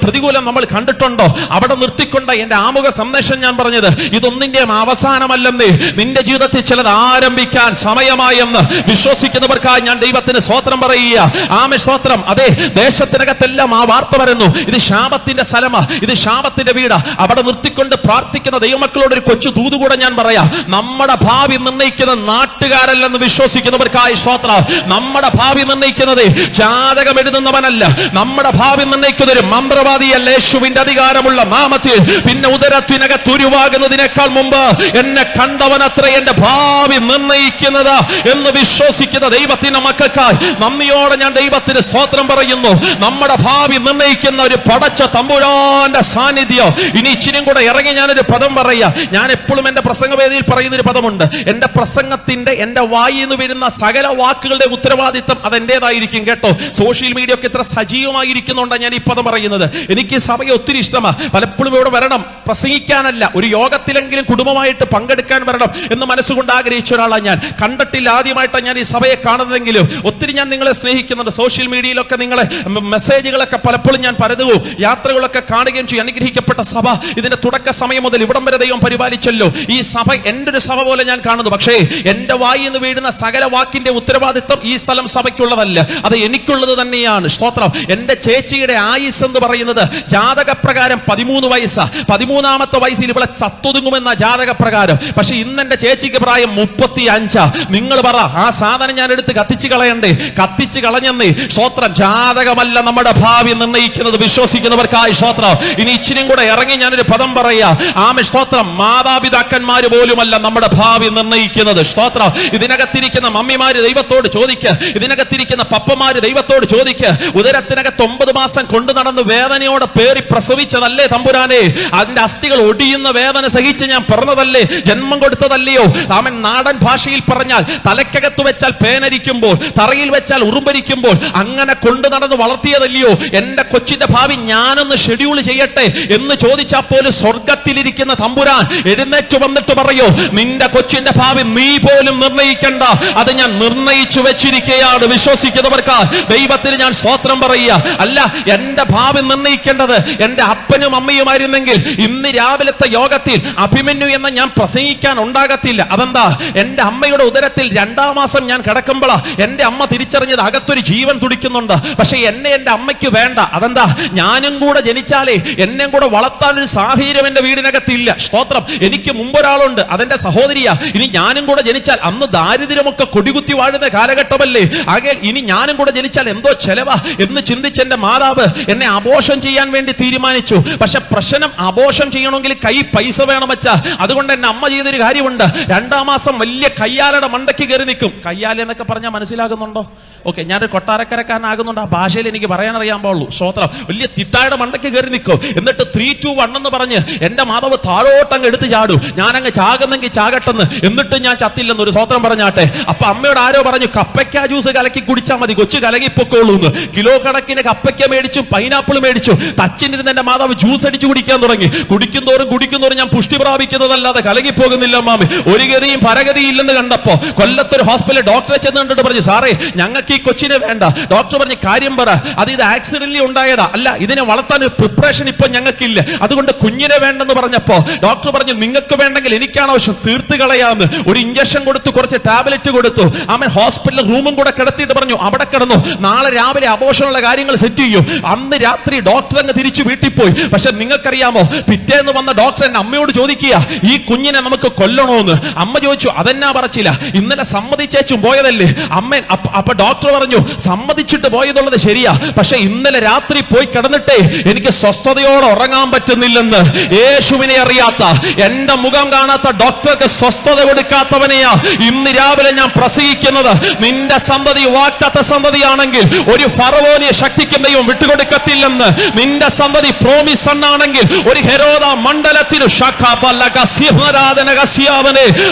പ്രതികൂലം നമ്മൾ കണ്ടിട്ടുണ്ടോ? അവിടെ നിർത്തിക്കൊണ്ട് എന്റെ ആമുഖ സന്ദേശം ഞാൻ പറഞ്ഞത്, ഇതൊന്നിന്റെയും അവസാനമല്ലെന്ന്, നിന്റെ ജീവിതത്തിൽ ചിലത് ആരംഭിക്കാൻ സമയമായെന്ന് വിശ്വസിക്കുന്നവർക്കായി ഞാൻ ദൈവത്തിന് സ്തോത്രം പറയുക. ആമേ സ്തോത്രം. അതെ, ദേശത്തിനകത്തെല്ലാം ആ വാർത്ത വരുന്നു, ഇത് ശാപത്തിന്റെ സ്ഥലമാ, ഇത് ശാപത്തിന്റെ വീടാ. അവിടെ നിർത്തിക്കൊണ്ട് പ്രാർത്ഥിക്കുന്ന ദൈവമക്കളോട് ഒരു കൊച്ചു ദൂത് കൂടെ ഞാൻ പറയാം. നമ്മുടെ ഭാവി നിർണ്ണയിക്കുന്ന നാട്ടുകാരല്ലെന്ന് വിശ്വസിക്കുന്നവർക്കായി സ്തോത്രം. നമ്മുടെ ഭാവി നിർണ്ണയിക്കുന്നത് ജാതകം എഴുതുന്നവനല്ല, നമ്മുടെ ഭാവി നിർണ്ണയിക്കുന്ന ഒരു മന്ത്രവാദിയല്ല. യേശുവിന്റെ അധികാരമുള്ള നാമത്തിൽ പിന്നെ ഉദരത്തിനകത്ത് ഉരുവാകുന്നതിനേക്കാൾ മുമ്പ് എന്നെ കണ്ടവനത്ര എന്റെ ഭാവി നിർണ്ണയിക്കുന്നത് എന്ന് വിശ്വസിക്കുന്ന ദൈവത്തിന്റെ മക്കൾക്കായി നന്ദിയോടെ ഞാൻ ദൈവത്തിന് സ്തോത്രം പറയുന്നു. നമ്മുടെ ഭാവി നിർണ്ണയിക്കുന്ന ഒരു പടച്ച തമ്പുരാന്റെ സാന്നിധ്യം. ഇനി ഇച്ചിനും കൂടെ ഇറങ്ങി ഞാനൊരു പദം പറയാ. ഞാൻ എപ്പോഴും എന്റെ പ്രസംഗവേദിയിൽ പറയുന്ന ഒരു പദമുണ്ട്. എന്റെ പ്രസംഗത്തിന്റെ, എന്റെ വായിൽ നിന്ന് വരുന്ന സകല വാക്കുകളുടെ ഉത്തരവാദിത്തം അതെന്റേതായിരിക്കും കേട്ടോ. സോഷ്യൽ മീഡിയ ഒക്കെ ഇത്ര സജീവമായിരിക്കുന്നുണ്ടാണ് ഞാൻ ഈ പദം പറയുന്നത്. എനിക്ക് സഭയെ ഒത്തിരി ഇഷ്ടമാണ്. പലപ്പോഴും ഇവിടെ വരണം, പ്രസംഗിക്കാനല്ല, ഒരു യോഗത്തിലെങ്കിലും കുടുംബമായിട്ട് പങ്കെടുക്കാൻ വരണം എന്ന് മനസ്സുകൊണ്ട് ആഗ്രഹിച്ച ഒരാളാണ് ഞാൻ. കണ്ടിട്ടില്ല, ആദ്യമായിട്ടാണ് ഞാൻ ഈ സഭയെ കാണുന്നതെങ്കിലും ഒത്തിരി ഞാൻ നിങ്ങളെ സ്നേഹിക്കുന്നുണ്ട്. സോഷ്യൽ മീഡിയയിലൊക്കെ നിങ്ങളെ മെസ്സേജുകളൊക്കെ പലപ്പോഴും ഞാൻ പരതുകയും യാത്രകളൊക്കെ കാണുകയും ചെയ്യും. അനുഗ്രഹിക്കപ്പെട്ട സഭ ഇതിന്റെ തുടക്ക സമയം മുതൽ ഇവിടം വരെ ദൈവം പരിപാലിച്ചല്ലോ. ഈ സഭ എൻ്റെ ഒരു സഭ പോലെ ഞാൻ കാണുന്നു. പക്ഷേ എന്റെ വായിൽ നിന്ന് വീഴുന്ന സകല വാക്കിന്റെ ഉത്തരവാദിത്വം ഈ സ്ഥലം സഭയ്ക്കുള്ളതല്ല, അത് എനിക്കുള്ളത് തന്നെയാണ്. സ്തോത്രം. എന്റെ ചേച്ചിയുടെ ആയുസ് എന്ന് പറയുന്നത് ജാതകപ്രകാരം 13 വയസ്സാ. 13ാമത്തെ വയസ്സിൽ ഇവിടെ ചത്തൊതുങ്ങുമെന്ന ജാതകപ്രകാരം. പക്ഷെ ഇന്ന് എന്റെ ചേച്ചിക്ക് പ്രായം 35. നിങ്ങൾ പറ, ആ സാധനം ഞാൻ എടുത്ത് കത്തിച്ചു കളയണ്ടേ? കത്തിച്ചു കളഞ്ഞെന്നേ. സ്തോത്രം. ജാതകമല്ല നമ്മുടെ ഭാവി നിർണ്ണയിക്കുന്നത്. വിശ്വസിക്കുന്നവർക്കായി സ്തോത്രം. ഇനി ഇച്ചിനും കൂടെ ഇറങ്ങി ഞാനൊരു പദം പറയാ. ആമേൻ. സ്തോത്രം. മാതാപിതാക്കന്മാര് പോലുമല്ല നമ്മുടെ ഭാവി നിർണ്ണയിക്കുന്നത്. സ്തോത്രം. ഇതിനകത്തിരിക്കുന്ന മമ്മിമാര് ദൈവത്തോട് ചോദിക്ക്, ഇതിനകത്തിരിക്കുന്ന പപ്പമാര് ദൈവത്തോട് ചോദിക്ക്. ഉദരത്തിനകത്ത് 9 മാസം കൊണ്ടു നടന്ന് വേദനയോടെ പേറി പ്രസവിച്ചതല്ലേ തമ്പുരാനെ? അതിന്റെ അസ്ഥികൾ ഒടിയുന്ന വേദന സഹിച്ച് ഞാൻ പിറന്നതല്ലേ? ജന്മം കൊടുത്തതല്ലയോ? അവൻ നാടൻ ഭാഷയിൽ പറഞ്ഞാൽ തലക്കകത്ത് വെച്ചാൽ പേനരിക്കുമ്പോൾ, തറയിൽ വെച്ചാൽ ഉറുമ്പരിക്കുമ്പോൾ അങ്ങനെ കൊണ്ടു നടന്ന് വളർത്തിയതല്ലയോ? എന്റെ കൊച്ചിന്റെ ഭാവി ഞാനൊന്ന് ഷെഡ്യൂൾ ചെയ്യട്ടെ എന്ന് ചോദിച്ചാൽ പോലും സ്വർഗത്തിലിരിക്കുന്ന തമ്പുരാൻ എഴുന്നേറ്റ് വന്നിട്ട് പറയോ, നിന്റെ കൊച്ചിന്റെ ഭാവി നീ പോലും നിർണ്ണയിക്കണ്ട, അത് ഞാൻ നിർണ്ണയിച്ചു വെച്ചിരിക്കുകയാണ്. വിശ്വസിക്കുന്നവർക്ക് ദൈവത്തിന് ഞാൻ സ്തോത്രം പറയുക. അല്ല, എന്റെ ഭാവി നിർണ്ണയിക്കേണ്ടത് എന്റെ അപ്പനും അമ്മയുമായിരുന്നെങ്കിൽ ഇന്ന് രാവിലത്തെ യോഗത്തിൽ അഭിമന്യു എന്ന ഞാൻ പ്രസംഗിക്കാൻ ഉണ്ടാകത്തില്ല. അതെന്താ? എന്റെ അമ്മയുടെ ഉദരത്തിൽ 2ാം മാസം ഞാൻ കിടക്കുമ്പോഴാ എന്റെ അമ്മ തിരിച്ചറിഞ്ഞത് അകത്തൊരു ജീവൻ തുടിക്കുന്നുണ്ട്. പക്ഷെ എന്നെ എന്റെ അമ്മയ്ക്ക് വേണ്ട. അതെന്താ? ഞാനും കൂടെ ജനിച്ചാലേ എന്നെ കൂടെ വളർത്താൻ ഒരു സാഹചര്യം എന്റെ വീടിനകത്തില്ല. സ്തോത്രം. എനിക്ക് മുമ്പൊരാളുണ്ട്, അതെന്റെ സഹോദരിയാ. ഇനി ഞാനും കൂടെ ജനിച്ചാൽ, അന്ന് ദാരിദ്ര്യമൊക്കെ കൊടികുത്തി വാഴുന്ന കാലഘട്ടമല്ലേ, ആകെ ഇനി ഞാനും കൂടെ ജനിച്ചാൽ എന്തോ ചെലവാ എന്ന് ചിന്തിച്ച് എന്റെ മാതാവ് എന്നെ അബോഷം ചെയ്യാൻ വേണ്ടി തീരുമാനിച്ചു. പക്ഷെ പ്രശ്നം, അബോഷം ചെയ്യണമെങ്കിൽ പൈസ വേണം വെച്ചാ. അതുകൊണ്ട് എന്നെ അമ്മ ചെയ്തൊരു കാര്യമുണ്ട്. 2ാം മാസം വലിയ കയ്യാലയുടെ മണ്ടയ്ക്ക് കയറി നിൽക്കും. കയ്യാല എന്നൊക്കെ പറഞ്ഞാൽ മനസ്സിലാകുന്നുണ്ടോ? ഓക്കെ, ഞാനൊരു കൊട്ടാരക്കരക്കാരനാകുന്നുണ്ട്, ആ ഭാഷയിൽ എനിക്ക് പറയാൻ അറിയാൻ പാടുള്ളൂ. സ്തോത്രം. വലിയ തിട്ടായുടെ മണ്ടയ്ക്ക് കയറി നിൽക്കും. എന്നിട്ട് 3, 2, 1 എന്ന് പറഞ്ഞ് എന്റെ മാതാവ് താഴോട്ടങ്ങ് എടുത്ത് ചാടും. ഞാനങ്ങ് ചാകുന്നെങ്കിൽ ചാകട്ടെന്ന്, എന്നിട്ട് ഞാൻ ചത്തില്ലെന്ന് ഒരു സ്തോത്രം പറഞ്ഞാട്ടെ. അപ്പൊ അമ്മയോട് ആരോ പറഞ്ഞു, കപ്പയ്ക്ക ജ്യൂസ് കലക്കി കുടിച്ചാൽ മതി, കൊച്ചു കലകിപ്പൊക്കോളൂ എന്ന്. കിലോ കണക്കിന് കപ്പയ്ക്ക മേടിച്ചും പൈനാപ്പിൾ മേടിച്ചു തച്ചിനിരുന്ന് എന്റെ മാതാവ് ജ്യൂസ് അടിച്ചു കുടിക്കാൻ തുടങ്ങി. കുടിക്കുന്നോറും ഞാൻ പുഷ്ടി പ്രാപിക്കുന്നതല്ലാതെ കലകിപ്പോകുന്നില്ല മാമി. ഒരു ഗതിയും പരഗതിയും ഇല്ലെന്ന് കണ്ടപ്പോ കൊല്ലത്തൊരു ഹോസ്പിറ്റലിൽ ഡോക്ടറെ ചെന്ന് കണ്ടിട്ട് പറഞ്ഞു, സാറേ ഞങ്ങൾക്ക് ഈ കൊച്ചിനെ വേണ്ട. ഡോക്ടർ പറഞ്ഞ്, കാര്യം പറ, അത് ഇത് ആക്സിഡന്റലി ഉണ്ടായതാ, അല്ല ഇതിനെ വളർത്താൻ ഒരു പ്രിപ്പറേഷൻ ഇപ്പൊ ഞങ്ങൾക്കില്ല, അതുകൊണ്ട് കുഞ്ഞിനെ വേണ്ടെന്ന് പറഞ്ഞപ്പോ ഡോക്ടർ പറഞ്ഞു, നിങ്ങൾക്ക് വേണ്ടെങ്കിൽ എനിക്കാണ് ആവശ്യം, തീർത്ത് കളയാന്ന്. ഒരു ഇഞ്ചക്ഷൻ കൊടുത്തു, കുറച്ച് ടാബ്ലറ്റ് കൊടുത്തു. അവൻ ഹോസ്പിറ്റലിൽ റൂമും കൂടെ കിടത്തിയിട്ട് പറഞ്ഞു, അവിടെ കിടന്നു, നാളെ രാവിലെ അബോഷനുള്ള കാര്യങ്ങൾ സെറ്റ് ചെയ്യും. അന്ന് രാത്രി ഡോക്ടർ അങ്ങ് തിരിച്ചു വീട്ടിൽ പോയി. പക്ഷെ നിങ്ങൾക്കറിയാമോ, പിറ്റേന്ന് വന്ന ഡോക്ടർ എന്നെ അമ്മയോട് ചോദിക്കുക, ഈ കുഞ്ഞിനെ നമുക്ക് കൊല്ലണോന്ന്. അമ്മ ചോദിച്ചു, അതെന്നാ പറച്ചില്ല, ഇന്നലെ സമ്മതിച്ചേച്ചും പോയതല്ലേ അമ്മ. അപ്പൊ ഡോക്ടർ പറഞ്ഞു, സമ്മതിച്ചിട്ട് പോയതുള്ളത് ശരിയാ, പക്ഷെ ഇന്നലെ രാത്രി പോയി കിടന്നിട്ടേ എനിക്ക് സ്വസ്ഥതയോടെ ഉറങ്ങാൻ പറ്റുന്നില്ലെന്ന്. യേശുവിനെ അറിയാത്ത, എന്റെ മുഖം കാണാത്ത ഡോക്ടർക്ക് സ്വസ്ഥത കൊടുക്കാത്തവനെയാ ഇന്ന് രാവിലെ ഞാൻ പ്രസംഗിക്കുന്നത്. നിന്റെ സന്തതി വാക്തത്ത സന്തതിയാണെങ്കിൽ ഒരു ഫറവോനെ ശക്തിക്കും ദൈവം വിട്ടുകൊടുക്കത്തില്ലെന്ന്. നിന്റെ സന്തതി പ്രോമിസ് ആണെങ്കിൽ ഒരു ഹെരോദ മണ്ഡലത്തിനു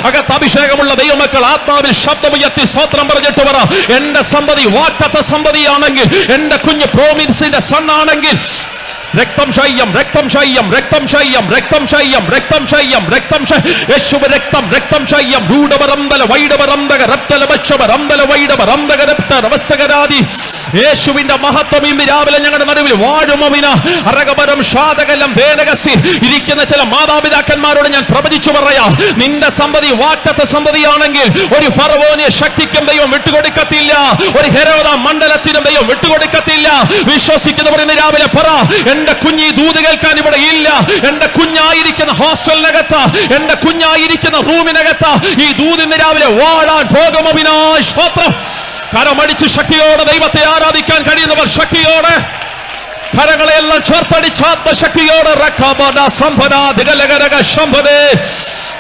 അകത്ത് അഭിഷേകമുള്ള ദൈവമക്കൾ ആത്മാവിൽ ശബ്ദമുയർത്തി സ്തോത്രം പറഞ്ഞിട്ട് പറ, എന്റെ സന്തതി വാക്തത്ത സന്തതിയാണെങ്കിൽ, എന്റെ കുഞ്ഞ് പ്രോമിസിന്റെ സൺ ആണെങ്കിൽ രക്തം ശയ്യം, രക്തം ശയ്യം, രക്തം ശയ്യം, രക്തം ശയ്യം, രക്തം ശയ്യം, രക്തം യേശുവ രക്തം, രക്തം ശയ്യം. രൂഢവരന്തല വൈഡവരന്തക രപ്തല വക്ഷവരന്തല വൈഡവരന്തക രപ്ത രവസ്തകരാദി. യേശുവിന്റെ മഹത്വം ഇന്ന് രാവിലെ ഞങ്ങളുടെ നടുവിൽ വാഴുമവിന അരകപരം ഷാദകലം വേദകസി ഇരിക്കുന്ന ചില മാതാപിതാക്കന്മാരോട് ഞാൻ പ്രവചിച്ചു പറയാ, നിന്റെ സന്തതി വാക്തത്ത സന്തതിയാണെങ്കിൽ ഒരു ഫറവോനെ ശക്തിക്കും ദൈവം വിട്ടുകൊടുക്കത്തില്ല, ഒരു ഹെരോദ മണ്ഡലത്തിനും ദൈവം വിട്ടുകൊടുക്കത്തില്ല. വിശ്വസിക്കുന്നവർ ഇന്ന് രാവിലെ പറ, എന്റെ കുഞ്ഞ് ഈ ദൂത് കേൾക്കാൻ ഇവിടെ ഇല്ല, എന്റെ കുഞ്ഞായിരിക്കുന്ന ഹോസ്റ്റലിനകത്ത്, എന്റെ കുഞ്ഞായിരിക്കുന്ന റൂമിനകത്ത് ഈ ദൂത് ഇന്ന് രാവിലെ വാഴാൻ പോകുമവിനായി സ്തോത്രം. കരമടിച്ച് ശക്തിയോടെ ദൈവത്തെ ആരാധിക്കാൻ കഴിയുന്നവർ ശക്തിയോടെ കരങ്ങളെല്ലാം ചേർത്തടിച്ച് ആത്മശക്തിയോടെ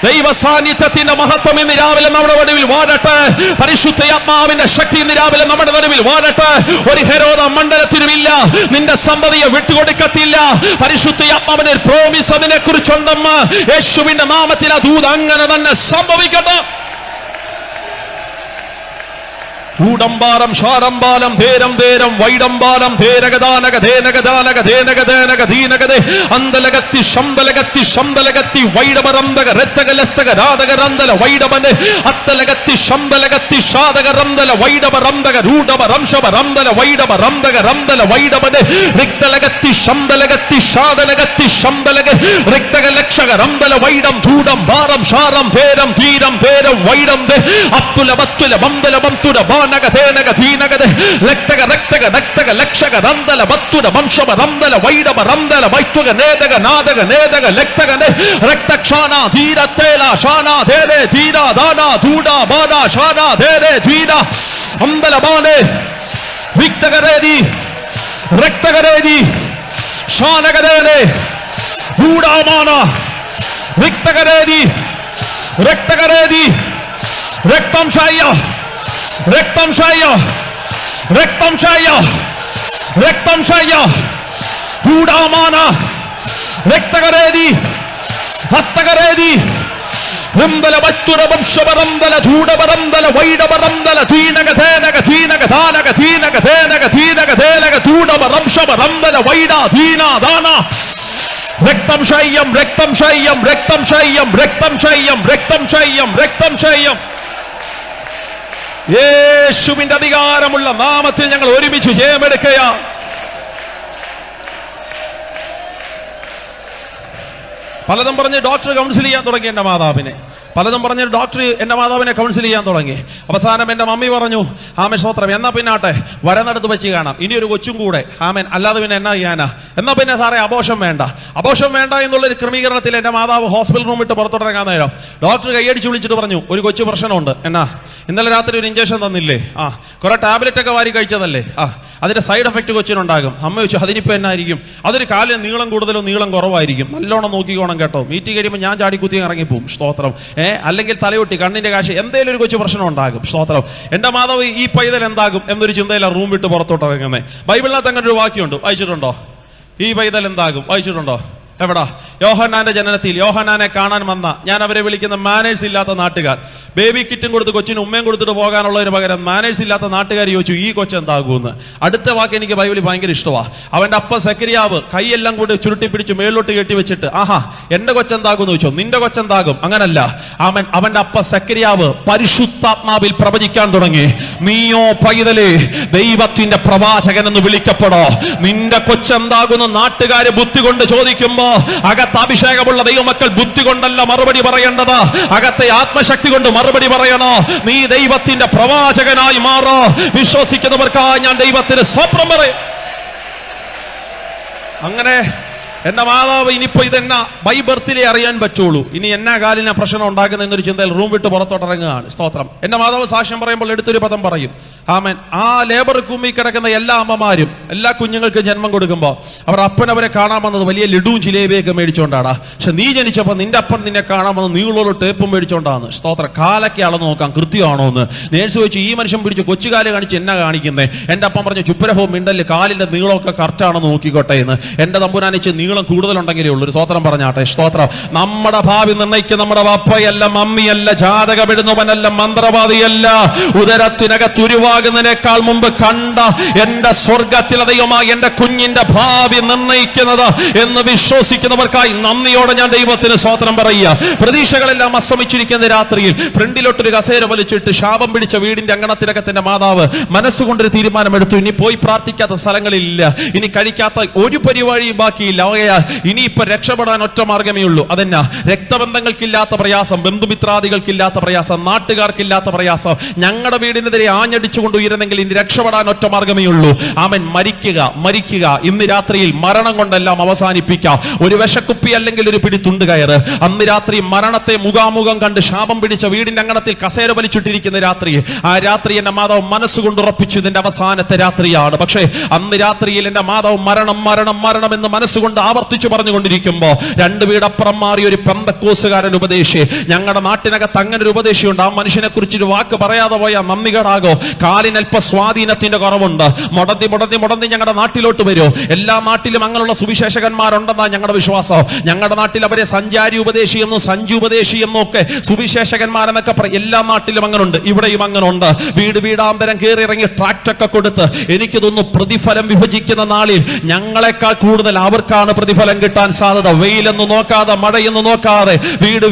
ദൈവ സാന്നിധ്യത്തിന്റെ മഹത്വം ഇന്ന് രാവിലെ നമ്മുടെ നടുവിൽ വാഴട്ടെ. പരിശുദ്ധാത്മാവിന്റെ ശക്തി ഇന്ന് രാവിലെ നമ്മുടെ നടുവിൽ വാഴട്ടെ. ഒരു ഹെരോദ മണ്ഡലത്തിനുമില്ല നിന്റെ സന്തതിയെ വിട്ടുകൊടുക്കത്തില്ല. പരിശുദ്ധാത്മാവിന്റെ പ്രോമിസ് അതിനെ കുറിച്ചുണ്ടെന്ന് യേശുവിന്റെ നാമത്തിൽ ആ ദൂത് അങ്ങനെ തന്നെ സംഭവിക്കട്ടെ. ൂടംബാരം ശാരംബാലം ധേരം ധേരം വൈഡംബാലം ധേരഗദാനക ധേനഗദാനക ധേനഗദേനക ധീനഗദേ അന്തലഗത്തി ശംബലഗത്തി ശംബലഗത്തി വൈഡബരന്തക രത്തകലസ്തക രാധകരന്തല വൈഡബനെ അത്തലഗത്തി ശംബലഗത്തി ശാദകരന്തല വൈഡബരന്തക രൂഢബരംശബരന്തല വൈഡബരന്തക രന്തല വൈഡബനെ റിക്തലഗത്തി ശംബലഗത്തി ശാദലഗത്തി ശംബലഗ റിക്തകലക്ഷക രന്തല വൈഡം ധൂടം ഭാരം ശാരം ധേരം ധീരം ധേരം വൈഡം ദേ അത്തുല ബത്തുല ബന്തല ബന്തുല നഗതേനക ധീനഗദ ലക്തക രക്തക രക്തക ലക്ഷക രന്തല ബത്തുര വംശമ രന്തല വൈഡമ രന്തല വൈത്വക നേതക നാദക നേതക ലക്തക രക്തക്ഷാന ധീരത്തേല ശാന ധേരേ ധീര ദാന ധൂട ബാന ശാന ധേരേ ധീര അന്തല ബാനെ വിക്തകരേതി രക്തകരേതി ശാനകരേരേ ധൂടാമാന വിക്തകരേതി രക്തകരേതി രക്തം ശായ രക്തം ശായ രക്തം ശായ രക്തം ശായ ൂടാമാന രക്തകരേതി ഹസ്തകരേതി രംബല ബത്തുര വംശപരംബല ധൂടപരംബല വൈഡപരംബല ധീനക ധേനക ധീനക ധാനക ധീനക ധേനക ധീനക ധേനക ധൂടപരംശപരംബല വൈഡ ധീന ദാന രക്തം ശയ്യം രക്തം ശയ്യം രക്തം ശയ്യം രക്തം ശയ്യം രക്തം ശയ്യം രക്തം ശയ്യം. യേശുവിന്റെ അധികാരമുള്ള നാമത്തിൽ ഞങ്ങൾ ഒരുമിച്ച് ജയമെടുക്കുക. പലതും പറഞ്ഞ് ഡോക്ടർ കൗൺസിൽ ചെയ്യാൻ തുടങ്ങി എന്റെ മാതാവിനെ. പലതും പറഞ്ഞ് ഡോക്ടർ എന്റെ മാതാവിനെ കൗൺസിൽ ചെയ്യാൻ തുടങ്ങി. അവസാനം എന്റെ മമ്മി പറഞ്ഞു, ആമേൻ സ്തോത്രം, എന്നാ പിന്നാട്ടെ വരനടുത്ത് വെച്ച് കാണാം, ഇനി ഒരു കൊച്ചും കൂടെ, ആമേൻ, അല്ലാതെ പിന്നെ എന്നാ ചെയ്യാനാ, എന്നാ പിന്നെ സാറേ അബോഷം വേണ്ട, അബോഷം വേണ്ട എന്നുള്ളൊരു ക്രമീകരണത്തിൽ എന്റെ മാതാവ് ഹോസ്പിറ്റൽ റൂം വിട്ട് പുറത്തോട്ടിറങ്ങാൻ നേരം ഡോക്ടർ കൈയടിച്ച് വിളിച്ചിട്ട് പറഞ്ഞു, ഒരു കൊച്ചു പ്രശ്നമുണ്ട്. എന്നാ, ഇന്നലെ രാത്രി ഒരു ഇഞ്ചക്ഷൻ തന്നില്ലേ, കുറെ ടാബ്ലറ്റ് ഒക്കെ വാരി കഴിച്ചതല്ലേ, അതിന്റെ സൈഡ് എഫക്ട് കൊച്ചിനുണ്ടാകും. അമ്മ ചോദിച്ചു, അതിനിപ്പോ എന്നായിരിക്കും? അതൊരു കാലിന് നീളം കൂടുതലോ നീളം കുറവായിരിക്കും, നല്ലോണം നോക്കിക്കോണം കേട്ടോ, മീറ്റ് കഴിയുമ്പോൾ ഞാൻ ചാടിക്കുത്തി ഇറങ്ങിപ്പോവും, സ്തോത്രം. അല്ലെങ്കിൽ തലയൊട്ടി, കണ്ണിന്റെ കാശ്, എന്തേലും ഒരു കൊച്ചു പ്രശ്നം ഉണ്ടാകും, സ്തോത്രം. എന്റെ മാതാവ് ഈ പൈതൽ എന്താകും എന്നൊരു ചിന്തയില റൂം വിട്ട് പുറത്തോട്ട് ഇറങ്ങുന്നത്. ബൈബിളിനകത്ത് അങ്ങനെ ഒരു വാക്യമുണ്ട്, വായിച്ചിട്ടുണ്ടോ? ഈ പൈതൽ എന്താകും, വായിച്ചിട്ടുണ്ടോ? എവിടാ? യോഹന്നാന്റെ ജനനത്തിൽ യോഹന്നാനെ കാണാൻ വന്ന, ഞാൻ അവരെ വിളിക്കുന്ന മാനേഴ്സ് ഇല്ലാത്ത നാട്ടുകാർ, ബേബി കിറ്റും കൊടുത്ത് കൊച്ചിന് ഉമ്മയും കൊടുത്തിട്ട് പോകാനുള്ളതിന് പകരം മാനേഴ്സ് ഇല്ലാത്ത നാട്ടുകാർ ചോദിച്ചു, ഈ കൊച്ചെന്താകുമെന്ന്. അടുത്ത വാക്ക് എനിക്ക് ബൈബിളിൽ ഭയങ്കര ഇഷ്ടമാണ്. അവന്റെ അപ്പ സെക്കരിയാവ് കൈയെല്ലാം കൂടി ചുരുട്ടി പിടിച്ച് മേളിലോട്ട് കെട്ടി വെച്ചിട്ട്, ആഹാ എന്റെ കൊച്ചെന്താകും എന്ന് ചോദിച്ചോ. നിന്റെ കൊച്ചെന്താകും? അങ്ങനല്ല, അവന്റെ അപ്പ സെക്കരിയാവ് പരിശുദ്ധാത്മാവിൽ പ്രവചിക്കാൻ തുടങ്ങി. നീയോ പൈതലേ ദൈവത്തിന്റെ പ്രവാചകൻ എന്ന് വിളിക്കപ്പെടോ. നിന്റെ കൊച്ചെന്താകുന്നു നാട്ടുകാര് ബുദ്ധി കൊണ്ട് ചോദിക്കുമ്പോ അകത്ത് അഭിഷേകമുള്ള ദൈവമക്കൾ ബുദ്ധി കൊണ്ടല്ല മറുപടി പറയേണ്ടത്, അകത്തെ ആത്മശക്തി കൊണ്ട് മറുപടി പറയണോ. നീ ദൈവത്തിന്റെ പ്രവാചകനായി മാറോ. വിശ്വസിക്കുന്നവർക്കായി ഞാൻ ദൈവത്തിന് സ്വപ്നം പറയും. അങ്ങനെ എന്റെ മാതാവ് ഇനിയിപ്പോ ഇതെന്നാ ബൈ ബർത്തിലേ അറിയാൻ പറ്റുള്ളൂ, ഇനി എന്നാ കാലിന പ്രശ്നം ഉണ്ടാക്കുന്ന എന്നൊരു ചിന്തയിൽ റൂം വിട്ട് പുറത്തോട്ടിറങ്ങുകയാണ്, സ്തോത്രം. എന്റെ മാതാവ് സാക്ഷ്യം പറയുമ്പോൾ എടുത്തൊരു പദം പറയും, ആമേൻ. ആ ലേബർ കുമ്മി കിടക്കുന്ന എല്ലാ അമ്മമാരും എല്ലാ കുഞ്ഞുങ്ങൾക്കും ജന്മം കൊടുക്കുമ്പോൾ അവർ അപ്പനവരെ കാണാൻ വന്നത് വലിയ ലഡുവും ജിലേബിയൊക്കെ മേടിച്ചോണ്ടാണ്. പക്ഷെ നീ ജനിച്ചപ്പോൾ നിന്റെ അപ്പൻ നിന്നെ കാണാൻ വന്നത് നീളോട് ടേപ്പും മേടിച്ചോണ്ടാണ്, സ്തോത്രം. കാലൊക്കെ അളന്ന് നോക്കാം കൃത്യമാണോ എന്ന്. നേഴ്സ് ചോദിച്ചു, ഈ മനുഷ്യൻ പിടിച്ച് കൊച്ചുകാല് കാണിച്ച് എന്നാ കാണിക്കുന്നേ? എന്റെ അപ്പം പറഞ്ഞു, ചുപ്പരഹോ മിണ്ടല്, കാലിന്റെ നീളമൊക്കെ കറക്റ്റ് ആണെന്ന് നോക്കിക്കോട്ടെ എന്ന്. എന്റെ തമ്പുരാനിച്ച് നീളം കൂടുതലുണ്ടെങ്കിലേ ഉള്ളൂ. ഒരു സ്തോത്രം പറഞ്ഞാട്ടെ, സ്തോത്രം. നമ്മുടെ ഭാവി നിർണ്ണയിക്കുന്ന നമ്മുടെ പപ്പയല്ല, മമ്മിയല്ല, ജാതകമിടുന്നവനല്ല, മന്ത്രവാദിയല്ല. ഉദരത്തിനകത്തുരുവാകുന്നതിനേക്കാൾ മുമ്പ് കണ്ട എന്റെ സ്വർഗത്തിലെ ദൈവമായി എന്റെ കുഞ്ഞിന്റെ ഭാവി നിർണ്ണയിക്കുന്നത് എന്ന് വിശ്വസിക്കുന്നവർക്കായി നന്ദിയോടെ ഞാൻ ദൈവത്തിന് സ്തോത്രം പറയുക. പ്രതീക്ഷകളെല്ലാം അസ്തമിച്ചിരിക്കുന്ന രാത്രിയിൽ ഫ്രണ്ടിലോട്ടൊരു കസേര വലിച്ചിട്ട് ശാപം പിടിച്ച വീടിന്റെ അങ്കണത്തിനകത്തിന്റെ മാതാവ് മനസ്സുകൊണ്ടൊരു തീരുമാനമെടുത്തു. ഇനി പോയി പ്രാർത്ഥിക്കാത്ത സ്ഥലങ്ങളിലില്ല, ഇനി കഴിക്കാത്ത ഒരു പരിപാടിയും ബാക്കിയില്ല. ഇനിയിപ്പോ രക്ഷപ്പെടാൻ ഒറ്റ മാർഗമേ ഉള്ളൂ. അതെന്നാ? രക്തബന്ധങ്ങൾക്കില്ലാത്ത പ്രയാസം, ബന്ധുമിത്രാദികൾക്കില്ലാത്ത പ്രയാസം, നാട്ടുകാർക്കില്ലാത്ത പ്രയാസം, ഞങ്ങളുടെ വീടിനെതിരെ ആഞ്ഞടിച്ചു പിടിച്ചുകൊണ്ട് ഉയരുന്നെങ്കിൽ ഇനി രക്ഷപ്പെടാൻ ഒറ്റ മാർഗമേ ഉള്ളൂ. ആമേൻ. മരിക്കുക. ഇന്ന് രാത്രിയിൽ മരണം കൊണ്ടെല്ലാം അവസാനിപ്പിക്കാം. ഒരു വിശക്കുപ്പി അല്ലെങ്കിൽ ഒരു പിടി തുണ്ട് കയറ്. അന്ന് രാത്രി മരണത്തെ മുഖാമുഖം കണ്ട് ശാപം പിടിച്ച വീടിന്റെ അങ്കണത്തിൽ കസേര വലിച്ചിട്ടിരിക്കുന്ന രാത്രി, ആ രാത്രി എന്റെ മാതാവ് മനസ്സുകൊണ്ട് ഉറപ്പിച്ചു ഇതിന്റെ അവസാനത്തെ രാത്രിയാണ്. പക്ഷേ അന്ന് രാത്രിയിൽ എന്റെ മാതാവ് മരണം എന്ന് മനസ്സുകൊണ്ട് ആവർത്തിച്ചു പറഞ്ഞുകൊണ്ടിരിക്കുമ്പോ 2 വീടപ്പുറം മാറി ഒരു പെന്തക്കോസുകാരൻ ഉപദേശി, ഞങ്ങളുടെ നാട്ടിനകത്ത് അങ്ങനെ ഒരു ഉപദേശിയുണ്ട്. ആ മനുഷ്യനെ കുറിച്ച് ഒരു വാക്ക് പറയാതെ പോയാൽ നന്ദികേടാകോ. കാലിനൽപ്പ സ്വാധീനത്തിന്റെ കുറവുണ്ട്. മുടന്തി ഞങ്ങളുടെ നാട്ടിലോട്ട് വരൂ. എല്ലാ നാട്ടിലും അങ്ങനെയുള്ള സുവിശേഷകന്മാരുണ്ടെന്നാണ് ഞങ്ങളുടെ വിശ്വാസം. ഞങ്ങളുടെ നാട്ടിൽ അവരെ സഞ്ചാരി ഉപദേശി എന്നും സഞ്ജു ഉപദേശി എന്നും ഒക്കെ സുവിശേഷകന്മാരെന്നൊക്കെ പറയും. എല്ലാ നാട്ടിലും അങ്ങനെ ഉണ്ട്, ഇവിടെയും അങ്ങനെ ഉണ്ട്. വീടാന്തരം കയറി ഇറങ്ങി ട്രാക്ടൊക്കെ കൊടുത്ത് എനിക്ക് തോന്നുന്നു പ്രതിഫലം വിഭജിക്കുന്ന നാളിൽ ഞങ്ങളെക്കാൾ കൂടുതൽ അവർക്കാണ് പ്രതിഫലം കിട്ടാൻ സാധ്യത. വെയിലെന്ന് നോക്കാതെ, മഴയെന്ന് നോക്കാതെ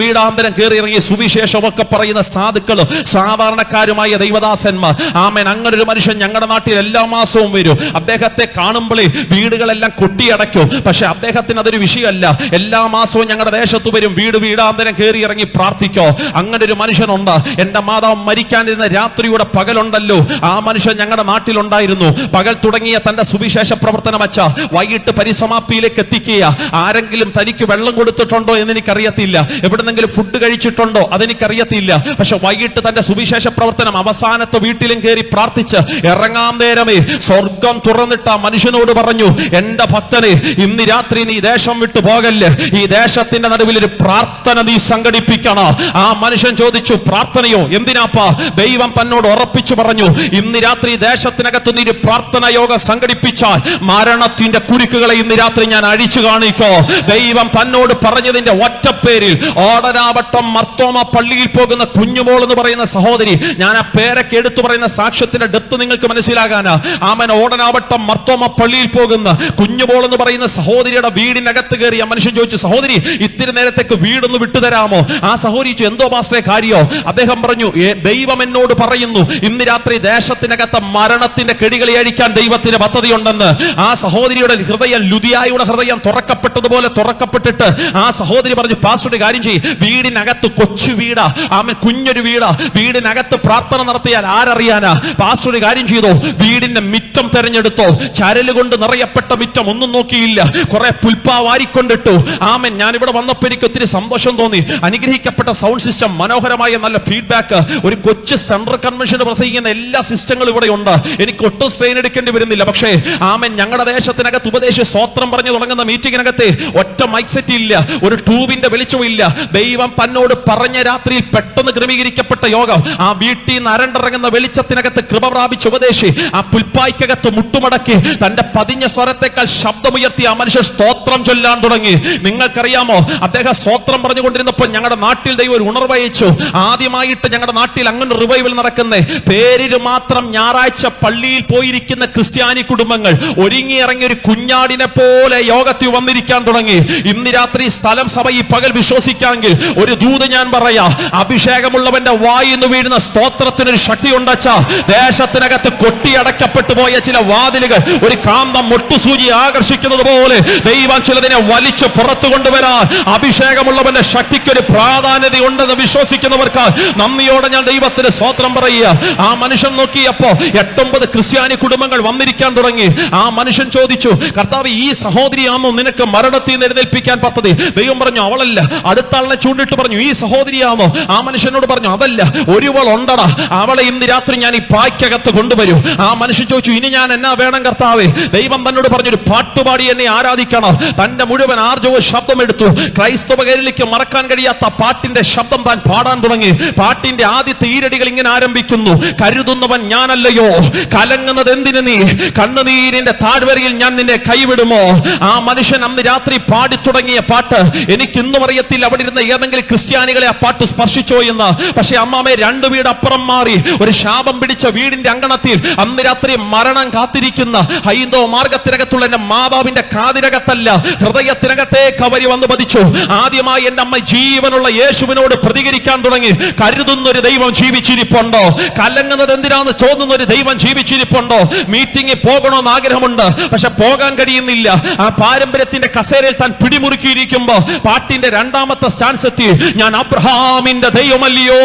വീടാന്തരം കയറി ഇറങ്ങി സുവിശേഷമൊക്കെ പറയുന്ന സാധുക്കളും സാധാരണക്കാരുമായ ദൈവദാസന്മാർ. ആമേൻ. അങ്ങനെ ഒരു മനുഷ്യൻ ഞങ്ങളുടെ നാട്ടിൽ എല്ലാ മാസവും വരും. അദ്ദേഹത്തെ കാണുമ്പോഴേ വീടുകളെല്ലാം കൊട്ടിയടയ്ക്കും. പക്ഷെ അദ്ദേഹത്തിന് അതൊരു വിഷയമല്ല. എല്ലാ മാസവും ഞങ്ങളുടെ ദേശത്ത് വരും, വീടാന്തരം കയറി ഇറങ്ങി പ്രാർത്ഥിക്കോ. അങ്ങനെ ഒരു മനുഷ്യനുണ്ട്. എന്റെ മാതാവ് മരിക്കാനിരുന്ന രാത്രിയുടെ പകലുണ്ടല്ലോ, ആ മനുഷ്യൻ ഞങ്ങളുടെ നാട്ടിലുണ്ടായിരുന്നു. പകൽ തുടങ്ങിയ തന്റെ സുവിശേഷ പ്രവർത്തനം അച്ഛ വൈകിട്ട് പരിസമാപ്തിയിലേക്ക് എത്തിക്കുക. ആരെങ്കിലും തനിക്ക് വെള്ളം കൊടുത്തിട്ടുണ്ടോ എന്ന് എനിക്കറിയത്തില്ല, എവിടെന്നെങ്കിലും ഫുഡ് കഴിച്ചിട്ടുണ്ടോ അതെനിക്കറിയത്തില്ല. പക്ഷെ വൈകിട്ട് തന്റെ സുവിശേഷ പ്രവർത്തനം അവസാനത്തെ വീട്ടിലും കയറി പ്രാർത്ഥിച്ച് ഇറങ്ങാൻ നേരമേ സ്വർഗം തുറന്നിട്ട് ആ മനുഷ്യനോട് പറഞ്ഞു, എന്റെ ഭക്തനെ, ഇന്ന് രാത്രി നീ ദേശം വിട്ടു പോകല്ലേ, ഈ ദേശത്തിന്റെ നടുവിൽ ഒരു പ്രാർത്ഥന നീ സംഘടിപ്പിക്കണം. ആ മനുഷ്യൻ ചോദിച്ചു, പ്രാർത്ഥനയോ? എന്തിനാപ്പാ? ദൈവം തന്നോട് ഉറപ്പിച്ചു പറഞ്ഞു, ഇന്ന് രാത്രി ദേശത്തിനകത്ത് നീ ഒരു പ്രാർത്ഥന യോഗം സംഘടിപ്പിച്ചാൽ മരണത്തിന്റെ കുരുക്കുകളെ ഇന്ന് രാത്രി ഞാൻ അഴിച്ചു കാണിക്കോ. ദൈവം തന്നോട് പറഞ്ഞതിന്റെ ഒറ്റപ്പേരിൽ ഓടനാവട്ടം മർത്തോമ പള്ളിയിൽ പോകുന്ന കുഞ്ഞുമോൾ എന്ന് പറയുന്ന സഹോദരി, ഞാൻ ആ പേരൊക്കെ എടുത്തു പറയുന്ന സാക്ഷ്യത്തിന്റെ ഡെപ്ത് നിങ്ങൾക്ക് മനസ്സിലാകാനാ. ആമൻ. ഓടനാവട്ടം മർത്തോമ പള്ളിയിൽ പോകുന്ന കുഞ്ഞുമോൾ എന്ന് പറയുന്ന സഹോദരിയുടെ വീടിനകത്ത് കയറി ആ മനുഷ്യൻ ചോദിച്ചു, സഹോദരി ഇത്തിരി നേരത്തേക്ക് വീടൊന്ന് വിട്ടുതരാമോ? ആ സഹോദരി ചോദിച്ചു, എന്തോ പാസ്റ്ററെ കാര്യോ? അദ്ദേഹം പറഞ്ഞു, ദൈവം എന്നോട് പറയുന്നു ഇന്ന് രാത്രി ദേശത്തിനകത്ത് മരണത്തിന്റെ കെടികളെ അഴിക്കാൻ ദൈവത്തിന് പദ്ധതിയുണ്ടെന്ന്. ആ സഹോദരിയുടെ ഹൃദയം, ലുദിയായുടെ ഹൃദയം തുറക്കപ്പെട്ടതുപോലെ തുറക്കപ്പെട്ടിട്ട് ആ സഹോദരി പറഞ്ഞു, പാസ്റ്ററുടെ കാര്യം ചെയ്യും, വീടിനകത്ത് കൊച്ചു വീടാ, ആമൻ, കുഞ്ഞൊരു വീടാ, വീടിനകത്ത് പ്രാർത്ഥന നടത്തിയാൽ ആരറിയാനാ? പാസ്റ്ററുടെ കാര്യം ചെയ്തോ, വീടിന്റെ മിറ്റം തെരഞ്ഞെടുത്തോ, ചരലുകൊണ്ട് നിറയപ്പെട്ട മിറ്റം, ഒന്നും നോക്കിയില്ല, കുറെ പുൽപ്പാ വാരിക്കൊണ്ടിട്ടു. ആമൻ. ഞാൻ ഇവിടെ വന്നപ്പോൾ എനിക്ക് ഒത്തിരി സന്തോഷം തോന്നി. അനുഗ്രഹിക്കപ്പെട്ട സൗണ്ട് സിസ്റ്റം, മനോഹരമായ നല്ല ഫീഡ്ബാക്ക്, ഒരു കൊച്ചു സെൻട്രൽ കൺവെൻഷൻ പ്രസംഗിക്കുന്ന എല്ലാ സിസ്റ്റങ്ങളും ഇവിടെ ഉണ്ട്. എനിക്ക് ഒട്ടും സ്ട്രെയിൻ എടുക്കേണ്ടി വരുന്നില്ല. പക്ഷേ ആമൻ, ഞങ്ങളുടെ ദേശത്തിനകത്ത് ഉപദേശി സ്വോത്രം പറഞ്ഞു തുടങ്ങുന്ന മീറ്റിംഗിനകത്ത് ഒറ്റ മൈക്ക് സെറ്റ് ഇല്ല, ഒരു ട്യൂബിന്റെ വെളിച്ചവും ഇല്ല. ദൈവം തന്നോട് പറഞ്ഞ രാത്രിയിൽ പെട്ടെന്ന് ക്രമീകരിക്കപ്പെട്ട യോഗം. ആ വീട്ടിൽ നിന്ന് അരണ്ടിറങ്ങുന്ന വെളിച്ചത്തിനകത്ത് കൃപ പ്രാപിച്ച ഉപദേശി ആ പുൽപ്പായ്ക്കകത്ത് മുട്ടുമടക്കി തന്റെ പതിഞ്ഞ സ്വരത്തെക്കാൾ ശബ്ദമുയർത്തി ആ മനുഷ്യൻ സ്തോത്രം ചൊല്ലാൻ തുടങ്ങി. നിങ്ങൾക്കറിയാമോ, അദ്ദേഹം സ്തോത്രം പറഞ്ഞുകൊണ്ടിരുന്നപ്പോൾ ഞങ്ങളുടെ നാട്ടിൽ ദൈവം ഒരു ഉണർവ് അയച്ചു. ആദ്യമായിട്ട് ഞങ്ങളുടെ നാട്ടിൽ അങ്ങനെ റിവൈവൽ നടക്കുന്നേ. പേരിന് മാത്രം ഞായറാഴ്ച പള്ളിയിൽ പോയിരിക്കുന്ന ക്രിസ്ത്യാനി കുടുംബങ്ങൾ ഒരുങ്ങിയിറങ്ങി ഒരു കുഞ്ഞാടിനെ പോലെ യോഗത്തിൽ വന്നിരിക്കാൻ തുടങ്ങി. ഇന്ന് രാത്രി സ്ഥലം സഭ ഈ പകൽ വിശ്വസിക്കാമെങ്കിൽ ഒരു ദൂത് ഞാൻ പറയാ, അഭിഷേകമുള്ളവന്റെ വായിന്ന് വീഴുന്ന സ്തോത്രത്തിനൊരു ശക്തി ഉണ്ടച്ചാ. ദേശത്തിനകത്ത് കൊട്ടിയടക്കപ്പെട്ടു പോയ ചില വാതിലുകൾ ഒരു കാന്തം മുട്ടുസൂചി ആകർഷിക്കുന്നത് പോലെ ദൈവം ചിലതിനെ വലിച്ചു പുറത്തു കൊണ്ടുവരാൻ അഭിഷേകമുള്ളവന്റെ ശക്തിക്കൊരു പ്രാധാന്യത ഉണ്ടെന്ന് വിശ്വസിക്കുന്നവർക്ക് നന്ദിയോടെ ഞാൻ ദൈവത്തിന് സ്തോത്രം പറയുക. ആ മനുഷ്യൻ നോക്കിയപ്പോ 8-9 ക്രിസ്ത്യാനി കുടുംബങ്ങൾ വന്നിരിക്കാൻ തുടങ്ങി. ആ മനുഷ്യൻ ചോദിച്ചു, കർത്താവ്, ഈ സഹോദരിയാണോ നിനക്ക് മരണത്തിൽ നിന്ന് എഴുന്നേൽപ്പിക്കാൻ പദ്ധതി? ദൈവം പറഞ്ഞു, അവളല്ല. അടുത്ത ആളിനെ ചൂണ്ടിട്ട് പറഞ്ഞു, ഈ സഹോദരിയാണോ? ആ മനുഷ്യനോട് പറഞ്ഞു, അതല്ല, ഒരുവൾ ഉണ്ടടാ, അവളെ ഇന്ന് രാത്രി ഞാൻ ഈ പായ്ക്കകത്ത് കൊണ്ടുവരൂ. ആ മനുഷ്യൻ ചോദിച്ചു, ഇനി ഞാൻ എന്നാ വേണം കർത്താവേ? ദൈവം തന്നോട് പറഞ്ഞു, ഒരു പാട്ടുപാടി എന്നെ ആരാധിക്കണം. തന്റെ മുഴുവൻ ആർജവും ശബ്ദമെടുത്തു. ക്രൈസ്തവ കൈരളിക്ക് മറക്കാൻ കഴിയാത്ത പാട്ടിന്റെ ശബ്ദം താൻ പാടാൻ തുടങ്ങി. പാട്ടിന്റെ ആദ്യത്തെ ഈരടികൾ ഇങ്ങനെ ആരംഭിക്കുന്നു, കരുതുന്നവൻ ഞാനല്ലയോ, കലങ്ങുന്നത് എന്തിന് നീ, കണ്ണുനീരിന്റെ താഴ്വരയിൽ ഞാൻ നിന്നെ കൈവിടുമോ? ആ മനുഷ്യൻ അന്ന് രാത്രി പാടി തുടങ്ങിയ പാട്ട് എനിക്ക് ഇന്നും അറിയത്തില്ല അവിടെ ഇരുന്ന ഏതെങ്കിലും ക്രിസ്ത്യാനികളെ ആ പാട്ട് സ്പർശിച്ചോ എന്ന്. പക്ഷെ അമ്മാമേ 2 വീട് അപ്പുറം മാറി ഒരു ശാപം പിടിച്ച വീടിന്റെ അങ്കണത്തിൽ അന്ന് രാത്രി മരണം കാത്തിരിക്കുന്ന ഹൈന്ദവ മാർഗത്തിനകത്തുള്ള എന്റെ മാതാവിന്റെ കാതിരകത്തല്ല, ഹൃദയത്തിനകത്തേക്ക് അവര് വന്ന് പതിച്ചു. ആദ്യമായി എന്റെ അമ്മ ജീവനുള്ള യേശുവിനോട് പ്രതികരിക്കാൻ തുടങ്ങി. കരുതുന്നൊരു ദൈവം ജീവിച്ചിരിപ്പുണ്ടോ? കലങ്ങുന്നത് എന്തിനാന്ന് തോന്നുന്ന ഒരു ദൈവം ജീവിച്ചിരിപ്പുണ്ടോ? മീറ്റിംഗിൽ പോകണമെന്ന് ആഗ്രഹമുണ്ട്, പക്ഷെ പോകാൻ കഴിയുന്നില്ല. ആ പാരമ്പര്യത്തിന്റെ കസേരയിൽ താൻ പിടിമുറുക്കിയിരിക്കുമ്പോ പാട്ടിന്റെ 2ാമത്തെ സ്റ്റാൻസ് എത്തി, ഞാൻ അബ്രഹാമിന്റെ ദൈവമല്ലയോ,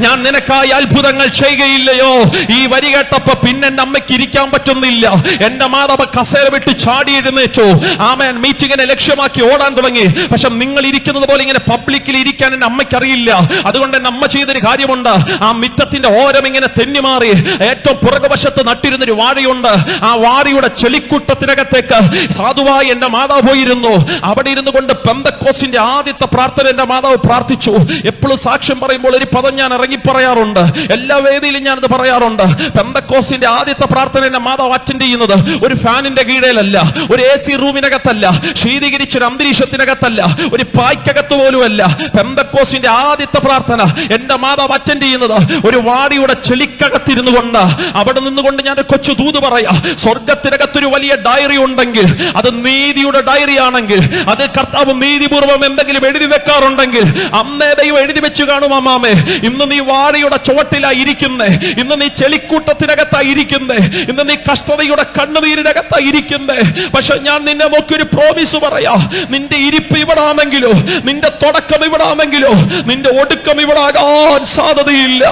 ഞാൻ നിനക്കായി അത്ഭുതങ്ങൾ ചെയ്യുകയില്ലയോ? ഈ വരി കേട്ടപ്പോ പിന്നെ എന്റെ അമ്മയ്ക്ക് ഇരിക്കാൻ പറ്റുന്നില്ല. എന്റെ മാതാവ് കസേര വിട്ട് ചാടി എഴുന്നേറ്റു. ആമേൻ. മീറ്റിങ്ങിനെ ലക്ഷ്യമാക്കി ഓടാൻ തുടങ്ങി. പക്ഷെ നിങ്ങൾ ഇരിക്കുന്നത് പോലെ ഇങ്ങനെ പബ്ലിക്കിൽ ഇരിക്കാൻ എന്റെ അമ്മയ്ക്ക് അറിയില്ല. അതുകൊണ്ട് എന്റെ അമ്മ ചെയ്തൊരു കാര്യമുണ്ട്. ആ മിറ്റത്തിന്റെ ഓരം ഇങ്ങനെ തെന്നിമാറി ഏറ്റവും പുറകുവശത്ത് നട്ടിരുന്നൊരു വാഴയുണ്ട്. ആ വാഴയുടെ ചെളിക്കൂട്ടത്തിനകത്തേക്ക് സാധുവായി എന്റെ മാതാവ് പോയിരുന്നു. അവിടെ ഇരുന്നു കൊണ്ട് പെന്തക്കോസിന്റെ ആദ്യത്തെ പ്രാർത്ഥന എന്റെ മാതാവ് പ്രാർത്ഥിച്ചു. എപ്പോഴും സാക്ഷ്യം പറയുമ്പോൾ ഒരു പദം ഞാൻ ഇറങ്ങി പറയാറുണ്ട്. എല്ലാ വേദിയിലും ഞാനത് പറയാറുണ്ട്. പെന്തക്കോസിന്റെ ആദ്യത്തെ പ്രാർത്ഥന എന്റെ മാതാവ് അറ്റൻഡ് ചെയ്യുന്നത് ഒരു ഫാനിന്റെ കീഴിലല്ല, ഒരു AC റൂമിനകത്തല്ല, ശീതീകരിച്ചൊരു അന്തരീക്ഷത്തിനകത്തല്ല, ഒരു പായ്ക്കകത്ത് പോലുമല്ല. പെന്തക്കോസിന്റെ ആദ്യത്തെ പ്രാർത്ഥന എന്റെ മാതാവ് അറ്റൻഡ് ചെയ്യുന്നത് ഒരു വാടിയുടെ ചെളിക്കകത്തിരുന്നു കൊണ്ട്. അവിടെ നിന്നുകൊണ്ട് ഞാൻ കൊച്ചു ദൂത് പറയാ, സ്വർഗത്തിനകത്തൊരു വലിയ ഡയറി ഉണ്ടെങ്കിൽ അത് നീതിയുടെ ഡയറി ആണെങ്കിൽ, അത് കർത്താവ് നീതിപൂർവം എന്തെങ്കിലും എഴുതി വെക്കാറുണ്ടെങ്കിൽ അന്നേ ദൈവം എഴുതി വെച്ച് കാണും. അമ്മാമേ, ഇന്ന് നീ വാഴയുടെ ചുവട്ടിലായി ഇരിക്കുന്നേ, ഇന്ന് നീ ചെളിക്കൂട്ടത്തിനകത്തായി ഇരിക്കുന്നേ, ഇന്ന് നീ കഷ്ടതയുടെ കണ്ണുനീരിനകത്തായി ഇരിക്കുന്നേ. പക്ഷെ ഞാൻ നിന്നെ നോക്കി ഒരു പ്രോമിസ് പറയാ, നിന്റെ ഇരിപ്പ് ഇവിടെ ആണെങ്കിലോ, നിന്റെ തുടക്കം ഇവിടെ ആണെങ്കിലോ, നിന്റെ ഒടുക്കം ഇവിടെ ആകാൻ സാധ്യതയില്ല.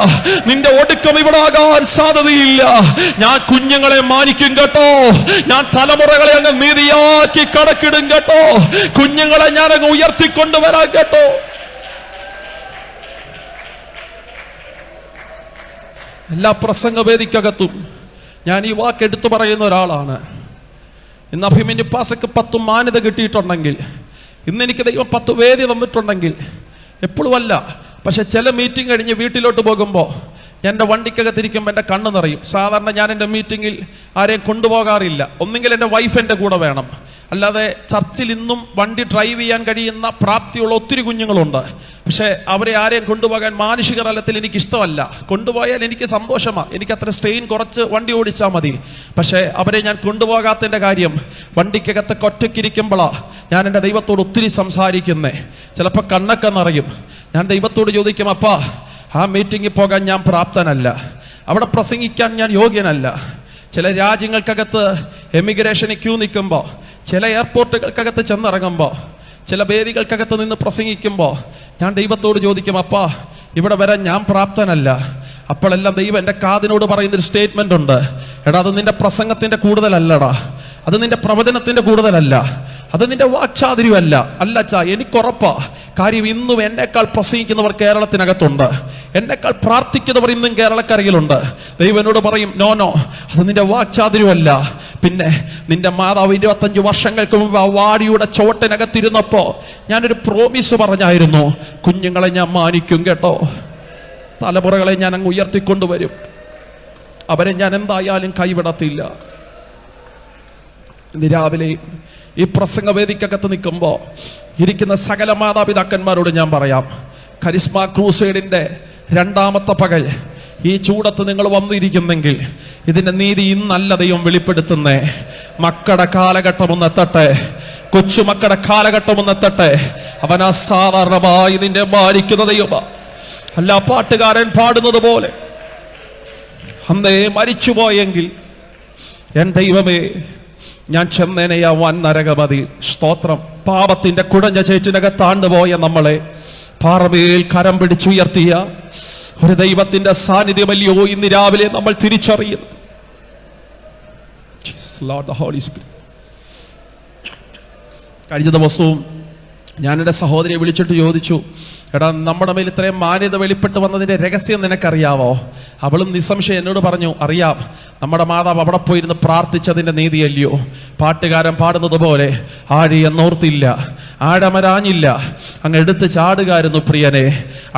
നിന്റെ ഒടുക്കം ഇവിടെ ആകാൻ സാധ്യതയില്ല. ഞാൻ കുഞ്ഞുങ്ങളെ മാനിക്കും കേട്ടോ. ഞാൻ തലമുറകളെ അങ്ങ് നീതിയാക്കി കടക്കിടും കേട്ടോ. കുഞ്ഞുങ്ങളെ ഞാൻ അങ്ങ് ഉയർത്തിക്കൊണ്ടുവരാൻ കേട്ടോ. എല്ലാ പ്രസംഗവേദിക്കകത്തും ഞാൻ ഈ വാക്ക് എടുത്തു പറയുന്ന ഒരാളാണ്. ഇന്ന് അഭിമന്യു പാസ്റ്റർക്ക് 10 മാന്യത കിട്ടിയിട്ടുണ്ടെങ്കിൽ, ഇന്ന് എനിക്ക് ദൈവം 10 വേദി തന്നിട്ടുണ്ടെങ്കിൽ, എപ്പോഴും അല്ല, പക്ഷെ ചില മീറ്റിംഗ് കഴിഞ്ഞ് വീട്ടിലോട്ട് പോകുമ്പോൾ എൻ്റെ വണ്ടിക്കകത്തിരിക്കുമ്പോൾ എൻ്റെ കണ്ണ് നിറയും. സാധാരണ ഞാൻ എൻ്റെ മീറ്റിങ്ങിൽ ആരെയും കൊണ്ടുപോകാറില്ല. ഒന്നെങ്കിൽ എൻ്റെ വൈഫ് എൻ്റെ കൂടെ വേണം. അല്ലാതെ ചർച്ചിൽ ഇന്നും വണ്ടി ഡ്രൈവ് ചെയ്യാൻ കഴിയുന്ന പ്രാപ്തിയുള്ള ഒത്തിരി കുഞ്ഞുങ്ങളുണ്ട്. പക്ഷെ അവരെ ആരെയും കൊണ്ടുപോകാൻ മാനുഷിക തലത്തിൽ എനിക്ക് ഇഷ്ടമല്ല. കൊണ്ടുപോയാൽ എനിക്ക് സന്തോഷമാണ്, എനിക്ക് അത്ര സ്ട്രെയിൻ കുറച്ച് വണ്ടി ഓടിച്ചാൽ മതി. പക്ഷെ അവരെ ഞാൻ കൊണ്ടുപോകാത്തതിൻ്റെ കാര്യം, വണ്ടിക്കകത്ത് ഒറ്റയ്ക്കിരിക്കുമ്പോഴാണ് ഞാൻ എൻ്റെ ദൈവത്തോട് ഒത്തിരി സംസാരിക്കുന്നേ. ചിലപ്പോൾ കണ്ണൊക്കെ നിറയും. ഞാൻ ദൈവത്തോട് ചോദിക്കും, അപ്പാ, ആ മീറ്റിങ്ങിൽ പോകാൻ ഞാൻ പ്രാപ്തനല്ല, അവിടെ പ്രസംഗിക്കാൻ ഞാൻ യോഗ്യനല്ല. ചില രാജ്യങ്ങൾക്കകത്ത് എമിഗ്രേഷന് ക്യൂ നിൽക്കുമ്പോൾ, ചില എയർപോർട്ടുകൾക്കകത്ത് ചെന്നിറങ്ങുമ്പോൾ, ചില വേദികൾക്കകത്ത് നിന്ന് പ്രസംഗിക്കുമ്പോൾ ഞാൻ ദൈവത്തോട് ചോദിക്കും, അപ്പാ, ഇവിടെ വരാൻ ഞാൻ പ്രാപ്തനല്ല. അപ്പോഴെല്ലാം ദൈവം എൻ്റെ കാതിനോട് പറയുന്നൊരു സ്റ്റേറ്റ്മെന്റ് ഉണ്ട്, എടാ, അത് നിന്റെ പ്രസംഗത്തിന്റെ കൂടുതലല്ലടാ, അത് നിന്റെ പ്രവചനത്തിന്റെ കൂടുതലല്ല, അത് നിന്റെ വാക്ചാതുര്യമല്ല. അല്ലച്ചാ, എനിക്കുറപ്പാ. കാര്യം ഇന്നും എന്നേക്കാൾ പ്രസംഗിക്കുന്നവർ കേരളത്തിനകത്തുണ്ട്, എന്നേക്കാൾ പ്രാർത്ഥിക്കുന്നവർ ഇന്നും കേരളക്കരയിലുണ്ട്. ദൈവം എന്നോട് പറയും, നോ, അത് നിന്റെ വാക്ചാതുര്യമല്ല. പിന്നെ നിന്റെ മാതാവ് 25 വർഷങ്ങൾക്ക് മുമ്പ് ആ വാടിയുടെ ചുവട്ടിനകത്തിരുന്നപ്പോ ഞാനൊരു പ്രോമിസ് പറഞ്ഞായിരുന്നു, കുഞ്ഞുങ്ങളെ ഞാൻ മാനിക്കും കേട്ടോ, തലമുറകളെ ഞാൻ അങ്ങ് ഉയർത്തിക്കൊണ്ടുവരും, അവരെ ഞാൻ എന്തായാലും കൈവിടത്തില്ല. ഇന്ന് രാവിലെ ഈ പ്രസംഗവേദിക്കകത്ത് നിൽക്കുമ്പോൾ ഇരിക്കുന്ന സകല മാതാപിതാക്കന്മാരോട് ഞാൻ പറയാം, കരിസ്മ ക്രൂസൈഡിന്റെ 2ാമത്തെ പകൽ ഈ ചൂടത്ത് നിങ്ങൾ വന്നിരിക്കുന്നെങ്കിൽ ഇതിന്റെ നീതി ഇന്നല്ല ദൈവം വെളിപ്പെടുത്തുന്നേ. മക്കളുടെ കാലഘട്ടം ഒന്ന് എത്തട്ടെ, കൊച്ചുമക്കളുടെ കാലഘട്ടം ഒന്ന് എത്തട്ടെ. അവൻ അസാധാരണമായി നിന്റെ മാനിക്കുന്ന ദൈവമാ. അല്ല, പാട്ടുകാരൻ പാടുന്നത് പോലെ, അന്നേ മരിച്ചുപോയെങ്കിൽ എൻ ദൈവമേ ഞാൻ ചെന്നേനെയാ വൻ നരകമതി. സ്തോത്രം. പാപത്തിന്റെ കുടഞ്ഞ ചേറ്റിനകത്താണ്ടുപോയ നമ്മളെ പാറമേൽ കരം പിടിച്ചുയർത്തിയ ഒരു ദൈവത്തിന്റെ സാന്നിധ്യമല്ലയോ ഇന്ന് രാവിലെ നമ്മൾ തിരിച്ചറിയുന്നത്. കഴിഞ്ഞ ദിവസവും ഞാൻ എൻ്റെ സഹോദരിയെ വിളിച്ചിട്ട് ചോദിച്ചു, എടാ, നമ്മുടെ മേൽ ഇത്രയും മാന്യത വെളിപ്പെട്ട് വന്നതിന്റെ രഹസ്യം നിനക്കറിയാവോ? അവളും നിസ്സംശയം എന്നോട് പറഞ്ഞു, അറിയാം. നമ്മുടെ മാതാവ് അവിടെ പോയിരുന്ന് പ്രാർത്ഥിച്ചതിന്റെ നീതിയല്ലയോ? പാട്ടുകാരൻ പാടുന്നത് പോലെ ആഴിയെന്നോർത്തില്ല, ആഴമരാഞ്ഞില്ല, അങ്ങ് എടുത്ത് ചാടുകായിരുന്നു പ്രിയനെ.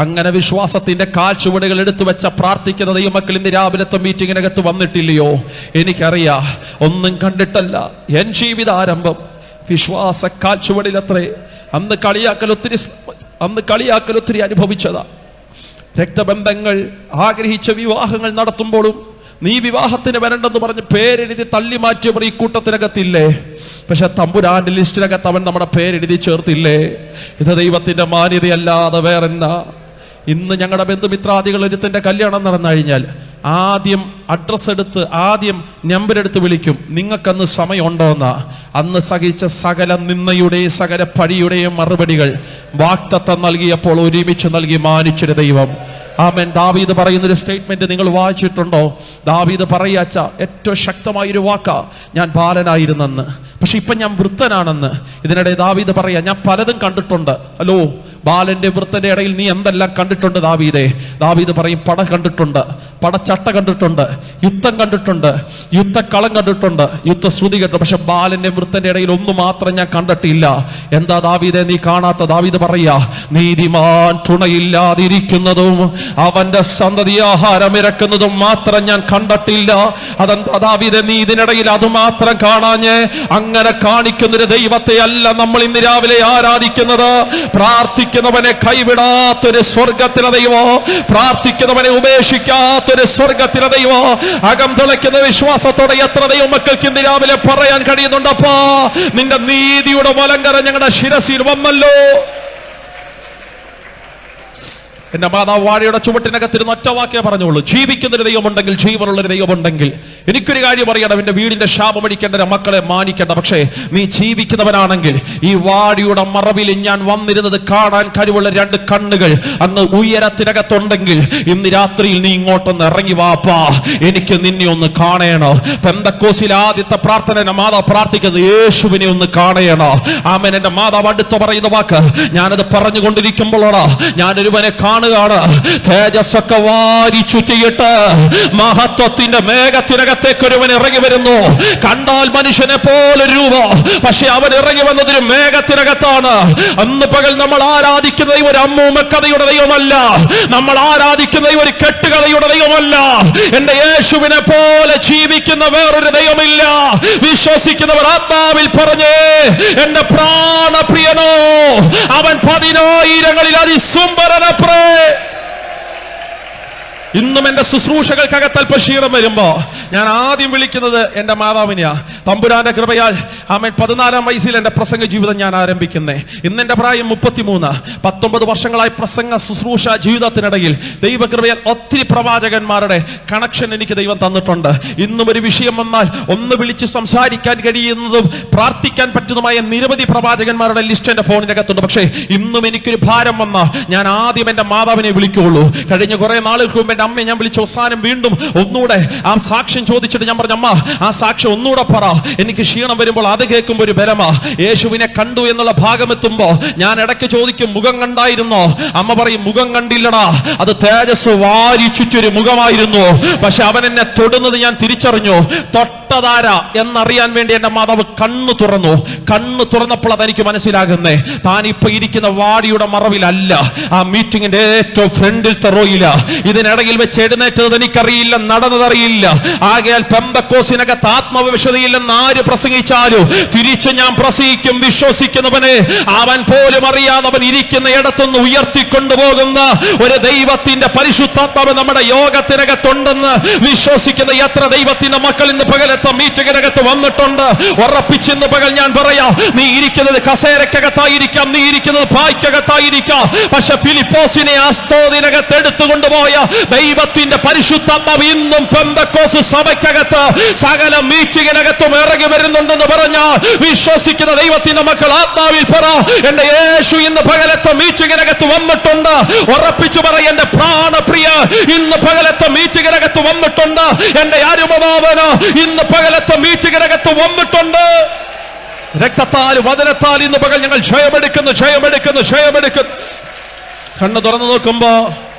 അങ്ങനെ വിശ്വാസത്തിന്റെ കാൽച്ചുവടുകൾ എടുത്തു വെച്ച പ്രാർത്ഥിക്കുന്ന ദൈവമക്കൾ ഇന്ന് രാവിലത്തെ മീറ്റിങ്ങിനകത്ത് വന്നിട്ടില്ലയോ? എനിക്കറിയാം, ഒന്നും കണ്ടിട്ടല്ല എൻ ജീവിതാരംഭം വിശ്വാസ കാൽച്ചുവടിലത്രേ. അന്ന് കളിയാക്കൽ ഒത്തിരി അനുഭവിച്ചതാ. രക്തബന്ധങ്ങൾ ആഗ്രഹിച്ച വിവാഹങ്ങൾ നടത്തുമ്പോഴും നീ വിവാഹത്തിന് വരണ്ടെന്ന് പറഞ്ഞ് പേരെഴുതി തള്ളി മാറ്റിയവർ ഈ കൂട്ടത്തിനകത്തില്ലേ? പക്ഷെ തമ്പുരാന്റെ ലിസ്റ്റിനകത്ത് അവൻ നമ്മുടെ പേരെഴുതി ചേർത്തില്ലേ? ഇത് ദൈവത്തിന്റെ മാന്യതയല്ലാതെ വേറെന്നാ? ഇന്ന് ഞങ്ങളുടെ ബന്ധുമിത്രാദികൾ ഒരുത്തിന്റെ കല്യാണം നടന്നു കഴിഞ്ഞാൽ ആദ്യം അഡ്രസ് എടുത്ത്, ആദ്യം നമ്പർ എടുത്ത് വിളിക്കും, നിങ്ങൾക്കന്ന് സമയമുണ്ടോന്നാ. അന്ന് സഹിച്ച സകല നിന്നയുടെയും സകല പഴിയുടെയും മറുപടികൾ വാക്തത്വം നൽകിയപ്പോൾ ഒരുമിച്ച് നൽകി മാനിച്ചൊരു ദൈവം. ആമേൻ. ദാവീദ് പറയുന്നൊരു സ്റ്റേറ്റ്മെന്റ് നിങ്ങൾ വായിച്ചിട്ടുണ്ടോ? ദാവീദ് പറയാച്ച ഏറ്റവും ശക്തമായൊരു വാക്കാ, ഞാൻ ബാലനായിരുന്നെന്ന്, പക്ഷെ ഇപ്പൊ ഞാൻ വൃദ്ധനാണെന്ന്. ഇതിനിടെ ദാവീദ് പറയാ, ഞാൻ പലതും കണ്ടിട്ടുണ്ട്. ഹലോ, ബാലന്റെ വൃത്തന്റെ ഇടയിൽ നീ എന്തെല്ലാം കണ്ടിട്ടുണ്ട് ദാവീദേ? ദാവീദ് പറയും, പട കണ്ടിട്ടുണ്ട്, പടച്ചട്ട കണ്ടിട്ടുണ്ട്, യുദ്ധം കണ്ടിട്ടുണ്ട്, യുദ്ധക്കളം കണ്ടിട്ടുണ്ട്, യുദ്ധശ്രുതി കണ്ടു, പക്ഷെ ബാലന്റെ വൃത്തന്റെ ഇടയിൽ ഒന്നു മാത്രം ഞാൻ കണ്ടിട്ടില്ല. എന്താ ദാവീദേ നീ കാണാത്ത? ദാവീദ് പറയാ, നീതിമാൻ തുണയില്ലാതിരിക്കുന്നതും അവന്റെ സന്തതി ആഹാരം ഇറക്കുന്നതും മാത്രം ഞാൻ കണ്ടിട്ടില്ല. അതെന്താ ദാവീദേ നീ ഇതിനിടയിൽ അത് മാത്രം കാണാഞ്ഞേ? അങ്ങനെ കാണിക്കുന്നൊരു ദൈവത്തെ അല്ല നമ്മൾ ഇന്ന് രാവിലെ ആരാധിക്കുന്നത്. പ്രാർത്ഥിക്കുന്നവനെ കൈവിടാത്തൊരു സ്വർഗത്തിലെ ദൈവം, പ്രാർത്ഥിക്കുന്നവനെ ഉപേക്ഷിക്കാത്തൊരു സ്വർഗത്തിലെ ദൈവം, അകം തിളയ്ക്കുന്ന വിശ്വാസത്തോടെ എത്ര ദൈവ മക്കൾക്ക് ഇന്ന് രാവിലെ പറയാൻ കഴിയുന്നുണ്ടപ്പാ, നിന്റെ നീതിയുടെ വലങ്കര ഞങ്ങളുടെ ശിരസിൽ വന്നല്ലോ. എന്റെ മാതാവ് വാഴയുടെ ചുവട്ടിനകത്തിരുന്ന് ഒറ്റ വാക്കേ പറഞ്ഞോളൂ, ജീവിക്കുന്നൊരു ദൈവമുണ്ടെങ്കിൽ, ജീവനുള്ളൊരു ദൈവമുണ്ടെങ്കിൽ. എനിക്കൊരു കാര്യം അറിയണം, എന്റെ വീടിന്റെ ശാപമടിക്കേണ്ട, മക്കളെ മാനിക്കേണ്ട, പക്ഷേ നീ ജീവിക്കുന്നവനാണെങ്കിൽ ഈ വാഴയുടെ മറവിൽ ഞാൻ വന്നിരുന്നത് കാണാൻ കഴിവുള്ള രണ്ട് കണ്ണുകൾ അന്ന് ഉയരത്തിനകത്തുണ്ടെങ്കിൽ ഇന്ന് രാത്രിയിൽ നീ ഇങ്ങോട്ടൊന്ന് ഇറങ്ങി വാപ്പാ, എനിക്ക് നിന്നെ ഒന്ന് കാണണോ. പെന്തക്കോസിലെ ആദ്യത്തെ പ്രാർത്ഥന എന്റെ മാതാവ് പ്രാർത്ഥിക്കുന്നത് യേശുവിനെ ഒന്ന് കാണണോ. ആമേൻ. എന്റെ മാതാവ് അടുത്ത് പറയുന്ന വാക്ക്, ഞാനത് പറഞ്ഞുകൊണ്ടിരിക്കുമ്പോഴാണ് ഞാനൊരുവനെ കാണുകയാണ്, തേജസ്സൊക്കെ വാരി ചുറ്റിയിട്ട് മഹത്വത്തിന്റെ മേഘത്തിനകത്തേക്ക് ഒരുവൻ ഇറങ്ങി വരുന്നു. കണ്ടാൽ മനുഷ്യനെ പോലെ രൂപം, പക്ഷെ അവൻ ഇറങ്ങി വന്നതൊരു മേഘത്തിനകത്താണ്. അന്ന് പകൽ നമ്മൾ ആരാധിക്കുന്ന ഒരു അമ്മൂമ്മക്കഥയുടെ ദൈവമല്ല, നമ്മൾ ആരാധിക്കുന്ന ഒരു കെട്ടുകഥയുടെ ദൈവമല്ല. എന്റെ യേശുവിനെ പോലെ ജീവിക്കുന്ന വേറൊരു ദൈവമില്ല. വിശ്വസിക്കുന്നവർ ആത്മാവിൽ പറഞ്ഞേ, എന്റെ പ്രാണപ്രിയനോ അവൻ 10,000 അതിസുംബരനപ്രേ. ഇന്നും എന്റെ ശുശ്രൂഷകൾക്കകത്ത് അല്പ ക്ഷീണം വരുമ്പോ ഞാൻ ആദ്യം വിളിക്കുന്നത് എന്റെ മാതാവിനെയാ. തമ്പുരാന്റെ കൃപയാൽ ആമേൻ 14-ാം വയസ്സിൽ എന്റെ പ്രസംഗ ജീവിതം ഞാൻ ആരംഭിക്കുന്നേ. ഇന്ന് എന്റെ പ്രായം 33. 19 വർഷങ്ങളായി പ്രസംഗ ശുശ്രൂഷ ജീവിതത്തിനിടയിൽ ദൈവകൃപയാൽ ഒത്തിരി പ്രവാചകന്മാരുടെ കണക്ഷൻ എനിക്ക് ദൈവം തന്നിട്ടുണ്ട്. ഇന്നും ഒരു വിഷയം വന്നാൽ ഒന്ന് വിളിച്ച് സംസാരിക്കാൻ കഴിയുന്നതും പ്രാർത്ഥിക്കാൻ പറ്റുന്നതുമായ നിരവധി പ്രവാചകന്മാരുടെ ലിസ്റ്റ് എന്റെ ഫോണിനകത്തുണ്ട്. പക്ഷേ ഇന്നും എനിക്കൊരു ഭാരം വന്നാൽ ഞാൻ ആദ്യം എന്റെ മാതാവിനെ വിളിക്കുകയുള്ളൂ. കഴിഞ്ഞ കുറെ നാളുകൾക്ക് മുമ്പ് അമ്മയെ ഞാൻ വിളിച്ച അവസാനം വീണ്ടും ഒന്നുകൂടെ ആ സാക്ഷ്യം ചോദിച്ചിട്ട് ഞാൻ പറഞ്ഞു, അമ്മ ആ സാക്ഷ്യം ഒന്നുകൂടെ പറ, എനിക്ക് ക്ഷീണം വരുമ്പോൾ അത് കേൾക്കുമ്പോൾ ഒരു ബലമാ. യേശുവിനെ കണ്ടു എന്നുള്ള ഭാഗം എത്തുമ്പോ ഞാൻ ഇടയ്ക്ക് ചോദിക്കും, മുഖം കണ്ടായിരുന്നോ? അമ്മ പറയും, മുഖം കണ്ടില്ലടാ, അത് തേജസ് വാരി ചുറ്റൊരു മുഖമായിരുന്നു. പക്ഷെ അവൻ എന്നെ തൊടുന്നത് ഞാൻ തിരിച്ചറിഞ്ഞു. തൊട്ടതാര എന്നറിയാൻ വേണ്ടി എന്റെ മാതാവ് കണ്ണു തുറന്നു. കണ്ണു തുറന്നപ്പോൾ അതെനിക്ക് മനസ്സിലാകുന്നേ, താൻ ഇപ്പൊ ഇരിക്കുന്ന വാടിയുടെ മറവിലല്ല, ആ മീറ്റിംഗിന്റെ ഏറ്റവും ഫ്രണ്ടിലത്തെ റോയില. ഇതിനിടയിൽ വെച്ച് എഴുന്നേറ്റത് എനിക്കറിയില്ല, നടന്നതറിയില്ല. ആകയാൽ പെന്തക്കോസിനകത്ത് ആത്മവിശുദ്ധിയില്ലെന്ന് ആര് പ്രസംഗിച്ചാലും തിരിച്ചു ഞാൻ പ്രസംഗിക്കും. വിശ്വസിക്കുന്നവനെ അവൻ പോലും അറിയാതെ അവൻ ഇരിക്കുന്ന ഇടത്തുനിന്ന് ഉയർത്തിക്കൊണ്ടുപോകുന്ന ഒരു ദൈവത്തിന്റെ പരിശുദ്ധാത്മാവ് നമ്മുടെ യോഗത്തിനകത്തുണ്ടെന്ന് വിശ്വസിക്കുന്ന എത്ര ദൈവത്തിന്റെ മക്കൾ ഇന്ന് പകലത്തെ മീറ്റിംഗിനകത്ത് വന്നിട്ടുണ്ട്. ഉറപ്പിച്ചിന്ന് പകൽ ഞാൻ പറയാം, നീ ഇരിക്കുന്നത് കസേരക്കകത്തായിരിക്കാം, നീ ഇരിക്കുന്നത് പായ്ക്കകത്തായിരിക്കാം, പക്ഷെ ഫിലിപ്പോസിനെ ആസ്തോദിനകത്ത് എടുത്തുകൊണ്ടുപോയ ദൈവത്തിന്റെ പരിശുദ്ധാത്മാവ് ഇന്നും പെന്തക്കോസ് സഭയ്ക്കകത്ത് സകല മീറ്റിംഗിനകത്തും ഇറങ്ങി വരുന്നുണ്ടെന്ന് പറഞ്ഞാൽ വിശ്വസിക്കുന്ന ദൈവത്തിന്റെ മക്കൾ ആത്മാവിൽ പറ, എന്റെ യേശു ഇന്ന് പകലത്തെ മീറ്റിംഗിനകത്ത് വന്നിട്ടുണ്ട്. ഉറപ്പിച്ചു പറ, എന്റെ പ്രാണപ്രിയ ഇന്ന് പകലത്തെ മീറ്റിംഗിനകത്ത് വന്നിട്ടുണ്ട്. എന്റെ അരുമനാഥന ഇന്ന് പകലത്തെ മീറ്റിംഗിനകത്ത് വന്നിട്ടുണ്ട്. രക്തത്താൽ വചനത്താൽ ഇന്ന് പകൽ ഞങ്ങൾ ജയമെടുക്കുന്നു. കണ്ണ് തുറന്നു നോക്കുമ്പോ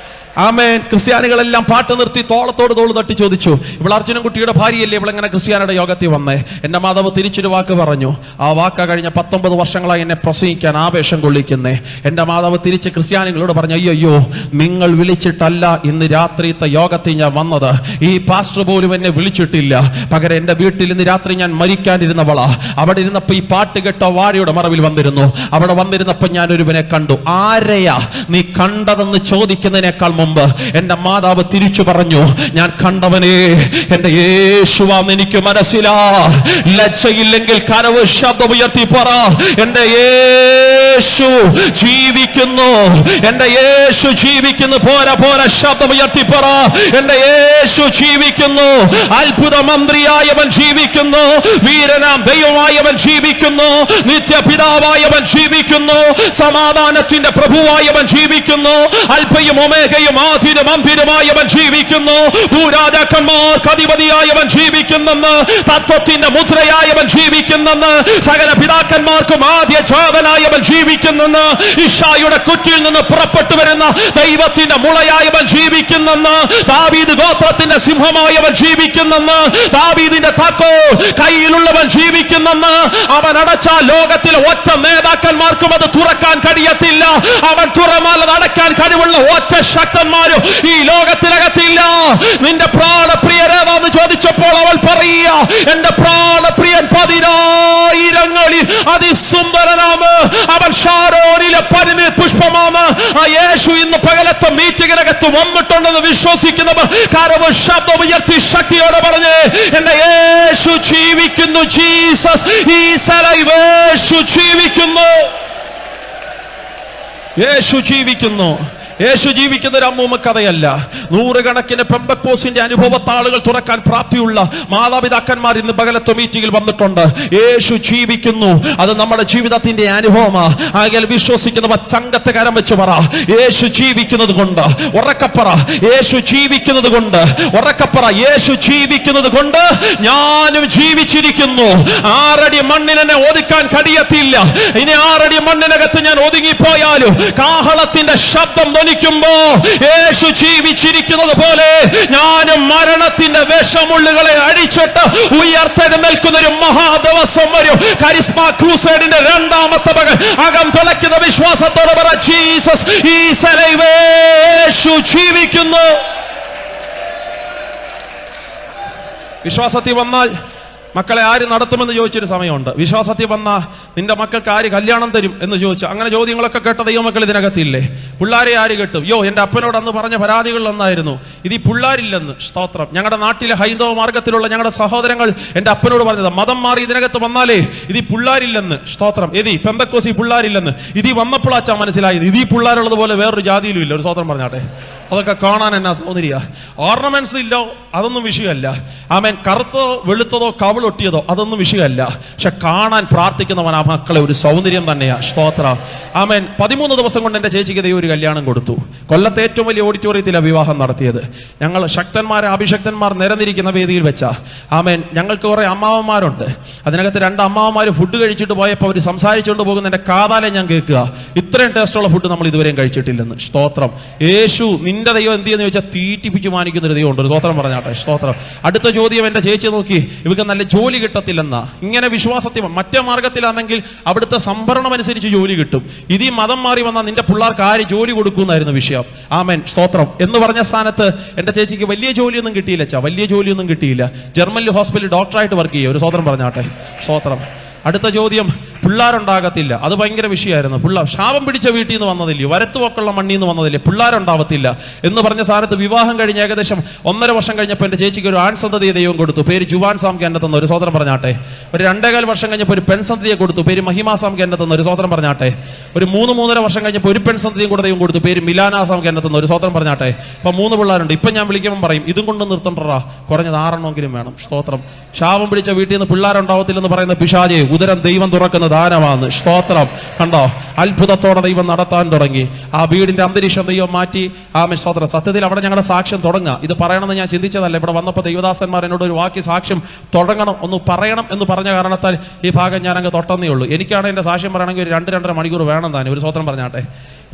ആമേൻ, ക്രിസ്ത്യാനികളെല്ലാം പാട്ട് നിർത്തി തോളത്തോട് തോള് തട്ടി ചോദിച്ചു, ഇവൾ അർജുനൻ കുട്ടിയുടെ ഭാര്യയല്ലേ, ഇവളെങ്ങനെ ക്രിസ്ത്യാനിയുടെ യോഗത്തിൽ വന്നേ? എന്റെ മാതാവ് തിരിച്ചൊരു വാക്ക് പറഞ്ഞു. ആ വാക്ക് കഴിഞ്ഞ 19 വർഷങ്ങളായി എന്നെ പ്രസംഗിക്കാൻ ആവേശം കൊള്ളിക്കുന്നേ. എന്റെ മാതാവ് തിരിച്ച് ക്രിസ്ത്യാനികളോട് പറഞ്ഞു, അയ്യോ നിങ്ങൾ വിളിച്ചിട്ടല്ല ഇന്ന് രാത്രിത്തെ യോഗത്തിൽ ഞാൻ വന്നത്. ഈ പാസ്റ്റർ പോലും എന്നെ വിളിച്ചിട്ടില്ല. പകരം എന്റെ വീട്ടിൽ ഇന്ന് രാത്രി ഞാൻ മരിക്കാനിരുന്നവളാ. അവിടെ ഇരുന്നപ്പോ ഈ പാട്ട് കേട്ട വാഴയുടെ മറവിൽ വന്നിരുന്നു. അവിടെ വന്നിരുന്നപ്പോ ഞാൻ ഒരുവനെ കണ്ടു. ആരെയാ നീ കണ്ടതെന്ന് ചോദിക്കുന്നതിനേക്കാൾ മുമ്പ് എന്റെ മാതാവ് തിരിച്ചു പറഞ്ഞു, ഞാൻ കണ്ടവനെ എന്റെ യേശുവാന്ന് എനിക്ക് മനസ്സിലാ. ലജ്ജയില്ലെങ്കിൽ കരവ് ശബ്ദമുയർത്തി പറ, എന്റെ യേശു ജീവിക്കുന്നു, എന്റെ യേശു ജീവിക്കുന്നു. പോരാ ശബ്ദമുയർത്തി പറ, എന്റെ യേശു ജീവിക്കുന്നു. അത്ഭുത മന്ത്രിയായവൻ ജീവിക്കുന്നു, വീരനാം ദൈവമായവൻ ജീവിക്കുന്നു, നിത്യപിതാവായവൻ ജീവിക്കുന്നു, സമാധാനത്തിന്റെ പ്രഭുവായവൻ ജീവിക്കുന്നു, അൽഫയും ഒമേഗയും മന്ദിരമായവൻ ജീവിക്കുന്നു. ഭൂരാജാക്കന്മാർക്ക് അധിപതിയായവൻ ജീവിക്കുന്നെന്ന്, തത്വത്തിന്റെ മുദ്രയായവൻ ജീവിക്കുന്നെന്ന്, സകല പിതാക്കന്മാർക്കും ആദ്യ ജാതനായവൻ ജീവിക്കുന്നെന്ന്, ഇഷായുടെ കുറ്റിയിൽ നിന്ന് പുറപ്പെട്ടു വരുന്ന ദൈവത്തിന്റെ മുളയായവൻ ജീവിക്കുന്നെന്ന്, ദാവീദ് ഗോത്രത്തിന്റെ സിംഹമായവൻ ജീവിക്കുന്നെന്ന്, ദാവീദിന്റെ താക്കോൽ കയ്യിലുള്ളവൻ ജീവിക്കുന്നെന്ന്, അവൻ അടച്ചാൽ ലോകത്തിലെ ഒറ്റ നേതാക്കന്മാർക്കും അത് തുറക്കാൻ കഴിയത്തില്ല. അവൻ തുറന്നാൽ അത് അടയ്ക്കാൻ കഴിവുള്ള ഒറ്റ ശക്തന്മാരും ഈ ലോകത്തിനകത്തില്ല. നിന്റെ പ്രാണപ്രിയരേതാന്ന് ചോദിച്ചപ്പോൾ അവൻ പറയുക, എന്റെ പ്രാണപ്രിയൻ 10,000 അതിസുന്ദരനാണ്, അവൻ ഷാരോനിലെ പരിണി പുഷ്പമാണ്. ആ യേശു ഇന്ന് പകലത്തെ മീറ്റിംഗിനകത്ത് വന്നിട്ടുണ്ടെന്ന് വിശ്വസിക്കുന്നവർ കരവ് ശബ്ദം ഉയർത്തി ശക്തിയോടെ പറഞ്ഞ്, എന്റെ യേശു ജീവിക്കുന്നു. Jesus is alive. യേശു ജീവിക്കുന്നു. യേശു ജീവിക്കുന്നു. യേശു ജീവിക്കുന്ന ഒരു അമ്മൂമ്മ കഥയല്ല. നൂറുകണക്കിന് പെന്തക്കോസ്തിന്റെ അനുഭവത്താളുകൾ തുറക്കാൻ പ്രാപ്തിയുള്ള മാതാപിതാക്കന്മാർ ഇന്ന് പകലത്തെ മീറ്റിംഗിൽ വന്നിട്ടുണ്ട്. യേശു ജീവിക്കുന്നു. അത് നമ്മുടെ ജീവിതത്തിന്റെ അനുഭവമാണ്. ആകയാൽ വിശ്വസിക്കുന്നവർ ചങ്കത്തെ കരം വെച്ച് പറ, യേശു ജീവിക്കുന്നത് കൊണ്ട്. ഉറക്കപ്പറ, യേശു ജീവിക്കുന്നത് കൊണ്ട്. ഉറക്കപ്പറ, യേശു ജീവിക്കുന്നത് കൊണ്ട് ഞാനും ജീവിച്ചിരിക്കുന്നു. 6 അടി മണ്ണിനെ ഒതുക്കാൻ കഴിയത്തില്ല. ഇനി 6 അടി മണ്ണിനകത്ത് ഞാൻ ഒതുങ്ങിപ്പോയാലും കാഹളത്തിന്റെ ശബ്ദം ധ്വനിക്കുമ്പോ യേശു ജീവിച്ചിരിക്കുന്നത് പോലെ ഞാനും മരണത്തിന്റെ വിഷമുള്ളുകളെ അഴിച്ചിട്ട് ഉയർത്തെഴുന്നേൽക്കുന്ന ഒരു മഹാദിവസം വരും. കരിസ്മ ക്രൂസേഡിന്റെ 2ാമത്തെ പകൽ അകം തുളയ്ക്കുന്ന വിശ്വാസത്തോടെ പറ, ജീസസ് ഈസ് അലൈവ്. യേശു ജീവിക്കുന്നു. വിശ്വാസത്തിൽ വന്നാൽ മക്കളെ ആര് നടത്തുമെന്ന് ചോദിച്ചൊരു സമയമുണ്ട്. വിശ്വാസത്തിൽ വന്ന നിന്റെ മക്കൾക്ക് ആര് കല്യാണം തരും എന്ന് ചോദിച്ചു. അങ്ങനെ ചോദ്യങ്ങളൊക്കെ കേട്ട ദൈവമക്കൾ ഇതിനകത്തില്ലേ? പിള്ളാരെ ആര് കെട്ടും? എൻ്റെ അപ്പനോട് അന്ന് പറഞ്ഞ പരാതികളിൽ ഒന്നായിരുന്നു ഇത്. ഈ പിള്ളാരില്ലെന്ന്. സ്തോത്രം. ഞങ്ങളുടെ നാട്ടിലെ ഹൈന്ദവ മാർഗത്തിലുള്ള ഞങ്ങളുടെ സഹോദരങ്ങൾ എൻ്റെ അപ്പനോട് പറഞ്ഞത്, മതം മാറി ഇതിനകത്ത് വന്നാലേ ഇത് ഈ പിള്ളാരില്ലെന്ന്. സ്തോത്രം. പെന്തക്കോസ് ഈ പിള്ളാരില്ലെന്ന്. ഇത് വന്നപ്പോഴാച്ചാ മനസ്സിലായത് ഇത് ഈ പിള്ളാരുള്ളത് പോലെ വേറൊരു ജാതിയിലും ഇല്ല. ഒരു സ്തോത്രം പറഞ്ഞാട്ടെ. അതൊക്കെ കാണാൻ എന്നാ സൗന്ദര്യ. ഓർണമെന്റ്സ് ഇല്ലോ, അതൊന്നും വിഷയമല്ല. ആമേൻ. കറുത്തതോ വെളുത്തതോ കവിളൊട്ടിയതോ അതൊന്നും വിഷയമല്ല. പക്ഷെ കാണാൻ പ്രാർത്ഥിക്കുന്നവൻ ആ മക്കളെ ഒരു സൗന്ദര്യം തന്നെയാ. സ്തോത്ര. ആമേൻ. 13 ദിവസം കൊണ്ട് എൻ്റെ ചേച്ചിക്ക് ദൈവം ഒരു കല്യാണം കൊടുത്തു. കൊല്ലത്തെ ഏറ്റവും വലിയ ഓഡിറ്റോറിയത്തിലാണ് വിവാഹം നടത്തിയത്. ഞങ്ങൾ ശക്തന്മാരെ അഭിഷക്തന്മാർ നിരന്നിരിക്കുന്ന വേദിയിൽ വെച്ചാ. ആമേൻ. ഞങ്ങൾക്ക് കുറെ അമ്മാവന്മാരുണ്ട്. അതിനകത്ത് 2 അമ്മാവന്മാർ ഫുഡ് കഴിച്ചിട്ട് പോയപ്പോൾ അവർ സംസാരിച്ചുകൊണ്ട് പോകുന്ന എൻ്റെ കാതാലെ ഞാൻ കേൾക്കുക, ഇത്രയും ടേസ്റ്റുള്ള ഫുഡ് നമ്മൾ ഇതുവരെയും കഴിച്ചിട്ടില്ലെന്ന്. സ്തോത്രം. യേശു നിന്റെ ദൈവം എന്ത് ചെയ്യുന്ന ചോദിച്ചാൽ തീറ്റിപ്പിച്ച് മാനിക്കുന്ന ഒരു ദൈവം ഉണ്ട്. ഒരു സ്തോത്രം പറഞ്ഞാട്ടെ. സ്തോത്രം. അടുത്ത ചോദ്യം എൻ്റെ ചേച്ചി നോക്കി, ഇവർക്ക് നല്ല ജോലി കിട്ടത്തില്ലെന്നാ. ഇങ്ങനെ വിശ്വാസത്തിൽ മറ്റേ മാർഗത്തിലാണെങ്കിൽ അവിടുത്തെ സംഭരണം അനുസരിച്ച് ജോലി കിട്ടും. ഇത് ഈ മതം മാറി വന്നാൽ നിന്റെ പിള്ളേർക്ക് ആര് ജോലി കൊടുക്കുന്നായിരുന്നു വിഷയം. ആമേൻ. സ്തോത്രം. എന്ന് പറഞ്ഞ സ്ഥാനത്ത് എൻ്റെ ചേച്ചിക്ക് വലിയ ജോലിയൊന്നും കിട്ടിയില്ല. വലിയ ജോലിയൊന്നും കിട്ടിയില്ല. ജർമ്മനിൽ ഹോസ്പിറ്റലിൽ ഡോക്ടറായിട്ട് വർക്ക് ചെയ്യുക. ഒരു സ്തോത്രം പറഞ്ഞാട്ടെ. സ്തോത്രം. അടുത്ത ചോദ്യം, പിള്ളേരുണ്ടാകത്തില്ല. അത് ഭയങ്കര വിഷയമായിരുന്നു. ശാപം പിടിച്ച വീട്ടിൽ നിന്ന് വന്നതില്ലേ, വരത്തുവൊക്കെയുള്ള മണ്ണിൽ നിന്ന് വന്നതില്ലേ, പിള്ളേരുണ്ടാവത്തില്ല എന്ന് പറഞ്ഞ സ്ഥാനത്ത് വിവാഹം കഴിഞ്ഞ് ഏകദേശം 1.5 വർഷം കഴിഞ്ഞപ്പോൾ എൻ്റെ ചേച്ചിക്ക് ഒരു ആൺസന്തതിയെ ദൈവം കൊടുത്തു. പേര് ജുവാൻ സാം കേന്നത്തെന്ന്. ഒരു സ്തോത്രം പറഞ്ഞാട്ടെ. ഒരു 2.25 വർഷം കഴിഞ്ഞപ്പോൾ ഒരു പെൺസന്തതിയെ കൊടുത്തു. പേര് മഹിമാ സാം കേന്നത്തെന്ന്. ഒരു സ്തോത്രം പറഞ്ഞാട്ടെ. ഒരു 3-3.5 വർഷം കഴിഞ്ഞപ്പോൾ ഒരു പെൺസന്തതിയും കൂടെ ദൈവം കൊടുത്തു. പേര് മിലാന സാം കേന്നത്തെന്ന്. ഒരു സ്തോത്രം പറഞ്ഞാട്ടെ. ഇപ്പൊ 3 പിള്ളേരുണ്ട്. ഇപ്പം ഞാൻ വിളിക്കുമ്പോൾ പറയും ഇതും കൊണ്ട് നിർത്തണ്ടാ, കുറഞ്ഞത് 6 എണ്ണമെങ്കിലും വേണം. സ്തോത്രം. ശാപം പിടിച്ച വീട്ടിൽ നിന്ന് പിള്ളേരുണ്ടാവത്തില്ലെന്ന് പറയുന്ന പിശാചേ, ഉദരം ദൈവം തുറക്കുന്ന ദാനമാണ്. സ്തോത്രം. കണ്ടോ, അത്ഭുതത്തോടെ ദൈവം നടത്താൻ തുടങ്ങി. ആ വീടിന്റെ അന്തരീക്ഷം ദൈവം മാറ്റി. ആമേൻ. സ്തോത്രം. സത്യത്തിൽ അവിടെ ഞങ്ങളുടെ സാക്ഷ്യം തുടങ്ങാം. ഇത് പറയണമെന്ന് ഞാൻ ചിന്തിച്ചതല്ല. ഇവിടെ വന്നപ്പോൾ ദൈവദാസന്മാർ എന്നോട് ഒരു വാക്യ സാക്ഷ്യം തുടങ്ങണം, ഒന്ന് പറയണം എന്ന് പറഞ്ഞ കാരണത്താൽ ഈ ഭാഗം ഞാൻ അങ്ങ് തൊട്ടെന്നേ ഉള്ളൂ. എനിക്കാണ് എൻ്റെ സാക്ഷ്യം പറയണമെങ്കിൽ ഒരു 2-2.5 മണിക്കൂർ വേണം താനും. ഒരു സ്തോത്രം പറഞ്ഞാട്ടെ.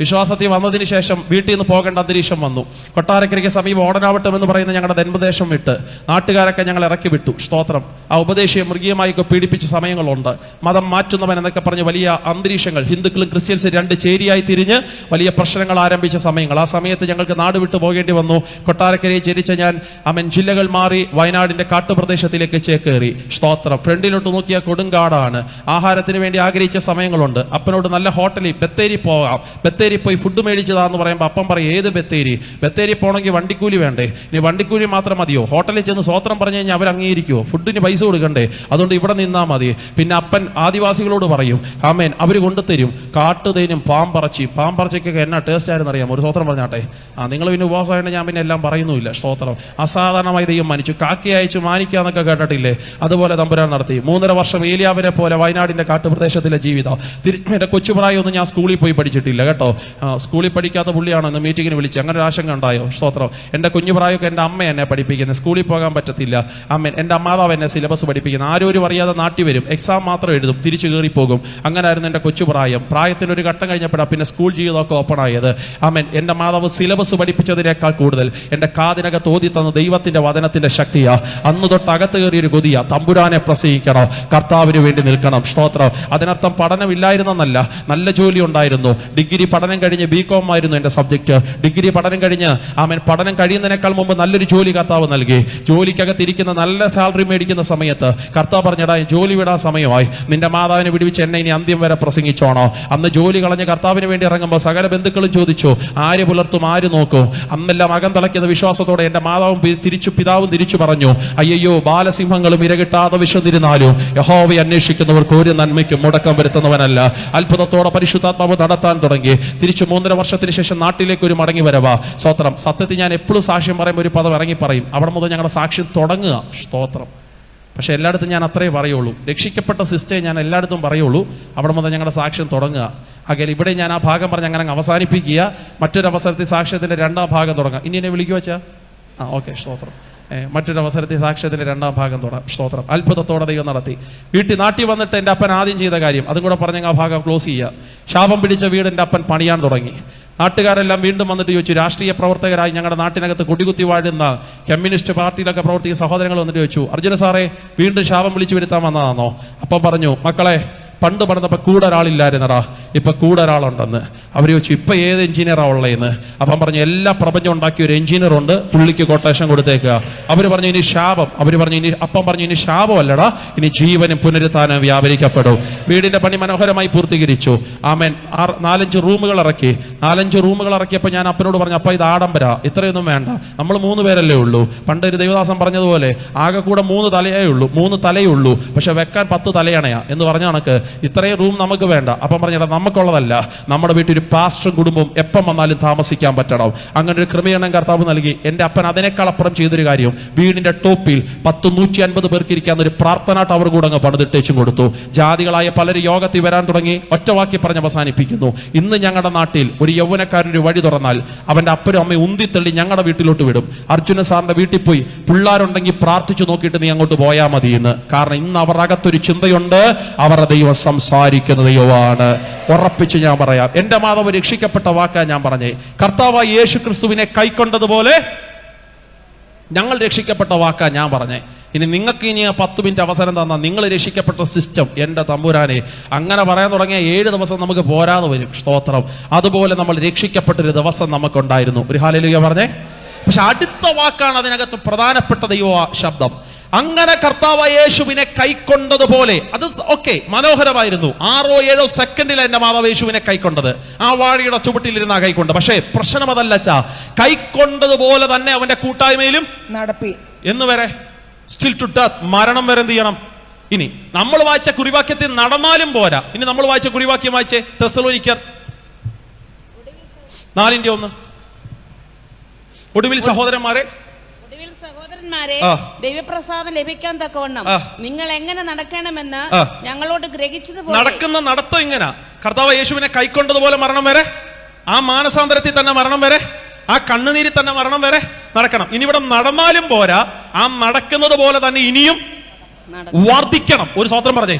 വിശ്വാസത്തിൽ വന്നതിന് ശേഷം വീട്ടിൽ നിന്ന് പോകേണ്ട അന്തരീക്ഷം വന്നു. കൊട്ടാരക്കരയ്ക്ക് സമീപം ഓടനാവട്ടം എന്ന് പറയുന്ന ഞങ്ങളുടെ ജന്മദേശം വിട്ട് നാട്ടുകാരൊക്കെ ഞങ്ങൾ ഇറക്കി വിട്ടു. സ്തോത്രം. ആ ഉപദേശിയെ മൃഗീയമായൊക്കെ പീഡിപ്പിച്ച സമയങ്ങളുണ്ട്. മതം മാറ്റുന്നവൻ എന്നൊക്കെ പറഞ്ഞ് വലിയ അന്തരീക്ഷങ്ങൾ, ഹിന്ദുക്കളും ക്രിസ്ത്യൻസ് 2 ചേരിയായി തിരിഞ്ഞ് വലിയ പ്രശ്നങ്ങൾ ആരംഭിച്ച സമയങ്ങൾ. ആ സമയത്ത് ഞങ്ങൾക്ക് നാട് വിട്ടു പോകേണ്ടി വന്നു. കൊട്ടാരക്കരയെ ജനിച്ച ഞാൻ ജില്ലകൾ മാറി വയനാടിന്റെ കാട്ടുപ്രദേശത്തിലേക്ക് ചേക്കേറി. സ്തോത്രം. ഫ്രണ്ടിലോട്ട് നോക്കിയാൽ കൊടുങ്കാടാണ്. ആഹാരത്തിന് വേണ്ടി ആഗ്രഹിച്ച സമയങ്ങളുണ്ട്. അപ്പനോട് നല്ല ഹോട്ടലിൽ ബത്തേരി പോകാം, ബത്തേരി പോയി ഫുഡ് മേടിച്ചതാന്ന് പറയുമ്പോൾ അപ്പം പറയും ഏത് ബത്തേരി? ബത്തേരി പോകണമെങ്കിൽ വണ്ടിക്കൂലി വേണ്ടേ? ഇനി വണ്ടിക്കൂലി മാത്രം മതിയോ? ഹോട്ടലിൽ ചെന്ന് സ്വോത്രം പറഞ്ഞു കഴിഞ്ഞാൽ അവർ അംഗീകരിക്കുമോ? ഫുഡിന് പൈസ കൊടുക്കണ്ടേ? അതുകൊണ്ട് ഇവിടെ നിന്നാൽ മതി. പിന്നെ അപ്പൻ ആദിവാസികളോട് പറയും, ആമേൻ, അവർ കൊണ്ടുതരും കാട്ടുതേനും പാമ്പറച്ചിക്കൊക്കെ എന്നാ ടേസ്റ്റ് ആയിരുന്നു അറിയാം. ഒരു സ്വോത്രം പറഞ്ഞാട്ടെ. നിങ്ങൾ പിന്നെ ഉപവാസമായിട്ട് ഞാൻ പിന്നെ എല്ലാം പറയുന്നുമില്ല. സ്തോത്രം. അസാധാരണമായി ദൈവം മാനിച്ചു. കാക്കി അയച്ചു മാനിക്കാന്നൊക്കെ കേട്ടിട്ടില്ലേ? അതുപോലെ തമ്പുരാൻ നടത്തി. 3.5 വർഷം ഏലിയാവിനെ പോലെ വയനാടിന്റെ കാട്ടുപ്രദേശത്തിലെ ജീവിതം. എൻ്റെ കൊച്ചുപ്രായമൊന്നും ഞാൻ സ്കൂളിൽ പോയി പഠിച്ചിട്ടില്ല കേട്ടോ. സ്കൂളിൽ പഠിക്കാത്ത പുള്ളിയാണോ എന്ന് മീറ്റിങ്ങിന് വിളിച്ച്, അങ്ങനെ ഒരു ആശങ്ക ഉണ്ടായോ? സ്തോത്രം. എൻ്റെ കുഞ്ഞുപ്രായമൊക്കെ എൻ്റെ അമ്മ എന്നെ പഠിപ്പിക്കുന്നത്, സ്കൂളിൽ പോകാൻ പറ്റത്തില്ല. അമ്മൻ എൻ്റെ അമ്മാതാവ് എന്നെ സിലബസ് പഠിപ്പിക്കുന്നത്. ആരും അറിയാതെ നാട്ടിൽ വരും, എക്സാം മാത്രം എഴുതും, തിരിച്ചു കയറിപ്പോകും. അങ്ങനായിരുന്നു എൻ്റെ കൊച്ചുപ്രായം. പ്രായത്തിനൊരു ഘട്ടം കഴിഞ്ഞപ്പോഴാണ് പിന്നെ സ്കൂൾ ജീവിതമൊക്കെ ഓപ്പൺ ആയത്. അമ്മൻ എൻ്റെ മാതാവ് സിലബസ് പഠിപ്പിച്ചതിനേക്കാൾ കൂടുതൽ എൻ്റെ കാതിനകത്ത് ഓതി തന്ന ദൈവത്തിന്റെ വചനത്തിന്റെ ശക്തിയാ. അന്ന് തൊട്ട് അകത്ത് കയറിയൊരു കൊതിയാ, തമ്പുരാനെ പ്രസംഗിക്കണം, കർത്താവിന് വേണ്ടി നിൽക്കണം. സ്തോത്രം. അതിനർത്ഥം പഠനമില്ലായിരുന്നെന്നല്ല, നല്ല ജോലി ഉണ്ടായിരുന്നു. ഡിഗ്രി പഠനം കഴിഞ്ഞ് BCom ആയിരുന്നു എൻ്റെ സബ്ജക്ട്. ഡിഗ്രി പഠനം കഴിഞ്ഞ് പഠനം കഴിയുന്നതിനേക്കാൾ മുമ്പ് നല്ലൊരു ജോലി കർത്താവ് നൽകി. ജോലിക്കകത്തിരിക്കുന്ന നല്ല സാലറി മേടിക്കുന്ന സമയത്ത് കർത്താവ് പറഞ്ഞടാ, ജോലി വിടാൻ സമയമായി, നിന്റെ മാതാവിനെ വിടുവിച്ച് എന്നെ ഇനി അന്ത്യം വരെ പ്രസംഗിച്ചോണോ. അന്ന് ജോലി കളഞ്ഞ് കർത്താവിന് വേണ്ടി ഇറങ്ങുമ്പോൾ സകല ബന്ധുക്കളും ചോദിച്ചു, ആര് പുലർത്തും, ആര് നോക്കും? അന്നെല്ലാം അകം തിളയ്ക്കുന്ന വിശ്വാസത്തോടെ എൻ്റെ മാതാവും പിതാവും തിരിച്ചു പറഞ്ഞു, അയ്യോ, ബാലസിംഹങ്ങളും ഇരകിട്ടാതെ വിശന്നിരുന്നാലും യഹോവയെ അന്വേഷിക്കുന്നവർക്ക് ഒരു നന്മയ്ക്കും മുടക്കം വരുത്തുന്നവനല്ല. അത്ഭുതത്തോടെ പരിശുദ്ധാത്മാവ് നടത്താൻ തുടങ്ങി. തിരിച്ചു 3.5 വർഷത്തിന് ശേഷം നാട്ടിലേക്ക് ഒരു മടങ്ങി വരവാ. സ്തോത്രം. സത്യത്തിൽ ഞാൻ എപ്പോഴും സാക്ഷ്യം പറയുമ്പോൾ ഒരു പദം ഇറങ്ങി പറയും, അവിടെ മുതൽ ഞങ്ങളുടെ സാക്ഷ്യം തുടങ്ങുക. സ്തോത്രം. പക്ഷെ എല്ലായിടത്തും ഞാൻ അത്രേ പറയുള്ളൂ. രക്ഷിക്കപ്പെട്ട സിസ്റ്റേ ഞാൻ എല്ലായിടത്തും പറയുള്ളൂ, അവിടെ മുതൽ ഞങ്ങളുടെ സാക്ഷ്യം തുടങ്ങുക. അങ്ങനെ ഇവിടെ ഞാൻ ആ ഭാഗം പറഞ്ഞ് അങ്ങനെ അവസാനിപ്പിക്കുക. മറ്റൊരു അവസരത്തിൽ സാക്ഷ്യത്തിന്റെ 2ാം ഭാഗം തുടങ്ങാം. ഇനി എന്നെ വിളിക്കുക വെച്ചാ ഓക്കെ. സ്തോത്രം. മറ്റൊരു അവസരത്തിൽ സാക്ഷ്യത്തിന്റെ 2ാം ഭാഗം തുടങ്ങാം. സ്തോത്രം. അത്ഭുതത്തോടെ ദൈവം നടത്തി. നാട്ടിൽ വന്നിട്ട് എൻ്റെ അപ്പൻ ആദ്യം ചെയ്ത കാര്യം, അതും കൂടെ പറഞ്ഞ ആ ഭാഗം ക്ലോസ് ചെയ്യുക. ശാപം പിടിച്ച വീട് എൻ്റെ അപ്പൻ പണിയാൻ തുടങ്ങി. നാട്ടുകാരെല്ലാം വീണ്ടും വന്നിട്ട് ചോദിച്ചു, രാഷ്ട്രീയ പ്രവർത്തകരായി ഞങ്ങളുടെ നാട്ടിനകത്ത് കൊടികുത്തി വാഴുന്ന കമ്മ്യൂണിസ്റ്റ് പാർട്ടിയിലൊക്കെ പ്രവർത്തിക്കുന്ന സഹോദരങ്ങൾ വന്നിട്ട് ചോദിച്ചു, അർജുന സാറേ വീണ്ടും ശാപം വിളിച്ചു വരുത്താൻ വന്നതാണോ? അപ്പം പറഞ്ഞു, മക്കളെ, പണ്ട് പറഞ്ഞപ്പോൾ കൂടെ ഒരാളില്ലായിരുന്നടാ, ഇപ്പൊ കൂടെ ഒരാളുണ്ടെന്ന്. അവർ ചോദിച്ചു, ഇപ്പൊ ഏത് എഞ്ചിനീയറാ ഉള്ളതെന്ന്. അപ്പം പറഞ്ഞു, എല്ലാ പ്രപഞ്ചം ഉണ്ടാക്കിയ ഒരു എഞ്ചിനീയർ ഉണ്ട്, പുള്ളിക്ക് കൊട്ടേഷൻ കൊടുത്തേക്കുക. അവർ പറഞ്ഞു, ഇനി ശാപം. അവർ പറഞ്ഞു, ഇനി അപ്പം പറഞ്ഞു, ഇനി ശാപമല്ലടാ, ഇനി ജീവനും പുനരുത്ഥാനം വ്യാപരിക്കപ്പെടും. വീടിന്റെ പണി മനോഹരമായി പൂർത്തീകരിച്ചു. ആമേൻ. 4-5 റൂമുകൾ ഇറക്കി. 4-5 റൂമുകൾ ഇറക്കിയപ്പോൾ ഞാൻ അപ്പനോട് പറഞ്ഞു, അപ്പ ഇത് ആഡംബര, ഇത്രയൊന്നും വേണ്ട, നമ്മൾ 3 പേരല്ലേ ഉള്ളൂ. പണ്ട് ഒരു ദേവദാസൻ പറഞ്ഞതുപോലെ ആകെ കൂടെ 3 തലയേ ഉള്ളൂ, 3 തലയേ ഉള്ളൂ, പക്ഷെ വെക്കാൻ 10 തലയണയാ എന്ന് പറഞ്ഞ കണക്ക് ഇത്രയും റൂം നമുക്ക് വേണ്ട. അപ്പം പറഞ്ഞാൽ നമുക്കുള്ളതല്ല, നമ്മുടെ വീട്ടിൽ ഒരു പാസ്റ്ററും കുടുംബം എപ്പം വന്നാലും താമസിക്കാൻ പറ്റണം. അങ്ങനെ ഒരു ക്രമീകരണം കർത്താവ് നൽകി. എൻ്റെ അപ്പൻ അതിനേക്കാൾ അപ്പുറം ചെയ്തൊരു കാര്യം, വീടിന്റെ ടോപ്പിൽ 150 പേർക്ക് ഇരിക്കാവുന്ന ഒരു പ്രാർത്ഥനാ ടവർ കൂടെ അങ്ങ് പണിതിട്ടേച്ചും കൊടുത്തു. ജാതികളായ പലരും യോഗത്തിൽ വരാൻ തുടങ്ങി. ഒറ്റവാക്കി പറഞ്ഞ് അവസാനിപ്പിക്കുന്നു. ഇന്ന് ഞങ്ങളുടെ നാട്ടിൽ ഒരു യൗവനക്കാരനൊരു വഴി തുറന്നാൽ അവന്റെ അപ്പനും അമ്മയും ഉന്തിത്തള്ളി ഞങ്ങളുടെ വീട്ടിലോട്ട് വിടും. അർജുന സാറിന്റെ വീട്ടിൽ പോയി പിള്ളേരുണ്ടെങ്കിൽ പ്രാർത്ഥിച്ചു നോക്കിയിട്ട് നീ അങ്ങോട്ട് പോയാൽ മതി എന്ന്. കാരണം ഇന്ന് അവരുടെ അകത്തൊരു ചിന്തയുണ്ട്, അവരുടെ ദൈവം സംസാരിക്കുന്ന ദൈവമാണ്. ഉറപ്പിച്ച് ഞാൻ പറയാം, എന്റെ മാതാവ് രക്ഷിക്കപ്പെട്ട വാക്കാ ഞാൻ പറഞ്ഞേ. കർത്താവായ യേശു ക്രിസ്തുവിനെ കൈക്കൊണ്ടതുപോലെ ഞങ്ങൾ രക്ഷിക്കപ്പെട്ട വാക്കാ ഞാൻ പറഞ്ഞേ. ഇനി നിങ്ങൾക്ക് ഇനി 10 മിനിറ്റ് അവസരം തന്നാൽ നിങ്ങൾ രക്ഷിക്കപ്പെട്ട സിസ്റ്റം, എൻ്റെ തമ്പുരാനെ, അങ്ങനെ പറയാൻ തുടങ്ങിയ 7 ദിവസം നമുക്ക് പോരാതെ വരും. സ്തോത്രം. അതുപോലെ നമ്മൾ രക്ഷിക്കപ്പെട്ടൊരു ദിവസം നമുക്കുണ്ടായിരുന്നു. ഒരു ഹല്ലേലൂയ പറഞ്ഞേ. പക്ഷെ അടുത്ത വാക്കാണ് അതിനകത്ത് പ്രധാനപ്പെട്ട ദൈവ ശബ്ദം. അങ്ങനെ കർത്താവ് യേശുവിനെ കൈക്കൊണ്ടതുപോലെ. അത് ഓക്കെ, മനോഹരമായിരുന്നു. 6-7 സെക്കൻഡിലാണ് എന്റെ മാതാവ് യേശുവിനെ കൈക്കൊണ്ടത്. ആ വാഴയുടെ ചുവട്ടിലിരുന്ന കൈക്കൊണ്ട്. പക്ഷേ പ്രശ്നം അതല്ല, കൈക്കൊണ്ടതുപോലെ തന്നെ അവന്റെ കൂട്ടായ്മയിലും നടപ്പി എന്ന് വരെ, സ്റ്റിൽ ടു ഡെത്ത്, മരണം വരെ എന്ത് ചെയ്യണം. ഇനി നമ്മൾ വായിച്ച കുറിവാക്യത്തിൽ നടന്നാലും പോരാ. ഇനി നമ്മൾ വായിച്ച കുറിവാക്യം വായിച്ചേ, തെസ്സലോനിക്കർ 4:1. ഒടുവിൽ സഹോദരന്മാരെ, ദൈവപ്രസാദം ലഭിക്കാൻ തക്കവണ്ണം നിങ്ങൾ എങ്ങനെ നടക്കണമെന്ന് ഞങ്ങളോട് ഗ്രഹിച്ചതുപോലെ. നടക്കുന്ന നടത്തം ഇങ്ങനെ, കർത്താവ് യേശുവിനെ കൈക്കൊണ്ടതുപോലെ മരണം വരെ, ആ മാനസാന്തരത്തിൽ തന്നെ മരണം വരെ, ആ കണ്ണുനീരിൽ തന്നെ മരണം വരെ നടക്കണം. ഇനി ഇവിടെ നടന്നാലും പോരാ, ആ നടക്കുന്നത് പോലെ തന്നെ ഇനിയും വർദ്ധിക്കണം. ഒരു സ്വത്രം പറഞ്ഞേ,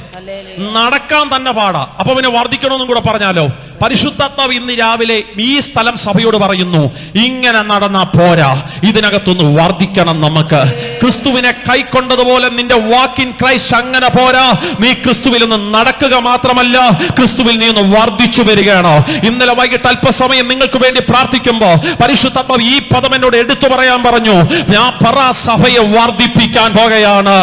നടക്കാൻ തന്നെ പാടാ. അപ്പൊ പിന്നെ വർദ്ധിക്കണമെന്നും കൂടെ പറഞ്ഞാലോ. പരിശുദ്ധാത്മാവ് ഇന്ന് രാവിലെ ഈ സ്ഥലം സഭയോട് പറയുന്നു, ഇങ്ങനെ നടന്നാ പോരാ, ഇതിനകത്തൊന്ന് വർദ്ധിക്കണം നമുക്ക്. ക്രിസ്തുവിനെ കൈക്കൊണ്ടതുപോലെ നിന്റെ വാക്ക് ഇൻ ക്രൈസ്റ്റ് അങ്ങനെ പോരാ. നീ ക്രിസ്തുവിൽ ഒന്ന് നടക്കുക മാത്രമല്ല, ക്രിസ്തുവിൽ നീ ഒന്ന് വർദ്ധിച്ചു വരികയാണോ. ഇന്നലെ വൈകിട്ട് അല്പസമയം നിങ്ങൾക്ക് വേണ്ടി പ്രാർത്ഥിക്കുമ്പോ പരിശുദ്ധാത്മാവ് ഈ പദം എന്നോട് എടുത്തു പറയാൻ പറഞ്ഞു. ഞാൻ സഭയെ വർദ്ധിപ്പിക്കാൻ പോകുകയാണ്,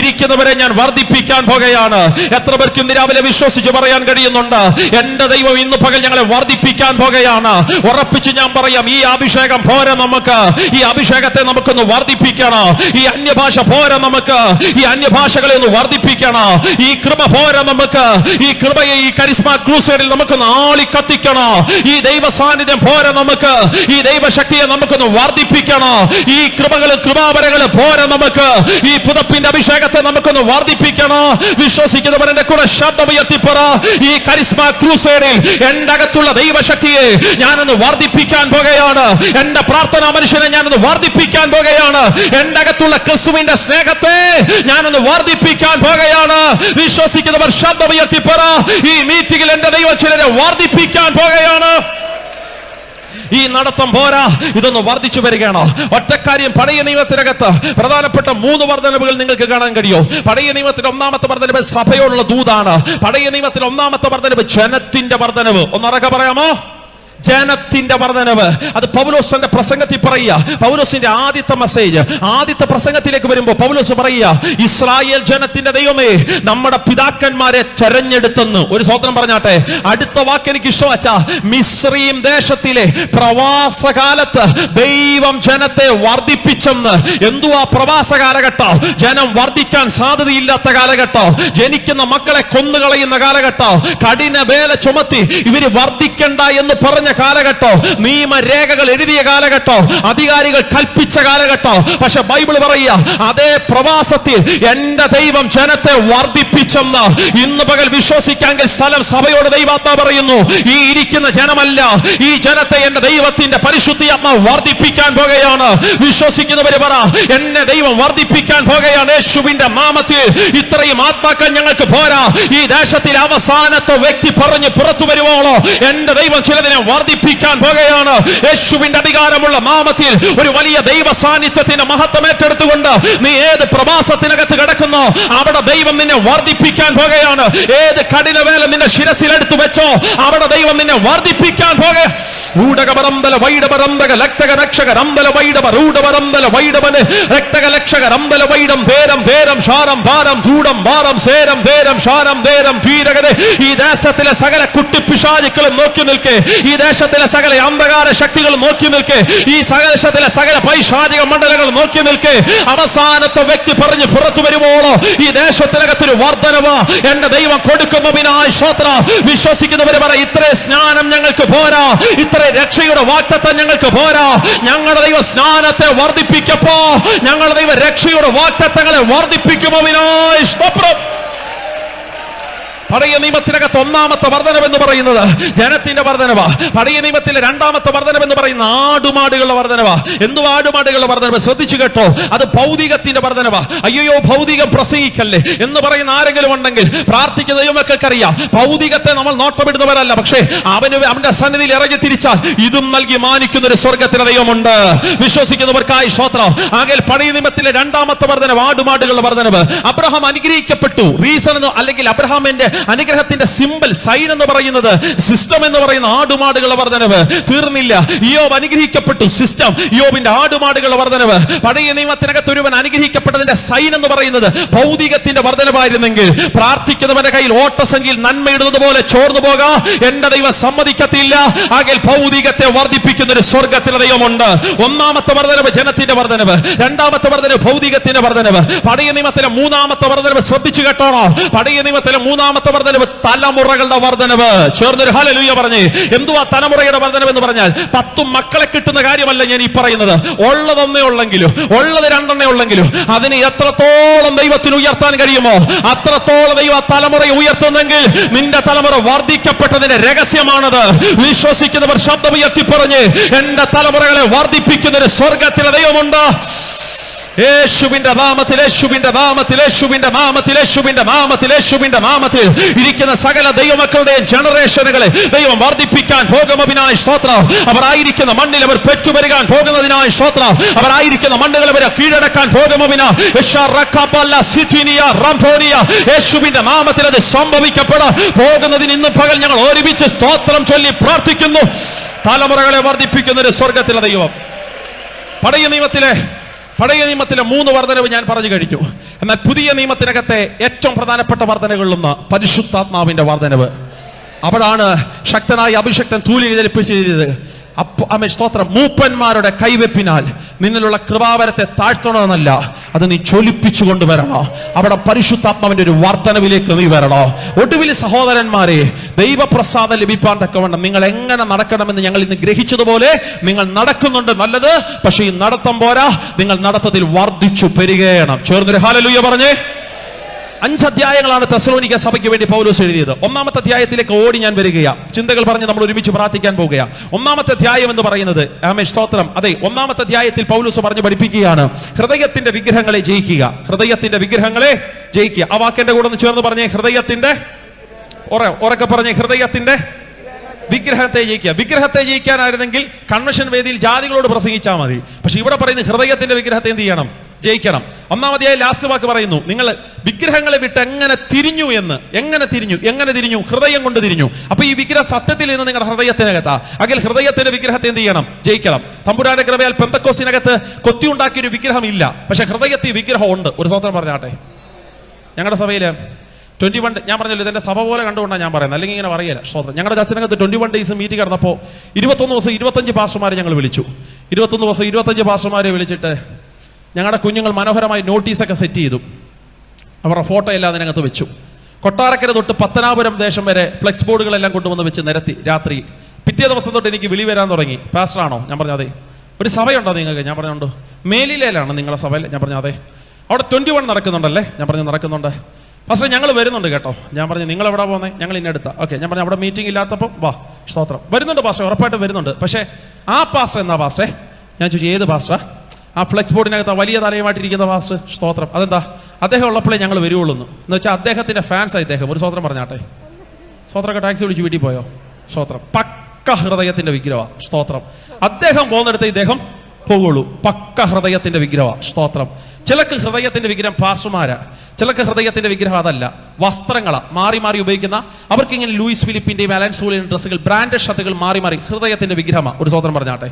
ഇരിക്കുന്നവരെ ഞാൻ വർദ്ധിപ്പിക്കാൻ പോകുകയാണ്. എത്ര പേർക്ക് ഇന്ന് രാവിലെ വിശ്വസിച്ച് പറയാൻ കഴിയുന്നുണ്ട്, എന്റെ ദൈവം ഇന്ന് പകൽ ഞങ്ങളെ വർദ്ധിപ്പിക്കാൻ പോകുകയാണ്. ഉറപ്പിച്ച് ഞാൻ പറയാം, ഈ അഭിഷേകം പോരാ നമുക്ക്. ഈ അഭിഷേകത്തെ നമുക്കൊന്ന് വർദ്ധിപ്പിക്കണം. ഈ അന്യഭാഷ പോരാ നമുക്ക്, ഈ അന്യഭാഷകളെ ഒന്ന് വർദ്ധിപ്പിക്കണം. ഈ കൃപ പോരാ നമുക്ക്, ഈ കൃപയെ ഈ കരിസ്മ ക്രൂസൈഡിൽ നമുക്കൊന്ന് ആളിക്കത്തിക്കണം. ഈ ദൈവ സാന്നിധ്യം പോരാ നമുക്ക്, ഈ ദൈവശക്തിയെ നമുക്കൊന്ന് വർദ്ധിപ്പിക്കണം. ഈ കൃപകളും കൃപാവരങ്ങളും പോരാ നമുക്ക്, ഈ പുതപ്പിന്റെ അഭിഷേകത്തെ നമുക്കൊന്ന് വർദ്ധിപ്പിക്കണം. വിശ്വസിക്കുന്നവരുടെ കൂടെ ശബ്ദമുയർത്തിപ്പറ, ഈ കരിസ്മ ക്രൂസൈഡിൽ എന്റെ അകത്തുള്ള ദൈവശക്തിയെ ഞാനൊന്ന് വർദ്ധിപ്പിക്കാൻ പോകുകയാണ്. എന്റെ പ്രാർത്ഥനാ മനുഷ്യനെ ഞാനൊന്ന് വർദ്ധിപ്പിക്കാൻ പോകുകയാണ്. എന്റെ അകത്തുള്ള ക്രിസ്തുവിന്റെ സ്നേഹത്തെ ഞാനൊന്ന് വർദ്ധിപ്പിക്കാൻ പോകുകയാണ്. വിശ്വസിക്കുന്നവർ ശബ്ദമുയർത്തിപ്പറ, ഈ മീറ്റിംഗിൽ എന്റെ ദൈവം ചിലരെ വർദ്ധിപ്പിക്കാൻ പോകുകയാണ്. ഈ നടത്തം പോരാ, ഇതൊന്ന് വർദ്ധിച്ചു വരികയാണ്. ഒറ്റക്കാര്യം, പഴയ നിയമത്തിനകത്ത് പ്രധാനപ്പെട്ട 3 വർധനവുകൾ നിങ്ങൾക്ക് കാണാൻ കഴിയും. പഴയ നിയമത്തിൽ ഒന്നാമത്തെ വർധനവ് സഭയോടുള്ള ദൂതാണ്. പഴയ നിയമത്തിൽ ഒന്നാമത്തെ വർധനവ് ജനത്തിന്റെ വർധനവ്. ഒന്നറക്കെ പറയാമോ? ജനത്തിന്റെ വർധനവ്. അത് പൗലോസിന്റെ പ്രസംഗത്തിൽ പറയുക. പൗലോസിന്റെ ആദ്യത്തെ മെസ്സേജ്, ആദ്യത്തെ പ്രസംഗത്തിലേക്ക് വരുമ്പോൾ പൗലോസ് പറയുക, ഇസ്രായേൽ ജനത്തിന്റെ ദൈവമേ, നമ്മുടെ പിതാക്കന്മാരെ തെരഞ്ഞെടുത്തെന്ന്. ഒരു സ്വതന്ത്രം പറഞ്ഞാട്ടെ. അടുത്ത വാക്ക് എനിക്ക് ഇഷ്ടവച്ച, മിസ്രയീം ദേശത്തിലെ പ്രവാസകാലത്ത് ദൈവം ജനത്തെ വർദ്ധിപ്പിച്ചെന്ന്. എന്തുവാ പ്രവാസ കാലഘട്ടം? ജനം വർദ്ധിക്കാൻ സാധ്യതയില്ലാത്ത കാലഘട്ടം, ജനിക്കുന്ന മക്കളെ കൊന്നുകളയുന്ന കാലഘട്ടം, കഠിന വേല ചുമത്തി ഇവര് വർദ്ധിക്കണ്ട എന്ന് പറഞ്ഞ കാലഘട്ടം, നിയമരേഖകൾ എഴുതിയ കാലഘട്ടം, അധികാരികൾ കൽപ്പിച്ച കാലഘട്ടം. പക്ഷെ ബൈബിൾ പറയുക, അതേ പ്രവാസത്തിൽ എന്റെ ദൈവം ജനത്തെ വർദ്ധിപ്പിച്ചെന്ന്. ഇന്ന് പകൽ വിശ്വസിക്കാമെങ്കിൽ സ്ഥലം സഭയോട് ദൈവാത്മാവ് പറയുന്നു, ഈ ഇരിക്കുന്ന ജനമല്ല, ഈ ജനത്തെ എന്റെ ദൈവത്തിന്റെ പരിശുദ്ധാത്മാവ് വർദ്ധിപ്പിക്കാൻ പോകുകയാണ്. വിശ്വസിക്കുന്നവര് പറ, എന്നെ ദൈവം വർദ്ധിപ്പിക്കാൻ പോകുകയാണ്. യേശുവിന്റെ നാമത്തിൽ ഇത്രയും ആത്മാക്കൾ ഞങ്ങൾക്ക് പോരാ. ഈ ദേശത്തിലെ അവസാനത്തെ വ്യക്തി പറഞ്ഞ് പുറത്തു വരുവോളോ എന്റെ ദൈവം ചിലതിനെ വർദ്ധിപ്പിക്കാൻ പോകുകയാണ്. യേശുവിന്റെ അധികാരമുള്ള നാമത്തിൽ ഒരു വലിയ ദൈവ സാന്നിധ്യത്തിന്റെ മഹത്വം ഏറ്റെടുത്തുകൊണ്ട് നീ ഏത് പ്രവാസത്തിനകത്ത് കിടക്കുന്നോ അവിടെ ദൈവം നിന്നെ വർദ്ധിപ്പിക്കാൻ പോകുകയാണ്. ഏത് കഠിനവേല നിന്റെ ശിരസിൽ എടുത്തു വെച്ചോ അവിടെ ദൈവം നിന്നെ വർദ്ധിപ്പിക്കാൻ പോകുക. ഊടകപരന്തല വൈഡപരന്തക ലക്തക രക്ഷക രന്തല വൈഡപ റൂഡപരന്തല വൈഡപന് രക്തക ലക്ഷക രന്തല വൈഡം ധേരം ധേരം ഷാരം ഭാരം ധൂടം ഭാരം സേരം ധേരം ഷാരം ധേരം ധീരകത. ഈ ദേശത്തിലെ സകല കുട്ടിപ്പിശാചുക്കളും നോക്കി നിൽക്കേ, ഈ ദേശത്തിലെ സകല അന്ധകാര ശക്തികൾ നോക്കി നിൽക്കേ, ഈ ദേശത്തിലെ സകല പൈശാചിക മണ്ഡലങ്ങൾ നോക്കി നിൽക്കേ. അവസാനത്തെ വ്യക്തി പറഞ്ഞ് പുറത്തു വരുമ്പോഴോ ഈ ദേശത്തിനകത്തൊരു വർധനവ് എന്റെ ദൈവം കൊടുക്കുന്നതിനായി സ്തോത്ര. വിശ്വസിക്കുന്നവര് പറ, ഇത്ര സ്നാനം ഞങ്ങൾക്ക് പോരാ, ഇത്ര രക്ഷയുടെ വാഗ്ദത്തം ഞങ്ങൾക്ക് പോരാ. ഞങ്ങളുടെ ദൈവ സ്നാനത്തെ വർദ്ധിപ്പിക്കപ്പോ ഞങ്ങളുടെ ദൈവ രക്ഷയുടെ വാഗ്ദത്തങ്ങളെ വർദ്ധിപ്പിക്കുന്നതിനായി സ്തോത്രം. പഴയ നിയമത്തിനകത്ത് ഒന്നാമത്തെ വർധനവെന്ന് പറയുന്നത് ജനത്തിന്റെ വർധനവ. പഴയ നിയമത്തിലെ രണ്ടാമത്തെ വർധനവെന്ന് പറയുന്ന ആടുമാടുകളുടെ വർധനവ. എന്തു ആടുമാടുകളുടെ വർധനവ്? ശ്രദ്ധിച്ചു കേട്ടോ, അത് ഭൗതികത്തിന്റെ വർധനവ. അയ്യോ ഭൗതികം പ്രസംഗിക്കല്ലേ എന്ന് പറയുന്ന ആരെങ്കിലും ഉണ്ടെങ്കിൽ പ്രാർത്ഥിക്കുന്ന ദൈവമക്കൾക്കറിയാം, ഭൗതികത്തെ നമ്മൾ നോട്ടമിടുന്നവരല്ല. പക്ഷേ അവന്റെ സന്നിധിയിൽ ഇറങ്ങി തിരിച്ചാൽ ഇതും നൽകി മാനിക്കുന്ന ഒരു സ്വർഗത്തിലെ ദൈവമുണ്ട്. വിശ്വസിക്കുന്നവർക്കായി സ്തോത്രം. ആകെ പഴയ നിയമത്തിലെ രണ്ടാമത്തെ വർധനവ് ആടുമാടുകളുടെ വർധനവ്. അബ്രഹാം അനുഗ്രഹിക്കപ്പെട്ടു. റീസൺ അല്ലെങ്കിൽ അബ്രഹാമിന്റെ അനുഗ്രഹത്തിന്റെ സിമ്പൽ, സൈൻ എന്ന് പറയുന്നത്, സിസ്റ്റം എന്ന് പറയുന്ന ആടുമാടുകളുടെ വർധനവ്. തീർന്നില്ല, യോബ് അനുഗ്രഹിക്കപ്പെട്ടു. സിസ്റ്റം, യോബിന്റെ ആടുമാടുകളുടെ വർധനവ്. പഴയ നിയമത്തിനകത്ത് ഒരുവൻ അനുഗ്രഹിക്കപ്പെട്ടതിന്റെ സൈൻ എന്ന് പറയുന്നത് ഭൗതികത്തിന്റെ വർധനവായിരുന്നെങ്കിൽ പ്രാർത്ഥിക്കുന്നവന്റെ കയ്യിൽ ഓട്ടസംഖ്യയിൽ നന്മയിടുന്നത് പോലെ ചോർന്നു പോകാം എന്റെ ദൈവം സമ്മതിക്കത്തില്ല. ആകെ ഭൗതികത്തെ വർദ്ധിപ്പിക്കുന്ന ഒരു സ്വർഗത്തിലെ ദൈവമുണ്ട്. ഒന്നാമത്തെ വർധനവ് ജനത്തിന്റെ വർധനവ്, രണ്ടാമത്തെ വർധനവ് ഭൗതികത്തിന്റെ വർധനവ്. പഴയ നിയമത്തിലെ മൂന്നാമത്തെ വർധനവ് ശ്രദ്ധിച്ചു കേട്ടോണോ. പഴയ നിയമത്തിലെ മൂന്നാമത്തെ വർധനവ് തലമുറകളുടെ വർധനവ്. ചേർന്നൊരു ഹല്ലേലൂയ പറഞ്ഞേ. എന്തുവാ തലമുറയുടെ വർധനവ് എന്ന് പറഞ്ഞാൽ 10 മക്കളെ കിട്ടുന്ന കാര്യമല്ല ഞാൻ ഈ പറയുന്നത്. ഉള്ളതൊന്നേ ഉള്ളെങ്കിലും, ഉള്ളത് 2 ഉള്ളെങ്കിലും അതിന് എത്രത്തോളം ദൈവത്തിന് ഉയർത്താൻ കഴിയുമോ അത്രത്തോളം ദൈവ തലമുറയെ ഉയർത്തുന്നെങ്കിൽ നിന്റെ തലമുറ വർദ്ധിക്കപ്പെട്ടതിന്റെ രഹസ്യമാണത്. വിശ്വസിക്കുന്നവർ ശബ്ദമുയർത്തി പറഞ്ഞ്, എന്റെ തലമുറകളെ വർദ്ധിപ്പിക്കുന്ന ഒരു സ്വർഗത്തിലെ ദൈവമുണ്ട്. യേശുവിന്റെ നാമത്തിൽ, യേശുവിന്റെ നാമത്തിൽ, യേശുവിന്റെ നാമത്തിൽ, യേശുവിന്റെ നാമത്തിൽ, യേശുവിന്റെ നാമത്തിൽ ഇരിക്കുന്ന സകല ദൈവമക്കളുടെയും ജനറേഷനുകളെ ദൈവം വർദ്ധിപ്പിക്കാൻ പോകുന്നതിനായി സ്തോത്രം. അവരായിരിക്കുന്ന മണ്ണിൽ അവർ പെറ്റുപെരുകാൻ പോകുന്നതിനായി സ്തോത്രം. അവരായിരിക്കുന്ന മണ്ണുകൾ അവരെ കീഴടക്കാൻ പോകുന്നതിനായി യേശുവിന്റെ നാമത്തിൽ അത് സംഭവിക്കപ്പെടാൻ പോകുന്നതിന് ഇന്ന് പകൽ ഞങ്ങൾ ഒരുമിച്ച് സ്തോത്രം ചൊല്ലി പ്രാർത്ഥിക്കുന്നു. തലമുറകളെ വർദ്ധിപ്പിക്കുന്ന ഒരു സ്വർഗത്തിലെ ദൈവം. പഴയ നിയമത്തിലെ 3 വർധനവ് ഞാൻ പറഞ്ഞു കഴിഞ്ഞു. എന്നാൽ പുതിയ നിയമത്തിനകത്തെ ഏറ്റവും പ്രധാനപ്പെട്ട വർധനകളിലൊന്ന് പരിശുദ്ധാത്മാവിന്റെ വർധനവ്. അവിടാണ് ശക്തനായ അഭിഷക്തൻ തൂലിക ചലിപ്പിച്ചത്. സ്തോത്രം. മൂപ്പന്മാരുടെ കൈവെപ്പിനാൽ നിന്നിലുള്ള കൃപാവരത്തെ താഴ്ത്തണമെന്നല്ല, അത് നീ ജ്വലിപ്പിച്ചു കൊണ്ടുവരണോ. അവിടെ പരിശുദ്ധാത്മാവിന്റെ ഒരു വർധനവിലേക്ക് നീ വരണോ. ഒടുവിൽ സഹോദരന്മാരെ, ദൈവപ്രസാദം ലഭിക്കാൻ തക്കവണ്ണം നിങ്ങൾ എങ്ങനെ നടക്കണമെന്ന് ഞങ്ങൾ ഇന്ന് ഗ്രഹിച്ചതുപോലെ നിങ്ങൾ നടക്കുന്നുണ്ട്, നല്ലത്. പക്ഷെ ഈ നടത്തം പോരാ, നിങ്ങൾ നടത്തത്തിൽ വർദ്ധിച്ചു പെരുകണം. ചേർന്നൊരു ഹല്ലേലൂയ പറഞ്ഞേ. 5 അധ്യായങ്ങളാണ് തെസ്സലോനിക്ക സഭയ്ക്ക് വേണ്ടി പൗലോസ് എഴുതിയത്. 1-ാമത്തെ അധ്യായത്തിലേക്ക് ഓടി ഞാൻ വരികയാണ്. ചിന്തകൾ പറഞ്ഞ് നമ്മൾ ഒരുമിച്ച് പ്രാർത്ഥിക്കാൻ പോകുകയാണ്. 1-ാമത്തെ അധ്യായം എന്ന് പറയുന്നത്, ആമേൻ സ്തോത്രം, അതെ, 1-ാമത്തെ അധ്യായത്തിൽ പൗലോസ് പറഞ്ഞ് പഠിപ്പിക്കുകയാണ്, ഹൃദയത്തിന്റെ വിഗ്രഹങ്ങളെ ജയിക്കുക. ഹൃദയത്തിന്റെ വിഗ്രഹങ്ങളെ ജയിക്കുക. ആ വാക്കിന്റെ കൂടെ ഒന്ന് ചേർന്ന് പറഞ്ഞേ, ഹൃദയത്തിന്റെ, ഉറക്കെ പറഞ്ഞേ, ഹൃദയത്തിന്റെ വിഗ്രഹത്തെ ജയിക്കുക. വിഗ്രഹത്തെ ജയിക്കാനായിരുന്നെങ്കിൽ കൺവെൻഷൻ വേദിയിൽ ജാതികളോട് പ്രസംഗിച്ചാൽ മതി. പക്ഷെ ഇവിടെ പറയുന്നത് ഹൃദയത്തിന്റെ വിഗ്രഹത്തെ എന്ത് ചെയ്യണം? ജയിക്കണം. 1-ാമധ്യായ ലാസ്റ്റ് വാക്ക് പറയുന്നു, നിങ്ങൾ വിഗ്രഹങ്ങളെ വിട്ട് എങ്ങനെ തിരിഞ്ഞു എന്ന്. എങ്ങനെ തിരിഞ്ഞു? ഹൃദയം കൊണ്ട് തിരിഞ്ഞു. അപ്പൊ ഈ വിഗ്രഹം സത്യത്തിൽ നിന്ന് നിങ്ങളുടെ ഹൃദയത്തിനകത്താ. അകൽ ഹൃദയത്തിന്റെ വിഗ്രഹത്തെ എന്ത് ചെയ്യണം? ജയിക്കണം. തമ്പുരാന്റെ കൃപയാൽ പെന്തക്കോസ്തിനകത്ത് കൊത്തി ഉണ്ടാക്കിയൊരു വിഗ്രഹം ഇല്ല, പക്ഷെ ഹൃദയത്തിൽ വിഗ്രഹം ഉണ്ട്. ഒരു സ്വതന്ത്രം പറഞ്ഞാട്ടെ, ഞങ്ങളുടെ സഭയില് 21, ഞാൻ പറഞ്ഞല്ലോ ഇതെന്റെ സഭ പോലെ കണ്ടുകൊണ്ടാണ് ഞാൻ പറയുന്നത്, അല്ലെങ്കിൽ ഇങ്ങനെ പറയല. സ്വതന്ത്രം ഞങ്ങളുടെ ചർച്ചിനകത്ത് 21 ഡേയ്സ് മീറ്റിംഗ് നടന്നപ്പോൾ 21 ദിവസം 25 പാസ്റ്റർമാരെ ഞങ്ങൾ വിളിച്ചു. 21 ദിവസം 25 പാസ്റ്റർമാരെ വിളിച്ചിട്ട് ഞങ്ങളുടെ കുഞ്ഞുങ്ങൾ മനോഹരമായി നോട്ടീസൊക്കെ സെറ്റ് ചെയ്തു. അവരുടെ ഫോട്ടോ എല്ലാം അതിനകത്ത് വെച്ചു. കൊട്ടാരക്കര തൊട്ട് പത്തനാപുരം ദേശം വരെ ഫ്ലെക്സ് ബോർഡുകളെല്ലാം കൊണ്ടുവന്ന് വെച്ച് നിരത്തി. രാത്രി പിറ്റേ ദിവസം തൊട്ട് എനിക്ക് വിളി വരാൻ തുടങ്ങി, പാസ്റ്ററാണോ? ഞാൻ പറഞ്ഞു അതെ. ഒരു സഭയുണ്ടോ നിങ്ങൾക്ക്? ഞാൻ പറഞ്ഞുണ്ട്. മേലിലേലാണ് നിങ്ങളുടെ സഭയിൽ? ഞാൻ പറഞ്ഞു അതെ. അവിടെ 21 നടക്കുന്നുണ്ടല്ലേ? ഞാൻ പറഞ്ഞു നടക്കുന്നുണ്ട്. പാസ്റ്റർ ഞങ്ങൾ വരുന്നുണ്ട് കേട്ടോ. ഞാൻ പറഞ്ഞു നിങ്ങൾ എവിടെ പോകുന്നത്? ഞങ്ങൾ ഇന്നെടുത്ത. ഓക്കെ. ഞാൻ പറഞ്ഞു അവിടെ മീറ്റിംഗ് ഇല്ലാത്തപ്പോൾ വാ. സ്തോത്രം. വരുന്നുണ്ട് പാസ്റ്റർ, ഉറപ്പായിട്ട് വരുന്നുണ്ട്. പക്ഷേ ആ പാസ്റ്റർ എന്നാ പാസ്റ്റേ? ഞാൻ ചോദിച്ചു ഏത് പാസ്റ്ററാ? ആ ഫ്ലെക്സ് ബോർഡിനകത്ത് വലിയ തലയുമായിട്ടിരിക്കുന്ന പാസ്റ്റർ. സ്തോത്രം. അതെന്താ? അദ്ദേഹം ഉള്ളപ്പോഴേ ഞങ്ങൾ വരുവുള്ളൂ എന്ന് വെച്ചാൽ അദ്ദേഹത്തിന്റെ ഫാൻസ് ഇദ്ദേഹം. ഒരു സ്തോത്രം പറഞ്ഞാട്ടെ. സ്തോത്രമൊക്കെ ടാക്സി വിളിച്ച് വീട്ടിൽ പോയോ? സ്തോത്രം. പക്ക ഹൃദയത്തിന്റെ വിഗ്രഹ. സ്തോത്രം. അദ്ദേഹം പോകുന്നിടത്ത് ഇദ്ദേഹം പോകുള്ളൂ. പക്ക ഹൃദയത്തിന്റെ വിഗ്രഹ. സ്തോത്രം. ചിലക്ക് ഹൃദയത്തിന്റെ വിഗ്രഹം പാസ്റ്റർമാരാ, ചിലക്ക് ഹൃദയത്തിന്റെ വിഗ്രഹം അതല്ല, വസ്ത്രങ്ങളാ മാറി മാറി ഉപയോഗിക്കുന്ന. അവർക്ക് ഇങ്ങനെ ലൂയിസ് ഫിലിപ്പിന്റെയും അലൻസോളിന്റെ ഡ്രസ്സുകൾ, ബ്രാൻഡഡ് ഷർട്ടുകൾ മാറി മാറി ഹൃദയത്തിന്റെ വിഗ്രഹമാണ്. ഒരു സ്തോത്രം പറഞ്ഞാട്ടെ.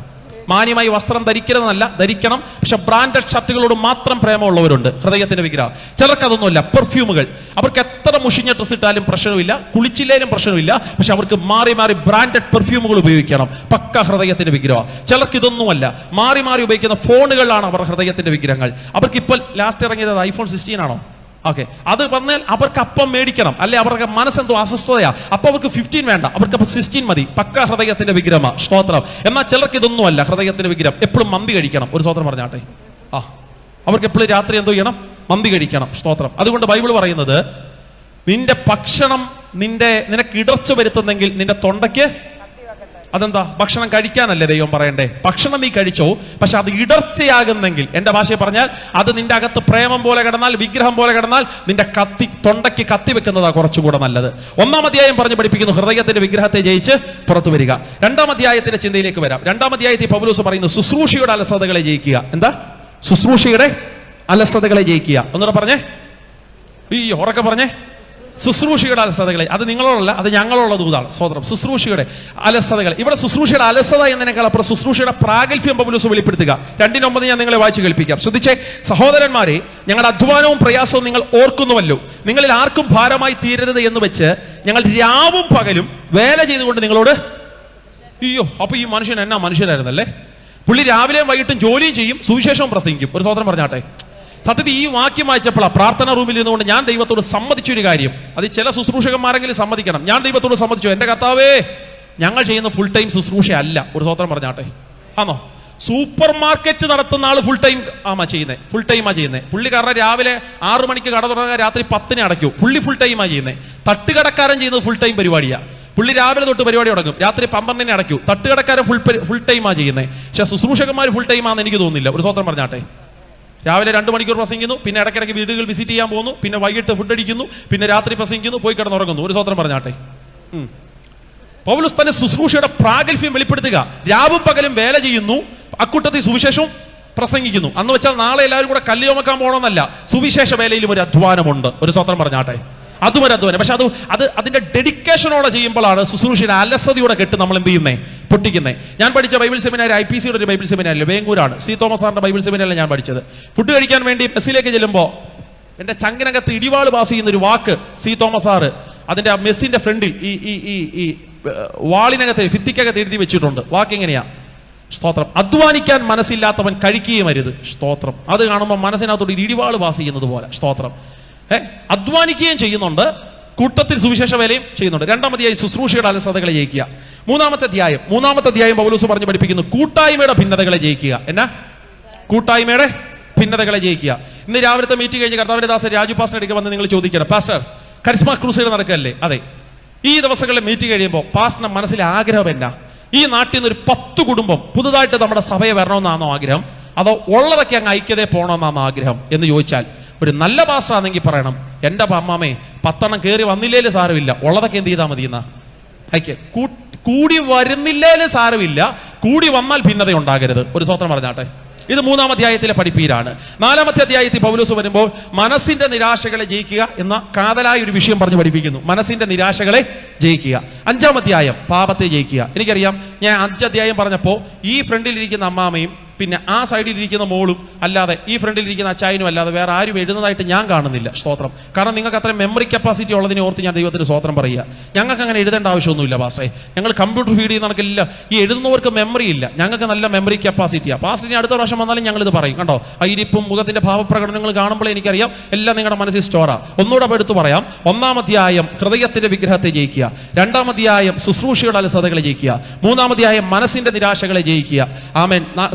മാന്യമായി വസ്ത്രം ധരിക്കരുതെന്നല്ല, ധരിക്കണം. പക്ഷെ ബ്രാൻഡഡ് ഷർട്ടുകളോട് മാത്രം പ്രേമമുള്ളവരുണ്ട്. ഹൃദയത്തിന്റെ വിഗ്രഹം. ചിലർക്ക് അതൊന്നുമില്ല. പെർഫ്യൂമുകൾ, അവർക്ക് എത്ര മുഷിഞ്ഞ ഡ്രസ് ഇട്ടാലും പ്രശ്നമില്ല, കുളിച്ചില്ലേലും പ്രശ്നമില്ല. പക്ഷെ അവർക്ക് മാറി മാറി ബ്രാൻഡഡ് പെർഫ്യൂമുകൾ ഉപയോഗിക്കണം. പക്ക ഹൃദയത്തിന്റെ വിഗ്രഹം. ചിലർക്ക് ഇതൊന്നുമല്ല, മാറി മാറി ഉപയോഗിക്കുന്ന ഫോണുകളാണ് അവർ ഹൃദയത്തിന്റെ വിഗ്രഹങ്ങൾ. അവർക്ക് ഇപ്പോൾ ലാസ്റ്റ് ഇറങ്ങിയത് iPhone 16 ആണോ? ഓക്കെ. അത് പറഞ്ഞാൽ അവർക്ക് അപ്പം മേടിക്കണം, അല്ലെ അവർക്ക് മനസ്സെന്തോ അസ്വസ്ഥതയാ. അപ്പൊ അവർക്ക് 15 വേണ്ട, അവർക്ക് 16 മതി. പക്ക ഹൃദയത്തിന്റെ വിഗ്രഹം. സ്തോത്രം. എന്നാൽ ചിലർക്ക് ഇതൊന്നുമല്ല ഹൃദയത്തിന്റെ വിഗ്രഹം. എപ്പോഴും മന്തി കഴിക്കണം. ഒരു സ്തോത്രം പറഞ്ഞാട്ടെ. അവർക്ക് എപ്പോഴും രാത്രി എന്തോ ചെയ്യണം? മന്തി കഴിക്കണം. സ്തോത്രം. അതുകൊണ്ട് ബൈബിൾ പറയുന്നത്, നിന്റെ ഭക്ഷണം നിനക്ക് ഇടർച്ച വരുത്തുന്നെങ്കിൽ നിന്റെ തൊണ്ടയ്ക്ക് അതെന്താ? ഭക്ഷണം കഴിക്കാനല്ലേ ദൈവം പറയണ്ടേ? ഭക്ഷണം നീ കഴിച്ചോ, പക്ഷെ അത് ഇടർച്ചയാകുന്നെങ്കിൽ, എന്റെ ഭാഷയിൽ പറഞ്ഞാൽ അത് നിന്റെ അകത്ത് പ്രേമം പോലെ കിടന്നാൽ, വിഗ്രഹം പോലെ കിടന്നാൽ, നിന്റെ തൊണ്ടയ്ക്ക് കത്തി വെക്കുന്നതാ കുറച്ചുകൂടെ നല്ലത്. 1-ാം അധ്യായം പറഞ്ഞ് പഠിപ്പിക്കുന്നു ഹൃദയത്തിന്റെ വിഗ്രഹത്തെ ജയിച്ച് പുറത്തു വരിക. 2-ാം അധ്യായത്തിന്റെ ചിന്തയിലേക്ക് വരാം. 2-ാം അധ്യായത്തിൽ പൗലോസ് പറയുന്നു ശുശ്രൂഷയുടെ അലസതകളെ ജയിക്കുക. എന്താ? ശുശ്രൂഷയുടെ അലസതകളെ ജയിക്കുക. ഒന്നുകൂടെ പറഞ്ഞേ, ഈ ഉറക്കെ പറഞ്ഞേ. ശുശ്രൂഷയുടെ അലസതകളെ. അത് നിങ്ങളോടല്ല, അത് ഞങ്ങളോടുള്ള ദൂതാണ്. സ്വതന്ത്രം. ശുശ്രൂഷയുടെ അലസതകൾ. ഇവിടെ ശുശ്രൂഷയുടെ അലസത എന്നതിനേക്കാൾ അപ്പുറം ശുശ്രൂഷയുടെ പ്രാഗൽഭ്യം പൗലോസ് വെളിപ്പെടുത്തുക. 2:9 ഞാൻ നിങ്ങളെ വായിച്ച് കേൾപ്പിക്കാം. ശ്രദ്ധിച്ചേ സഹോദരന്മാരെ, ഞങ്ങളുടെ അധ്വാനവും പ്രയാസവും നിങ്ങൾ ഓർക്കുന്നുവല്ലോ. നിങ്ങളിൽ ആർക്കും ഭാരമായി തീരരുത് എന്ന് വെച്ച് ഞങ്ങൾ രാവും പകലും വേല ചെയ്തുകൊണ്ട് നിങ്ങളോട്. അയ്യോ, അപ്പൊ ഈ മനുഷ്യൻ എന്നാ മനുഷ്യനായിരുന്നല്ലേ? പുള്ളി രാവിലെയും വൈകിട്ടും ജോലിയും ചെയ്യും, സുവിശേഷവും പ്രസംഗിക്കും. ഒരു സ്വതന്ത്രം പറഞ്ഞാട്ടെ. സത്യത്തിൽ ഈ വാക്യം വായിച്ചപ്പോൾ പ്രാർത്ഥന റൂമിൽ ഇരുന്നുകൊണ്ട് ഞാൻ ദൈവത്തോട് സമ്മതിച്ചൊരു കാര്യം, അത് ചില ശുശ്രൂഷകന്മാരെങ്കിലും സമ്മതിക്കണം. ഞാൻ ദൈവത്തോട് സമ്മതിച്ചു, എന്റെ കർത്താവേ, ഞങ്ങൾ ചെയ്യുന്ന ഫുൾ ടൈം ശുശ്രൂഷ അല്ല. ഒരു സ്വതന്ത്രം പറഞ്ഞാട്ടെ. ആണോ? സൂപ്പർ മാർക്കറ്റ് നടത്തുന്ന ആള് ഫുൾ ടൈം ചെയ്യുന്നത്. ഫുൾ ടൈമാ ചെയ്യുന്നത്. പുള്ളിക്കാരനെ രാവിലെ 6 മണിക്ക് കട തുടങ്ങാൻ രാത്രി 10 അടയ്ക്കും. പുള്ളി ഫുൾ ടൈമാ ചെയ്യുന്നത്. തട്ടുകടക്കാരൻ ചെയ്യുന്നത് ഫുൾ ടൈം പരിപാടിയാ. പുള്ളി രാവിലെ തൊട്ട് പരിപാടി തുടങ്ങും, രാത്രി 12 അടയ്ക്കും. തട്ടുകടക്കാരൻ ഫുൾ ടൈമാ ചെയ്യുന്നത്. പക്ഷെ ശുശ്രൂഷകന്മാർ ഫുൾ ടൈമാന്ന് എനിക്ക് തോന്നുന്നില്ല. ഒരു സ്വതന്ത്രം പറഞ്ഞാട്ടെ. രാവിലെ 2 മണിക്കൂർ പ്രസംഗിക്കുന്നു, പിന്നെ ഇടയ്ക്കിടയ്ക്ക് വീടുകൾ വിസിറ്റ് ചെയ്യാൻ പോകുന്നു, പിന്നെ വൈകിട്ട് ഫുഡ് അടിക്കുന്നു, പിന്നെ രാത്രി പ്രസംഗിക്കുന്നു, പോയി കിടന്നുറങ്ങുന്നു. ഒരു സ്വതന്ത്രം പറഞ്ഞാട്ടെ. പൗലോസ് തന്നെ ശുശ്രൂഷയുടെ പ്രാഗൽഭ്യം വെളിപ്പെടുത്തുക. രാവും പകലും വേല ചെയ്യുന്നു, അക്കൂട്ടത്തിൽ സുവിശേഷവും പ്രസംഗിക്കുന്നു. അന്ന് വെച്ചാൽ നാളെ എല്ലാവരും കൂടെ കല്ല് ചുമക്കാൻ പോകണമെന്നല്ല. സുവിശേഷ വേലയിലും ഒരു അധ്വാനമുണ്ട്. ഒരു സ്വതന്ത്രം പറഞ്ഞാട്ടെ. അതും ഒരു അധ്വാനം. പക്ഷെ അതിന്റെ ഡെഡിക്കേഷനോടെ ചെയ്യുമ്പോഴാണ് ശുശ്രൂഷയുടെ അലസതയോടെ കെട്ട് നമ്മൾ എന്ത് ചെയ്യുന്നേ? പൊട്ടിക്കുന്നേ. ഞാൻ പഠിച്ച ബൈബിൾ സെമിനാർ IPCയുടെ ഒരു ബൈബിൾ സെമിനാറിൽ വേങ്ങൂരാണ്. സി തോമസ് സാറിന്റെ ബൈബിൾ സെമിനാറിൽ ഞാൻ പഠിച്ചത്. ഫുഡ് കഴിക്കാൻ വേണ്ടി മെസ്സിലേക്ക് ചെല്ലുമ്പോൾ എന്റെ ചങ്കിനകത്ത് ഇടിവാൾ പാസ് ചെയ്യുന്ന ഒരു വാക്ക് സി തോമസ് സാറ് അതിന്റെ മെസ്സിന്റെ ഫ്രണ്ടിൽ ഈ വാളിനകത്ത് ഭിത്തിക്കകത്ത് എഴുതി വെച്ചിട്ടുണ്ട്. വാക്ക് എങ്ങനെയാ? സ്തോത്രം. അധ്വാനിക്കാൻ മനസ്സില്ലാത്തവൻ കഴിക്കുകയും അരുത്. സ്തോത്രം. അത് കാണുമ്പോൾ മനസ്സിനകത്തോട്ട് ഇടിവാള് പാസ് ചെയ്യുന്നത് പോലെ. സ്തോത്രം. അധ്വാനിക്കുകയും ചെയ്യുന്നുണ്ട്, കൂട്ടത്തിൽ സുവിശേഷ വേലയും ചെയ്യുന്നുണ്ട്. രണ്ടാമത്തെയായി ശുശ്രൂഷയുടെ അലസതകളെ ജയിക്കുക. മൂന്നാമത്തെ അധ്യായം പൗലോസ് പറഞ്ഞു പഠിപ്പിക്കുന്നു കൂട്ടായ്മയുടെ ഭിന്നതകളെ ജയിക്കുക. എന്നാ? കൂട്ടായ്മയുടെ ഭിന്നതകളെ ജയിക്കുക. ഇന്ന് രാവിലത്തെ മീറ്റിംഗ് കഴിഞ്ഞ് കർത്താവിന്റെ ദാസൻ രാജു പാസ്റ്റർ അടുക്ക വന്ന് നിങ്ങൾ ചോദിക്കണം, പാസ്റ്റർ കരിസ്മ ക്രൂസൈഡ് നടക്കല്ലേ? അതെ. ഈ ദിവസങ്ങളിലെ മീറ്റിംഗ് കഴിയുമ്പോൾ പാസ്റ്ററിന്റെ മനസ്സിലെ ആഗ്രഹം എന്നാ? ഈ നാട്ടിൽ നിന്ന് ഒരു 10 കുടുംബം പുതുതായിട്ട് നമ്മുടെ സഭയെ വരണമെന്നാണോ ആഗ്രഹം, അതോ ഉള്ളതൊക്കെ അങ്ങ് ഐക്യതയെ പോകണമെന്നാണോ ആഗ്രഹം എന്ന് ചോദിച്ചാൽ, ഒരു നല്ല പാസ്റ്റർ ആണെങ്കിൽ പറയണം, എന്റെ അമ്മാമേ 10 കയറി വന്നില്ലേലും സാരമില്ല, ഉള്ളതൊക്കെ എന്ത് ചെയ്താൽ മതി എന്നാ ഐക്യ. കൂടി വരുന്നില്ലേലും സാരമില്ല, കൂടി വന്നാൽ ഭിന്നത ഉണ്ടാകരുത്. ഒരു സ്വത്രം പറഞ്ഞാട്ടെ. ഇത് 3-ാം അധ്യായത്തിലെ പഠിപ്പീരാണ്. 4-ാമത്തെ അധ്യായത്തിൽ പൗലോസ് വരുമ്പോൾ മനസ്സിന്റെ നിരാശകളെ ജയിക്കുക എന്ന കാതലായ ഒരു വിഷയം പറഞ്ഞു പഠിപ്പിക്കുന്നു. മനസ്സിന്റെ നിരാശകളെ ജയിക്കുക. 5-ാം അധ്യായം പാപത്തെ ജയിക്കുക. എനിക്കറിയാം, ഞാൻ 5 അധ്യായം പറഞ്ഞപ്പോൾ ഈ ഫ്രണ്ടിലിരിക്കുന്ന അമ്മാമയും പിന്നെ ആ സൈഡിലിരിക്കുന്ന മോളും അല്ലാതെ ഈ ഫ്രണ്ടിലിരിക്കുന്ന അച്ചായനും അല്ലാതെ വേറെ ആരും എഴുതുന്നതായിട്ട് ഞാൻ കാണുന്നില്ല. സ്തോത്രം. കാരണം നിങ്ങൾക്ക് അത്രയും മെമ്മറി കപ്പാസിറ്റി ഉള്ളതിനെ ഓർത്ത് ഞാൻ ദൈവത്തിന് സ്തോത്രം പറയുക. ഞങ്ങൾക്ക് അങ്ങനെ എഴുതേണ്ട ആവശ്യമൊന്നുമില്ല പാസ്റ്റേ. ഞങ്ങൾ കമ്പ്യൂട്ടർ ഫീഡ് ചെയ്യുന്ന കണക്കില്ല. ഈ എഴുതുന്നവർക്ക് മെമ്മറി ഇല്ല, ഞങ്ങൾക്ക് നല്ല മെമ്മറി കപ്പാസിറ്റിയാണ്. പാസ്റ്ററിന് അടുത്ത പ്രാവശ്യം വന്നാലും ഞങ്ങൾ ഇത് പറയും. കണ്ടോ, ആ ഇരിപ്പും മുഖത്തിന്റെ ഭാവപ്രകടനങ്ങൾ കാണുമ്പോൾ എനിക്കറിയാം എല്ലാം നിങ്ങളുടെ മനസ്സിൽ സ്റ്റോറാ. ഒന്നുകൂടെ എടുത്തു പറയാം. 1-ാം അധ്യായം ഹൃദയത്തിന്റെ വിഗ്രഹത്തെ ജയിക്കുക. 2-ാം അധ്യായം ശുശ്രൂഷയുടെ അലസതകളെ ജയിക്കുക. 3-ാം അധ്യായം മനസ്സിന്റെ നിരാശകളെ ജയിക്കുക. ആമേൻ.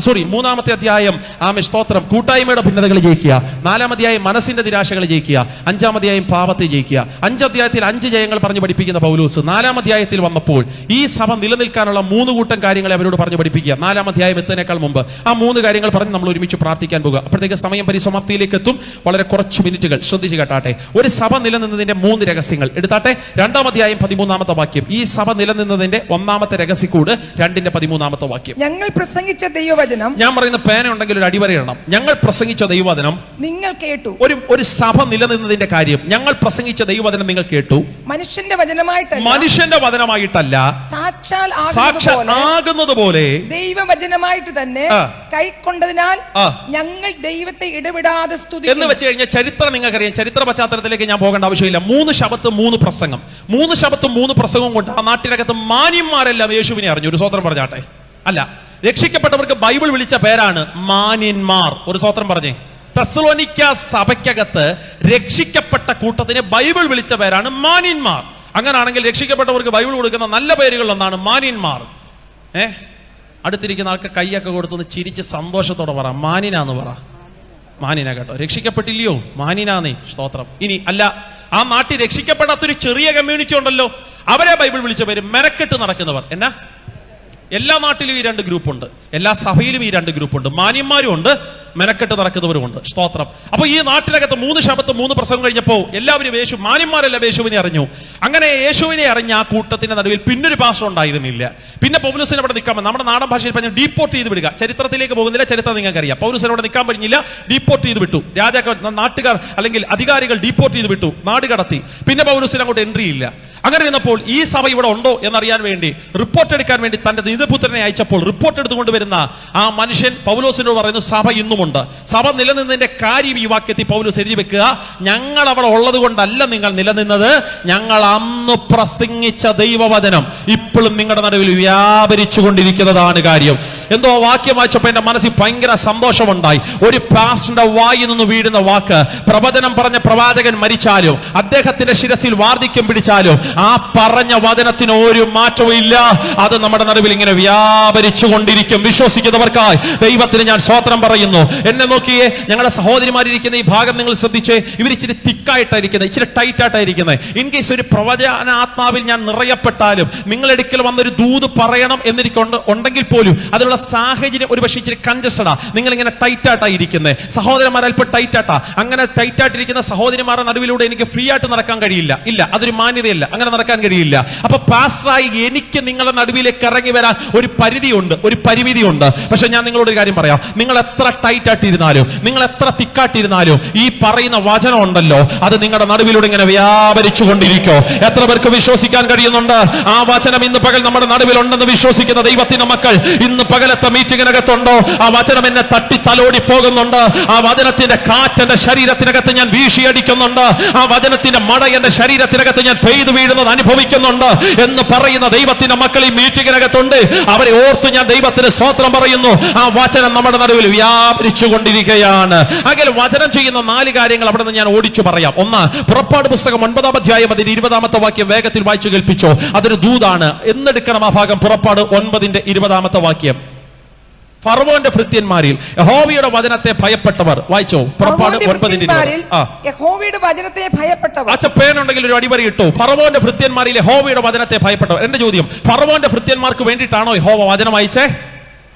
3-ാമത്തെ അധ്യായം ആമേൻ സ്തോത്രം കൂട്ടായ്മയുടെ ഭിന്നതകളെ ജയിക്കുക. 4-ാം അധ്യായം മനസ്സിന്റെ നിരാശകളെ ജയിക്കുക. 5-ാം അധ്യായം പാപത്തെ ജയിക്കുക. 5 അധ്യായത്തിൽ 5 ജയങ്ങൾ പറഞ്ഞു പഠിപ്പിക്കുന്ന പൗലോസ് 4-ാം അധ്യായത്തിൽ വന്നപ്പോൾ ഈ സഭ നിലനിൽക്കാനുള്ള 3 കൂട്ടം കാര്യങ്ങളെ അവരോട് പറഞ്ഞു പഠിപ്പിക്കുക. 4-ാം അധ്യായം എത്തുന്നതിനേക്കാൾ മുമ്പ് ആ 3 കാര്യങ്ങൾ പറഞ്ഞ് നമ്മൾ ഒരുമിച്ച് പ്രാർത്ഥിക്കാൻ പോകുക. അപ്പോഴത്തേക്ക് സമയം പരിസമാപ്തിയിലേക്ക് എത്തും. വളരെ കുറച്ച് മിനിറ്റുകൾ ശ്രദ്ധിച്ച് കേട്ടാട്ടെ. ഒരു സഭ നിലനിന്നതിന്റെ 3 രഹസ്യങ്ങൾ എടുത്താട്ടെ. 2-ാം അധ്യായം 13-ാമത്തെ വാക്യം. ഈ സഭ നിലനിന്നതിന്റെ 1-ാമത്തെ രഹസ്യക്കൂട് 2-ന്റെ 13-ാമത്തെ വാക്യം. ഞങ്ങൾ പ്രസംഗിച്ച ദൈവവചനം, ഞാൻ പറയുന്ന പേന ഉണ്ടെങ്കിൽ ഒരു അടിവരയിടണം. ഞങ്ങൾ പ്രസംഗിച്ച ദൈവവചനം നിങ്ങൾ കേട്ടു. ഒരു സഭ നിലനിന്നതിന്റെ കാര്യം ഞങ്ങൾ പ്രസംഗിച്ച ദൈവവചനം നിങ്ങൾ കേട്ടു. മനുഷ്യന്റെ വചനമായിട്ടല്ല, സാക്ഷാൽ ആകുന്നത് പോലെ ദൈവവചനമായിട്ട് തന്നെ കൈക്കൊണ്ടതിനാൽ ഞങ്ങൾ ദൈവത്തെ ഇടപെടാതെ സ്തുതിക്കുന്നു. എന്ന് വെച്ച് കഴിഞ്ഞാൽ ചരിത്രം നിങ്ങൾക്കറിയാം. ചരിത്ര പശ്ചാത്തലത്തിലേക്ക് ഞാൻ പോകേണ്ട ആവശ്യമില്ല. 3 ശബത്ത് 3 പ്രസംഗം, 3 ശബത്തും 3 പ്രസംഗവും കൊണ്ട് ആ നാട്ടിനകത്ത് മാന്യന്മാരെല്ലാം യേശുവിനെ അറിഞ്ഞു. ഒരു സ്വത്രം പറഞ്ഞാട്ടെ. അല്ല, രക്ഷിക്കപ്പെട്ടവർക്ക് ബൈബിൾ വിളിച്ച പേരാണ് മാന്യന്മാർ. ഒരു സ്വത്രം പറഞ്ഞേ. തെസ്സലോനിക്ക സഭയ്ക്കകത്ത് രക്ഷിക്കപ്പെട്ട കൂട്ടത്തിന് ബൈബിൾ വിളിച്ച പേരാണ് മാന്യന്മാർ. അങ്ങനാണെങ്കിൽ രക്ഷിക്കപ്പെട്ടവർക്ക് ബൈബിൾ കൊടുക്കുന്ന നല്ല പേരുകൾ ഒന്നാണ് മാന്യന്മാർ. അടുത്തിരിക്കുന്ന ആൾക്ക് കൈയൊക്കെ കൊടുത്തൊന്ന് ചിരിച്ച് സന്തോഷത്തോടെ പറ, മാന്യനാന്ന് പറ. മാന്യനാ കേട്ടോ. രക്ഷിക്കപ്പെട്ടില്ലയോ? മാന്യനാന്നേ. സ്തോത്രം. ഇനി അല്ല, ആ നാട്ടിൽ രക്ഷിക്കപ്പെടാത്തൊരു ചെറിയ കമ്മ്യൂണിറ്റി ഉണ്ടല്ലോ, അവരെ ബൈബിൾ വിളിച്ച പേര് മെനക്കെട്ട് നടക്കുന്നവർ. എന്നാ? എല്ലാ നാട്ടിലും ഈ 2 ഗ്രൂപ്പുണ്ട്, എല്ലാ സഭയിലും ഈ 2 ഗ്രൂപ്പുണ്ട്. മാന്യന്മാരും ഉണ്ട്, മെനക്കെട്ട് നടക്കുന്നവരുമുണ്ട്. സ്തോത്രം. അപ്പൊ ഈ നാട്ടിനകത്ത് 3 ശബത്ത് 3 പ്രസംഗം കഴിഞ്ഞപ്പോ എല്ലാവരും മാന്യന്മാരെല്ലാം യേശുവിനെ അറിഞ്ഞു. അങ്ങനെ യേശുവിനെ അറിഞ്ഞ ആ കൂട്ടത്തിന്റെ നടുവിൽ പിന്നൊരു പാസ്റ്റർ ഉണ്ടായിരുന്നില്ല. പിന്നെ പൗലോസിനെ അവിടെ നിൽക്കാൻ, നമ്മുടെ നാടൻ ഭാഷയിൽ പറഞ്ഞ ഡീപ്പോർട്ട് ചെയ്ത് വിടുക. ചരിത്രത്തിലേക്ക് പോകുന്നില്ല, ചരിത്രം നിങ്ങൾക്കറിയാം. പൗലോസിനെ അവിടെ നിൽക്കാൻ കഴിഞ്ഞില്ല, ഡീപ്പോർട്ട് ചെയ്ത് വിട്ടു. നാട്ടുകാർ അല്ലെങ്കിൽ അധികാരികൾ ഡീപ്പോർട്ട് ചെയ്ത് വിട്ടു, നാട് കടത്തി. പിന്നെ പൗലോസിന് അങ്ങോട്ട് എൻട്രി ഇല്ല. അങ്ങനെ ഇരുന്നപ്പോൾ ഈ സഭ ഇവിടെ ഉണ്ടോ എന്നറിയാൻ വേണ്ടി റിപ്പോർട്ട് എടുക്കാൻ വേണ്ടി തന്റെ നീതിപുത്രനെ അയച്ചപ്പോൾ റിപ്പോർട്ട് എടുത്തുകൊണ്ട് വരുന്ന ആ മനുഷ്യൻ പൗലോസിനോട് പറയുന്നു, സഭ ഇന്നുമുണ്ട്. സഭ നിലനിന്നതിന്റെ കാര്യം ഈ വാക്യത്തിൽ പൗലോസ് എഴുതി വെക്കുക. ഞങ്ങൾ അവിടെ ഉള്ളത് കൊണ്ടല്ല നിങ്ങൾ നിലനിന്നത്, ഞങ്ങൾ അന്ന് പ്രസംഗിച്ച ദൈവവചനം ഇപ്പോഴും നിങ്ങളുടെ നടുവിൽ വ്യാപരിച്ചു കൊണ്ടിരിക്കുന്നതാണ് കാര്യം. എന്തോ വാക്യം വായിച്ചപ്പോൾ എന്റെ മനസ്സിൽ ഭയങ്കര സന്തോഷമുണ്ടായി. ഒരു പാസ്റ്ററിന്റെ വായിൽ നിന്ന് വീഴുന്ന വാക്ക്, പ്രവചനം പറഞ്ഞ പ്രവാചകൻ മരിച്ചാലും അദ്ദേഹത്തിന്റെ ശിരസിൽ വാർദ്ധക്യം പിടിച്ചാലും ആ പറഞ്ഞ വചനത്തിന് ഒരു മാറ്റവും ഇല്ല. അത് നമ്മുടെ നടുവിൽ ഇങ്ങനെ വ്യാപരിച്ചു കൊണ്ടിരിക്കും. വിശ്വസിക്കുന്നവർക്കായി ദൈവത്തിന് ഞാൻ സ്തോത്രം പറയുന്നു. എന്നെ നോക്കിയേ, ഞങ്ങളുടെ സഹോദരിമാരിയിരിക്കുന്ന ഈ ഭാഗം നിങ്ങൾ ശ്രദ്ധിച്ചേ. ഇവർ ഇച്ചിരി തിക്കായിട്ടായിരിക്കുന്നത്, ഇച്ചിരി ടൈറ്റ് ആയിട്ടായിരിക്കുന്നത്. ഇൻ കേസ് ഒരു പ്രവചന ആത്മാവിൽ ഞാൻ നിറയപ്പെട്ടാലും നിങ്ങളെടുക്കൽ വന്നൊരു ദൂത് പറയണം ഉണ്ടെങ്കിൽ പോലും അതിനുള്ള സാഹചര്യം ഒരു പക്ഷേ ഇച്ചിരി കൺജസ്റ്റഡാ. നിങ്ങൾ ഇങ്ങനെ ടൈറ്റ് ആയിട്ടായിരിക്കുന്നത്. സഹോദരന്മാർ അല്പം ടൈറ്റ് ആട്ടാ. അങ്ങനെ ടൈറ്റ് ആയിട്ടിരിക്കുന്ന സഹോദരിമാരുടെ നടുവിലൂടെ എനിക്ക് ഫ്രീ ആയിട്ട് നടക്കാൻ കഴിയില്ല. ഇല്ല, അതൊരു മാന്യതയല്ല, അങ്ങനെ നടക്കാൻ കഴിയില്ല. അപ്പൊ പാസ്റ്ററായി എനിക്ക് നിങ്ങളുടെ നടുവിലേക്ക് ഇറങ്ങി വരാൻ ഒരു പരിധിയുണ്ട്, ഒരു പരിമിതിയുണ്ട്. പക്ഷെ ഞാൻ നിങ്ങളോട് ഒരു കാര്യം പറയാം. നിങ്ങൾ എത്ര ടൈറ്റ് ആയിട്ടിരുന്നാലും, നിങ്ങൾ എത്ര തിക്കായിട്ടിരുന്നാലും ഈ പറയുന്ന വചനം ഉണ്ടല്ലോ, അത് നിങ്ങളുടെ നടുവിലൂടെ ഇങ്ങനെ വ്യാപരിച്ചു കൊണ്ടിരിക്കോ. എത്ര പേർക്ക് വിശ്വസിക്കാൻ കഴിയുന്നുണ്ട്? ആ വചനം ഇന്ന് പകൽ നമ്മുടെ നടുവിലുണ്ടെന്ന് വിശ്വസിക്കുന്ന ദൈവത്തിന്റെ മക്കൾ ഇന്ന് പകലത്തെ മീറ്റിംഗിനകത്തുണ്ടോ? ആ വചനം എന്നെ തട്ടി തലോടി പോകുന്നുണ്ട്. ആ വചനത്തിന്റെ കാറ്റ് എന്റെ ശരീരത്തിനകത്ത് ഞാൻ വീശിയടിക്കുന്നുണ്ട്. ആ വചനത്തിന്റെ മഴ എന്റെ ശരീരത്തിനകത്ത് ഞാൻ പെയ്തു വീഴും വീഴുന്നത് അനുഭവിക്കുന്നുണ്ട് എന്ന് പറയുന്ന ദൈവത്തിന്റെ മക്കൾ ഈ മീറ്റിംഗിനകത്തുണ്ട്. അവരെ ഓർത്ത് ഞാൻ ദൈവത്തിന് സ്തോത്രം പറയുന്നു. ആ വചനം നമ്മുടെ നടുവിൽ വ്യാപരിച്ചു കൊണ്ടിരിക്കുകയാണ്. അങ്ങനെ വചനം ചെയ്യുന്ന 4 കാര്യങ്ങൾ അവിടെ നിന്ന് ഞാൻ ഓടിച്ചു പറയാം. ഒന്ന്, പുറപ്പാട് പുസ്തകം 9-ാം അധ്യായം അതിന്റെ 20-ാമത്തെ വാക്യം വേഗത്തിൽ വായിച്ചു കേൾപ്പിച്ചോ. അതൊരു ദൂതാണ്. എന്നെടുക്കണം ആ ഭാഗം. പുറപ്പാട് 9-ന്റെ 20-ാമത്തെ വാക്യം. ഫറവോന്റെ ഭൃത്യന്മാരിൽ യഹോവയുടെ വചനത്തെ ഭയപ്പെട്ടവർ. വായിച്ചോ. പുറപ്പാട് 9-ന്റെ 20. യഹോവയുടെ വചനത്തെ ഭയപ്പെട്ടവർ. പേനുണ്ടെങ്കിൽ ഒരു അടിവരി ഇട്ടു. ഫറവോന്റെ ഭൃത്യന്മാരിൽ യഹോവയുടെ വചനത്തെ ഭയപ്പെട്ടവർ. എന്റെ ചോദ്യം, ഫറവോന്റെ ഭൃത്യന്മാർക്ക് വേണ്ടിയിട്ടാണോ യഹോവ വചനം അയച്ചേ?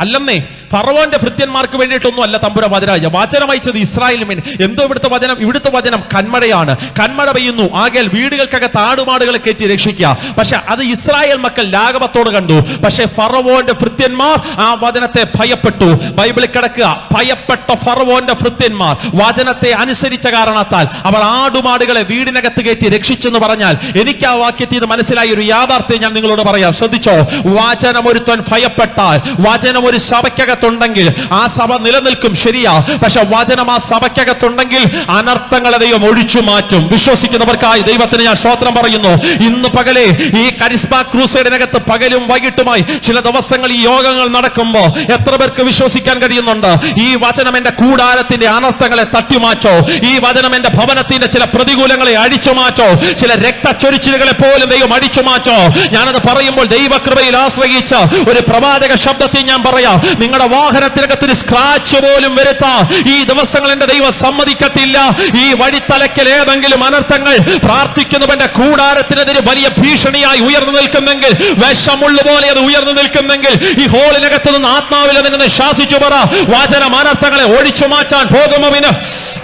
അല്ലെന്നേ. ഫറവോന്റെ ഭൃത്യന്മാർക്ക് വേണ്ടിയിട്ടൊന്നും അല്ല തമ്പുരാൻ വചനം അയച്ചത് ഇസ്രായേലിന് വേണ്ടി. എന്തോ ഇവിടുത്തെ വചനം കന്മഴയാണ്. കന്മഴ പെയ്യുന്നു. ആകയാൽ വീടുകൾക്കകത്ത് ആടുമാടുകളെ കയറ്റി രക്ഷിക്കുക. പക്ഷെ അത് ഇസ്രായേൽ മക്കൾ ലാഘവത്തോട് കണ്ടു. പക്ഷെ ഫറവോന്റെ ഭൃത്യന്മാർ ആ വചനത്തെ ഭയപ്പെട്ടു. ബൈബിളിൽ കിടക്കുക, ഭയപ്പെട്ട ഫറവോന്റെ ഭൃത്യന്മാർ വചനത്തെ അനുസരിച്ച കാരണത്താൽ അവർ ആടുമാടുകളെ വീടിനകത്ത് കയറ്റി രക്ഷിച്ചെന്ന് പറഞ്ഞാൽ എനിക്ക് ആ വാക്യത്തിൽ ഇത് മനസ്സിലായ ഒരു യാഥാർത്ഥ്യം ഞാൻ നിങ്ങളോട് പറയാം. ശ്രദ്ധിച്ചോ. വചനം ഒരുത്തൻ ഭയപ്പെട്ടാൽ, വചനം ഒരു സഭയ്ക്കകത്തുണ്ടെങ്കിൽ ആ സഭ നിലനിൽക്കും. ശരിയാ. പക്ഷെ വചനം ആ സഭയ്ക്കകത്തുണ്ടെങ്കിൽ അനർത്ഥങ്ങളെ ദൈവം ഒഴിച്ചു മാറ്റും. വിശ്വസിക്കുന്നവർക്കായി ദൈവത്തിന് ഞാൻ സ്തോത്രം പറയുന്നു. ഇന്ന് പകലേ ഈ കരിസ്മ ക്രൂസൈഡിനകത്ത് പകലും വൈകിട്ടുമായി ചില ദിവസങ്ങൾ ഈ യോഗങ്ങൾ നടക്കുമ്പോൾ എത്ര പേർക്ക് വിശ്വസിക്കാൻ കഴിയുന്നുണ്ട് ഈ വചനം എന്റെ കൂടാരത്തിന്റെ അനർത്ഥങ്ങളെ തട്ടിമാറ്റോ, ഈ വചനം എന്റെ ഭവനത്തിന്റെ ചില പ്രതികൂലങ്ങളെ അടിച്ചു മാറ്റോ, ചില രക്തച്ചൊരിച്ചിലുകളെ പോലും ദൈവം അടിച്ചു മാറ്റോ? ഞാനത് പറയുമ്പോൾ ദൈവകൃപയിൽ ആശ്രയിച്ച ഒരു പ്രവാചക ശബ്ദത്തിൽ ഞാൻ പറയാം, നിങ്ങളുടെ വാഹനത്തിനകത്ത് ഒരു സ്ക്രാച്ച് പോലും വരുത്താൻ ഈ ദിവസങ്ങൾ എന്റെ ദൈവം സമ്മതിക്കത്തില്ല. ഈ വഴിത്തലക്കൽ ഏതെങ്കിലും അനർത്ഥങ്ങൾ പ്രാർത്ഥിക്കുന്നവന്റെ കൂടാരത്തിനെതിരെ വലിയ ഭീഷണിയായി ഉയർന്നു നിൽക്കുന്നെങ്കിൽ, വിഷമുള്ളപോലെ അത് ഉയർന്നു നിൽക്കുന്നെങ്കിൽ, ഈ ഹോളിനകത്ത് നിന്ന് ആത്മാവിൽ അതിനെ ശാസിച്ചു പറ, വചനം അനർത്ഥങ്ങളെ ഒഴിച്ചു മാറ്റാൻ പോകുമോവിന്.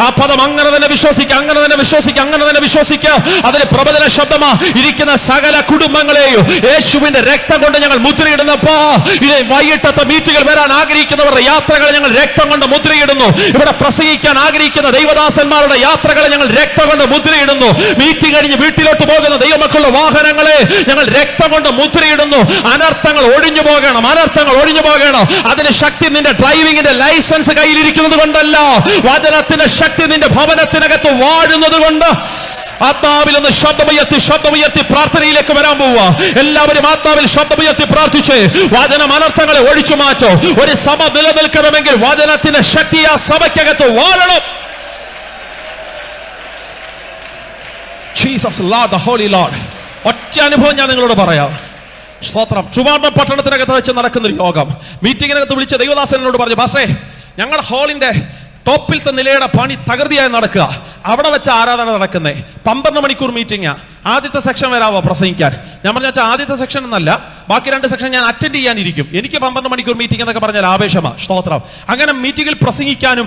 ആ പദം അങ്ങനെ തന്നെ വിശ്വസിക്കുക, അങ്ങനെ തന്നെ വിശ്വസിക്കുക, അങ്ങനെ തന്നെ വിശ്വസിക്കുക. അതിന് പ്രബോധന ശബ്ദമാ. ഇരിക്കുന്ന സകല കുടുംബങ്ങളെയും യേശുവിന്റെ രക്തം കൊണ്ട് ഞങ്ങൾ മുദ്രയിടുന്നപ്പോ ഇത് വൈകിട്ടത്തെ മീറ്റുകൾ വരാൻ ആഗ്രഹിക്കുന്നവരുടെ യാത്രകളെ ഞങ്ങൾ രക്തം കൊണ്ട് മുദ്രയിടുന്നു. ഇവിടെ പ്രസംഗിക്കാൻ ആഗ്രഹിക്കുന്ന ദൈവദാസന്മാരുടെ യാത്രകളെ ഞങ്ങൾ രക്തം കൊണ്ട് മുദ്രയിടുന്നു. മീറ്റിംഗ് കഴിഞ്ഞ് വീട്ടിലോട്ട് പോകുന്ന ദൈവമക്കളുടെ വാഹനങ്ങളെ ഞങ്ങൾ രക്തം കൊണ്ട് മുദ്രയിടുന്നു. അനർത്ഥങ്ങൾ ഒഴിഞ്ഞു പോകണം, അനർത്ഥങ്ങൾ ഒഴിഞ്ഞു പോകണം. അതിന് ശക്തി നിന്റെ ഡ്രൈവിംഗിന്റെ ലൈസൻസ് കയ്യിലിരിക്കുന്നത് കൊണ്ടല്ല, വചനത്തിന്റെ ശക്തി നിന്റെ ഭവനത്തിനകത്ത് വാഴുന്നത് കൊണ്ട്. ആത്മാവിൽ ഒന്ന് ശബ്ദമുയർത്തി പ്രാർത്ഥനയിലേക്ക് വരാൻ പോവുക. എല്ലാവരും ആത്മാവിൽ ശബ്ദമുയർത്തി പ്രാർത്ഥിച്ച് വചനം അനർത്ഥങ്ങളെ ഒഴിച്ചു മാറ്റോ. ഒരു സഭ നിലനിൽക്കണമെങ്കിൽ വചനത്തിന്റെ ശക്തി ആ സഭയ്ക്കകത്ത് വാഴണം. Jesus Lord, the holy Lord. ഒറ്റ അനുഭവം ഞാൻ നിങ്ങളോട് പറയാം. സ്തോത്രം. ട്രിവാൻഡ്രം പട്ടണത്തിനകത്ത് വെച്ച് നടക്കുന്നൊരു യോഗം. മീറ്റിംഗിനകത്ത് വിളിച്ച ദൈവദാസനോട് പറഞ്ഞു, പാസ്റ്റേ ഞങ്ങളുടെ ഹാളിന്റെ ടോപ്പിലത്തെ നിലയുടെ പണി തകൃതിയായി നടക്കുക. അവിടെ വെച്ച് ആരാധന നടക്കുന്നേ. 12 മണിക്കൂർ മീറ്റിംഗാ. ആദ്യത്തെ സെക്ഷൻ വരാവോ പ്രസംഗിക്കാൻ? ഞാൻ പറഞ്ഞ ആദ്യത്തെ സെക്ഷൻ എന്നല്ല, ബാക്കി 2 സെക്ഷൻ ഞാൻ അറ്റൻഡ് ചെയ്യാനിരിക്കും. എനിക്ക് 12 മണിക്കൂർ മീറ്റിംഗ് എന്നൊക്കെ പറഞ്ഞാൽ ആവേശമാണ്. സ്തോത്രം. അങ്ങനെ മീറ്റിംഗിൽ പ്രസംഗിക്കാനും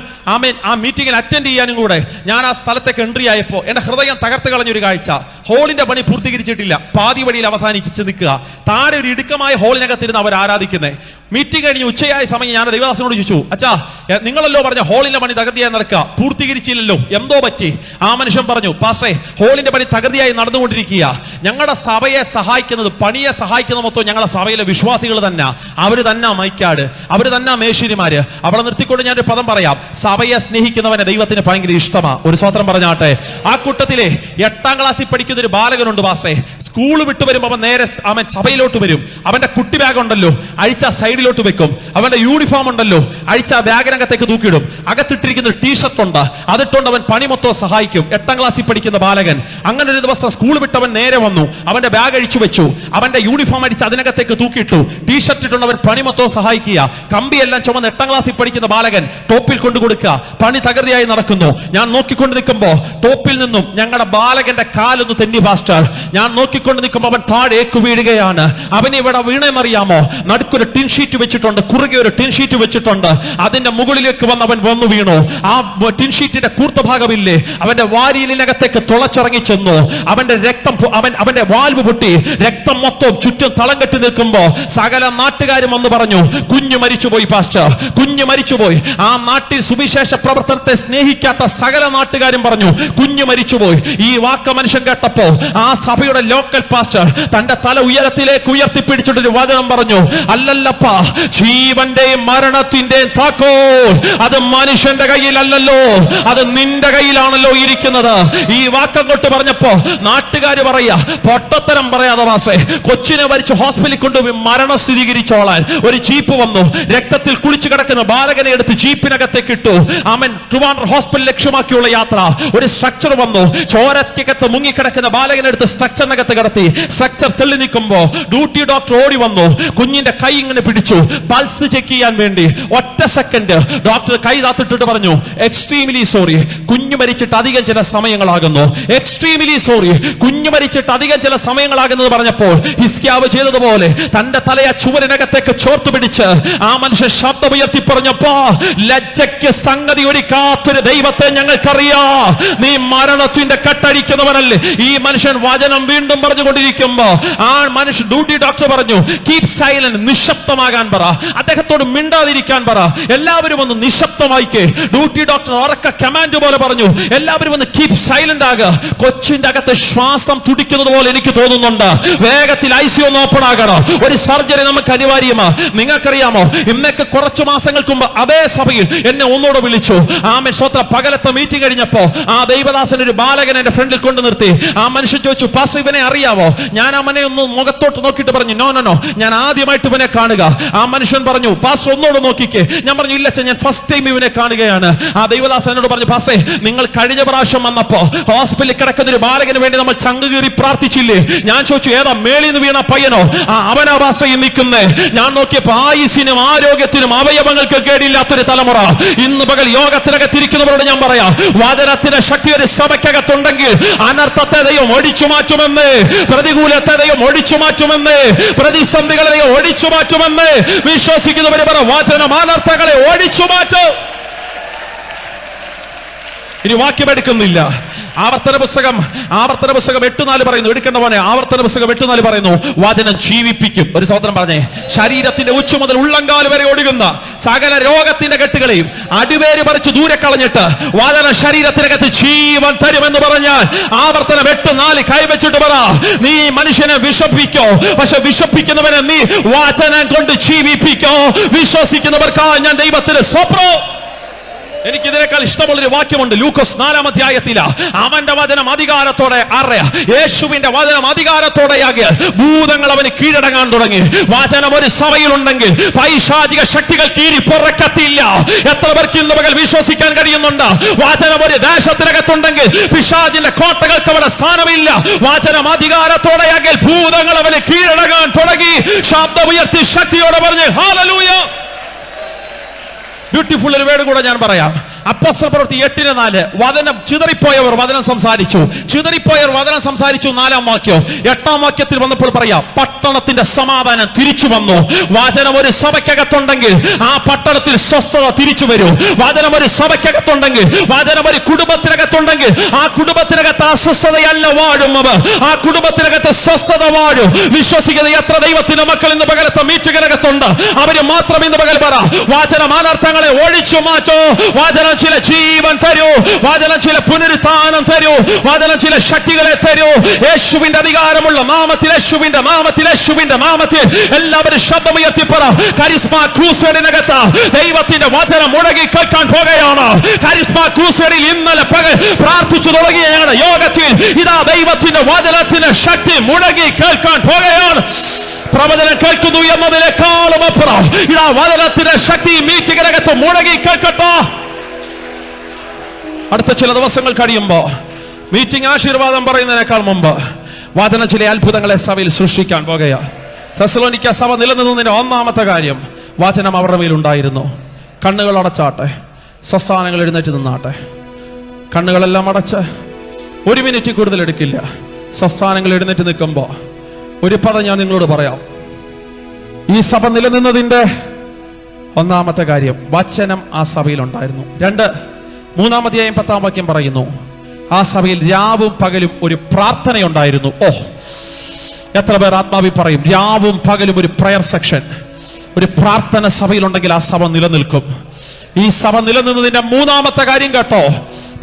ആ മീറ്റിംഗിൽ അറ്റൻഡ് ചെയ്യാനും കൂടെ ഞാൻ ആ സ്ഥലത്തേക്ക് എൻട്രി ആയപ്പോൾ എന്റെ ഹൃദയം തകർത്ത് കളഞ്ഞൊരു കാഴ്ച. ഹോളിന്റെ പണി പൂർത്തീകരിച്ചിട്ടില്ല, പാതി വഴിയിൽ അവസാനിച്ച് നിൽക്കുക. താഴെ ഒരു ഇടുക്കമായ ഹോളിനകത്തിരുന്ന് അവർ ആരാധിക്കുന്നേ. മീറ്റിംഗ് കഴിഞ്ഞ് ഉച്ചയായ സമയം ഞാൻ ദൈവദാസനോട് ചോദിച്ചു, അച്ഛാ നിങ്ങളല്ലോ പറഞ്ഞ ഹോളിന്റെ പണി തകൃതിയായി നടക്കുക, പൂർത്തീകരിച്ചില്ലല്ലോ, എന്തോ പറ്റി? ആ മനുഷ്യൻ പറഞ്ഞു, പാസ്റ്റേ ഹോളിന്റെ പണി തകൃതിയായി നടന്നുകൊണ്ടിരിക്കുക. ഞങ്ങളുടെ സഭയെ സഹായിക്കുന്നത്, പണിയെ സഹായിക്കുന്ന മൊത്തം ഞങ്ങളുടെ സഭയിലെ വിശ്വാസികൾ തന്നെ. അവര് തന്നെ മൈക്കാട്, അവര് തന്നെ മേശിരിമാര്. അവിടെ നിർത്തിക്കൊണ്ട് ഞാനൊരു പദം പറയാം, സഭയെ സ്നേഹിക്കുന്നവനെ ദൈവത്തിന് ഭയങ്കര ഇഷ്ടമാണ്. ഒരു സ്വത്രം പറഞ്ഞാട്ടെ. ആ കൂട്ടത്തിലെ 8ാം ക്ലാസ്സിൽ പഠിക്കുന്ന ഒരു ബാലകനുണ്ട് പാസ്റ്റേ. സ്കൂൾ വിട്ടു വരുമ്പോൾ അവൻ നേരെ അവൻ സഭയിലോട്ട് വരും. അവന്റെ കുട്ടി ബാഗ് ഉണ്ടല്ലോ അഴിച്ച സൈഡിലോട്ട് വെക്കും. അവന്റെ യൂണിഫോം ഉണ്ടല്ലോ അഴിച്ച ബാഗിനകത്തേക്ക് തൂക്കിയിടും. അകത്തിട്ടിരിക്കുന്ന ടീഷർട്ട് ഉണ്ട്, അതിട്ടുകൊണ്ട് അവൻ പണി മൊത്തം സഹായിക്കും. 8ാം ക്ലാസ്സിൽ പഠിക്കുന്ന ബാലകൻ. അങ്ങനെ ഒരു ദിവസം സ്കൂൾ വിട്ടവൻ നേരെ വന്നു, അവന്റെ ബാഗ് അഴിച്ചു വെച്ചു, അവന്റെ യൂണിഫോം അടിച്ച് അതിനകത്തേക്ക് തൂക്കിയിട്ടു. ടീഷർട്ട് ഇട്ടുകൊണ്ട് അവൻ പണി മൊത്തം സഹായിക്കുക. കമ്പിയെല്ലാം ചുമന്ന് 8ാം ക്ലാസ്സിൽ പഠിക്കുന്ന ബാലകൻ ടോപ്പിൽ കൊണ്ടു കൊടുക്കുക. പണി തകൃതിയായി നടക്കുന്നു. ഞാൻ നോക്കിക്കൊണ്ട് നിൽക്കുമ്പോ ടോപ്പിൽ നിന്നും ഞങ്ങളുടെ ബാലകന്റെ കാലൊന്ന് തെന്നി പാസ്റ്റർ. ഞാൻ നോക്കിക്കൊണ്ട് നിൽക്കുമ്പോൾ അവൻ താഴേക്ക് വീഴുകയാണ്. അവന് ഇവിടെ വീണെന്നറിയാമോ? നടുക്കൊരു ടിൻ ഷീറ്റ് വെച്ചിട്ടുണ്ട്, കുറുകെ ഒരു ടിൻ ഷീറ്റ് വെച്ചിട്ടുണ്ട്. അതിന്റെ മുകളിലേക്ക് വന്ന് അവൻ വന്നു വീണു. ആ ടിൻ ഷീറ്റിന്റെ കൂർത്ത ഭാഗമില്ലേ, അവന്റെ വാരിയിലിനകത്തേക്ക് തുളച്ചിറങ്ങി ചെന്നു. അവന്റെ രക്തം അവന്റെ വാൽവ് പൊട്ടി, രക്തം മൊത്തം ചുറ്റും തളം കെട്ടി നിൽക്കുമ്പോ സകല നാട്ടുകാരും വന്ന് പറഞ്ഞു, കുഞ്ഞു മരിച്ചുപോയി പാസ്റ്റർ, കുഞ്ഞു മരിച്ചുപോയി. ആ നാട്ടിൽ സുവിശേഷ പ്രവർത്തനത്തെ സ്നേഹിക്കാത്ത സകല നാട്ടുകാരും പറഞ്ഞു, കുഞ്ഞു മരിച്ചുപോയി. ഈ വാക്ക് മനുഷ്യൻ കേട്ടപ്പോ ആ സഭയുടെ ലോക്കൽ പാസ്റ്റർ തന്റെ തല ഉയരത്തിലേക്ക് ഉയർത്തിപ്പിടിച്ചിട്ടൊരു വചനം പറഞ്ഞു, അല്ലല്ലപ്പാ, ജീവന്റെയും മരണത്തിന്റെ താക്കോൽ അത് മനുഷ്യന്റെ കയ്യിലല്ലല്ലോ, അത് നിന്റെ കയ്യിലാണല്ലോ ഇരിക്കുന്നത്. ഈ വാക്കങ്ങോട്ട് പറഞ്ഞപ്പോ നാട്ടുകാര് പറയാ, പൊട്ടത്തരം പറയാതെ വാസേ, കൊച്ചിനെ വരിച്ച് ഹോസ്പിറ്റലിൽ കൊണ്ടുപോയി മരണം സ്ഥിരീകരിച്ചോളാൻ ഒരു ജീപ്പ് വന്നു. രക്തത്തിൽ കുളിച്ചു കിടക്കുന്ന ബാലകനെ എടുത്ത് ജീപ്പിനകത്തേക്ക് ഇട്ടു. അവൻ ട്രിവാൻഡ്രം ഹോസ്പിറ്റൽ ലക്ഷ്യമാക്കിയുള്ള യാത്ര. ഒരു സ്ട്രക്ചർ വന്നു, ചോരക്കകത്ത് മുങ്ങിക്കിടക്കുന്ന ബാലകനെ എടുത്ത് സ്ട്രക്ചറിനകത്ത് കിടത്തി. സ്ട്രക്ചർ തെളി നിൽക്കുമ്പോ ഡ്യൂട്ടി ഡോക്ടർ ഓടി വന്നു, കുഞ്ഞിന്റെ കൈ ഇങ്ങനെ പിടിച്ചു, പൾസ് ചെക്ക് ചെയ്യാൻ വേണ്ടി. ഒറ്റ സെക്കൻഡ് ഡോക്ടർ കൈ താത്തിട്ടിട്ട് പറഞ്ഞു, എക്സ്ട്രീംലി സോറി, കുഞ്ഞു മരിച്ചിട്ട് അധികം ചില സമയങ്ങളാകുന്നു. എക്സ്ട്രീംലി സോറി, കുഞ്ഞു മരിച്ചിട്ട് അധികം ചില സമയങ്ങളാകുന്നത് പറഞ്ഞപ്പോൾ ഹിസ്കിയാവ് ചെയ്തതുപോലെ തന്റെ തലയെ ചുവരിനകത്തേക്ക് ചോർത്തു പിടിച്ച് ആ മനുഷ്യൻ ശബ്ദമുയർത്തി പറഞ്ഞപ്പോ, ലജ്ജയ്ക്ക് സംഗതി ഒരുക്കാത്തൊരു ദൈവത്തെ ഞങ്ങൾക്കറിയാം, നീ മരണത്തിന്റെ കട്ടഴിക്കുന്നവനല്ലേ. ഈ മനുഷ്യൻ വചനം വീണ്ടും പറഞ്ഞുകൊണ്ടിരിക്കുമ്പോ ആ മനുഷ്യൻ ഡ്യൂട്ടി ഡോക്ടർ പറഞ്ഞു, കീപ് സൈലന്റ്, നിശബ്ദമാകാൻ പറ, അദ്ദേഹത്തോട് മിണ്ടാതിരിക്കാൻ പറ. എല്ലാവരും ഒന്ന് നിശബ്ദമായിക്കേ. ഡ്യൂട്ടി ഡോക്ടർ ഉറക്ക കമാൻഡ് പോലെ പറഞ്ഞു, എല്ലാവരും ഒന്ന് കീപ് സൈലന്റ് ആകുക. കൊച്ചിന്റെ അകത്ത് ശ്വാസം തുടിക്കുന്നത് പോലെ എനിക്ക് തോന്നുന്നുണ്ട്. വേഗത്തിൽ ICU ഒന്ന് ഓപ്പൺ ആകണം. ഒരു സർജറി നമുക്ക് അനിവാര്യമാ. നിങ്ങൾക്കറിയാമോ, ഇന്നേക്ക് കുറച്ചു മാസങ്ങൾക്ക് മുമ്പ് അതേ സഭയിൽ എന്നെ ഒന്നുകൂടെ വിളിച്ചു. ആമേൻ സ്തോത്രം. പകലത്തെ മീറ്റിംഗ് കഴിഞ്ഞപ്പോ ആ ദൈവദാസൻ ഒരു ബാലകൻ എന്റെ ഫ്രണ്ടിൽ കൊണ്ടു നിർത്തി. ആ മനുഷ്യൻ ചോദിച്ചു, പാസ്റ്റർ ഇവനെ അറിയാവോ? ഞാൻ ആ മനെ ഒന്ന് മുഖത്തോട്ട് നോക്കിയിട്ട് പറഞ്ഞു, നോ നോ നോ, ഞാൻ ആദ്യമായിട്ട് ഇവനെ കാണുക. ആ മനുഷ്യൻ പറഞ്ഞു, പാസ്റ്റർ ഒന്നുകൂടെ നോക്കിക്കേ. ഞാൻ പറഞ്ഞു, ഇല്ല ഞാൻ ഫസ്റ്റ് ടൈം ഇവനെ കാണുകയാണ്. ആ ദൈവദാസൻ എന്നോട് പറഞ്ഞു, പാസ്റ്റേ നിങ്ങൾ കഴിഞ്ഞ പ്രാവശ്യം വന്നപ്പോ ഹോസ്പിറ്റലിൽ കിടക്കുന്ന ഒരു ബാലകന് വേണ്ടി നമ്മൾ ചങ്ക് കീറി പ്രാർത്ഥിച്ചില്ലേ? ഞാൻ ചോദിച്ചു, ഏതാ മേളിൽ നിന്ന് വീണ പയ്യനോ? അവനാ പാസ്റ്റർ നിൽക്കുന്നേ. ഞാൻ നോക്കിയപ്പോ ആയുസിനും ആരോഗ്യത്തിനും അവയവങ്ങൾക്ക് കേടില്ലാത്തൊരു തലമുറ. ഇന്ന് പകൽ യോഗത്തിനകത്തിരിക്കുന്നവരോട് ഞാൻ പറയാം, വചനത്തിന്റെ ശക്തി ഒരു സഭയ്ക്കകത്തുണ്ടെങ്കിൽ അനർത്ഥത്തെ ദൈവം ഒടിച്ചു മാറ്റുമെന്ന്, പ്രതികൂലത്തെ ദൈവം ഒടിച്ചു മാറ്റുമെന്ന്, പ്രതിസന്ധികളെ ദൈവം ഒടിച്ചു മാറ്റുമെന്ന് വിശ്വസിക്കുന്നവര് പറ, വചനം അനർത്ഥങ്ങളെ ഒടിച്ചു മാറ്റും. ഇനി വാക്യം എടുക്കുന്നില്ല. ആവർത്തന പുസ്തകം 8:4 പറയുന്നു, എടുക്കേണ്ട പോലെ. ആവർത്തന പുസ്തകം 8:4 പറയുന്നു, വചനം ജീവിപ്പിക്കും. ഒരു സ്വതന്ത്രം പറഞ്ഞേ, ശരീരത്തിന്റെ ഉച്ച മുതൽ ഉള്ളങ്കാല് വരെ ഒടുങ്ങുന്ന സകല രോഗത്തിന്റെ കെട്ടുകളെയും അടിവേര് പറിച്ച് ദൂരെ കളഞ്ഞിട്ട് വചനം ശരീരത്തിനകത്ത് ജീവൻ തരുമെന്ന് പറഞ്ഞാൽ ആവർത്തനം 8:4 കൈവച്ചിട്ട് പറ, നീ മനുഷ്യനെ വിഷപ്പിക്കോ, പക്ഷെ വിഷപ്പിക്കുന്നവനെ നീ വചനം കൊണ്ട് ജീവിപ്പിക്കോ. വിശ്വസിക്കുന്നവർക്കാ ഞാൻ ദൈവത്തിന് സ്വപ്നം. എനിക്ക് ഇതിനേക്കാൾ ഇഷ്ടമുള്ളൊരു വാക്യമുണ്ട്. ലൂക്കോസ് 4-ാം അധ്യായത്തില് അവന്റെ വചനം അധികാരത്തോടെ യേശുവിന്റെ വചനം അധികാരത്തോടെയാകിയ ഭൂതങ്ങൾ അവന് കീഴടങ്ങാൻ തുടങ്ങി. വചനം ഒരു സഭയിലുണ്ടെങ്കിൽ പൈശാചിക ശക്തികൾ കീഴി പുറക്കത്തില്ല. എത്ര പേർക്ക് ഇന്ന് പകൽ വിശ്വസിക്കാൻ കഴിയുന്നുണ്ട്? വചനം ഒരു ദേശത്തിനകത്തുണ്ടെങ്കിൽ പിശാചിന്റെ കോട്ടകൾക്ക് അവിടെ സ്ഥാനമില്ല. വചനം അധികാരത്തോടെയാകിയ ഭൂതങ്ങൾ അവന് കീഴടങ്ങാൻ തുടങ്ങി. ശബ്ദമുയർത്തി ശക്തിയോടെ പറഞ്ഞ് ഹല്ലേലൂയ. ബ്യൂട്ടിഫുൾ ഒരു വേർഡ് കൂടെ ഞാൻ പറയാം. അപ്പോസ്തല പ്രവൃത്തി 8:4 വചനം ചിതറിപ്പോയവർ വചനം സംസാരിച്ചു. 4-ാം വാക്യം. 8-ാം വാക്യത്തിൽ വന്നപ്പോൾ പറയാം, പട്ടണത്തിന്റെ സമാധാനം തിരിച്ചു വന്നു. വചനം ഒരു സഭയ്ക്കകത്തുണ്ടെങ്കിൽ ആ പട്ടണത്തിൽ സ്വസ്ഥത തിരിച്ചു വരും. വചനം ഒരു സഭയ്ക്കകത്തുണ്ടെങ്കിൽ, വചനം ഒരു കുടുംബത്തിനകത്തുണ്ടെങ്കിൽ ആ കുടുംബത്തിനകത്ത് അസ്വസ്ഥതയല്ല വാഴുന്നത്, ആ കുടുംബത്തിനകത്ത് സ്വസ്ഥത വാഴും. വിശ്വസിക്കുന്ന എത്ര ദൈവത്തിന്റെ മക്കൾ ഇന്ന് പകരത്തെ മീറ്റിംഗിനകത്തുണ്ട്? അവര് മാത്രം ഇന്ന് പകൽ പറ, വചനം അനർത്ഥങ്ങളെ ഒഴിച്ചു മാറ്റോ. വചനം ചില ജീവൻ തരൂ, വചനം ചില പുനരുത്ഥാനം തരൂ, വചനം ചില ശക്തികളെ തരൂ. യേശുവിന്റെ അധികാരമുള്ള നാമത്തിൽ, യേശുവിന്റെ നാമത്തിൽ, യേശുവിന്റെ നാമത്തിൽ എല്ലാവരും ശബ്ദമുയർത്തി പറ, കരിസ്മ ക്രൂസേഡിനകത്ത് ദൈവത്തിന്റെ വചനം മുഴങ്ങി കേൾക്കാൻ പോകുകയാണ്. കരിസ്മ ക്രൂസേഡിൽ ഇന്നലെ പകൽ പ്രാർത്ഥിച്ചു തുടങ്ങിയ ഞങ്ങളുടെ യോഗത്തിൽ ഇതാ ദൈവത്തിന്റെ വചനത്തിന്റെ ശക്തി മുഴങ്ങി കേൾക്കാൻ പോകുകയാണ്. പ്രവചനം കേൾക്കുന്നു എന്നതിനേക്കാളും അപ്പുറം ഇതാ വചനത്തിന്റെ ശക്തി മീറ്റിംഗിനകത്ത് മുഴങ്ങി കേൾക്കട്ടോ. അടുത്ത ചില ദിവസങ്ങൾ കഴിയുമ്പോ മീറ്റിംഗ് ആശീർവാദം പറയുന്നതിനേക്കാൾ മുമ്പ് വചനം ചില അത്ഭുതങ്ങളെ സഭയിൽ സൃഷ്ടിക്കാൻ പോകുക. തെസ്സലോനിക്ക സഭ നിലനിന്നതിന്റെ ഒന്നാമത്തെ കാര്യം വചനം അവരുടെ മേലുണ്ടായിരുന്നു. കണ്ണുകൾ അടച്ചാട്ടെ, സ്വസ്ഥാനങ്ങൾ എഴുന്നേറ്റ് നിന്നാട്ടെ. കണ്ണുകളെല്ലാം അടച്ച് 1 മിനിറ്റ് കൂടുതൽ എടുക്കില്ല. സ്വസ്ഥാനങ്ങൾ എഴുന്നേറ്റ് നിൽക്കുമ്പോ ഒരു പദം ഞാൻ നിങ്ങളോട് പറയാം. ഈ സഭ നിലനിന്നതിന്റെ ഒന്നാമത്തെ കാര്യം വചനം ആ സഭയിൽ ഉണ്ടായിരുന്നു. 3-ാം അധ്യായം 10-ാം വാക്യം പറയുന്നു, ആ സഭയിൽ രാവും പകലും ഒരു പ്രാർത്ഥനയുണ്ടായിരുന്നു. എത്ര പേർ ആത്മാവി പറയും, രാവും പകലും ഒരു പ്രയർ സെക്ഷൻ, ഒരു പ്രാർത്ഥന സഭയിലുണ്ടെങ്കിൽ ആ സഭ നിലനിൽക്കും. ഈ സഭ നിലനിന്നതിന്റെ 3-ാമത്തെ കാര്യം കേട്ടോ.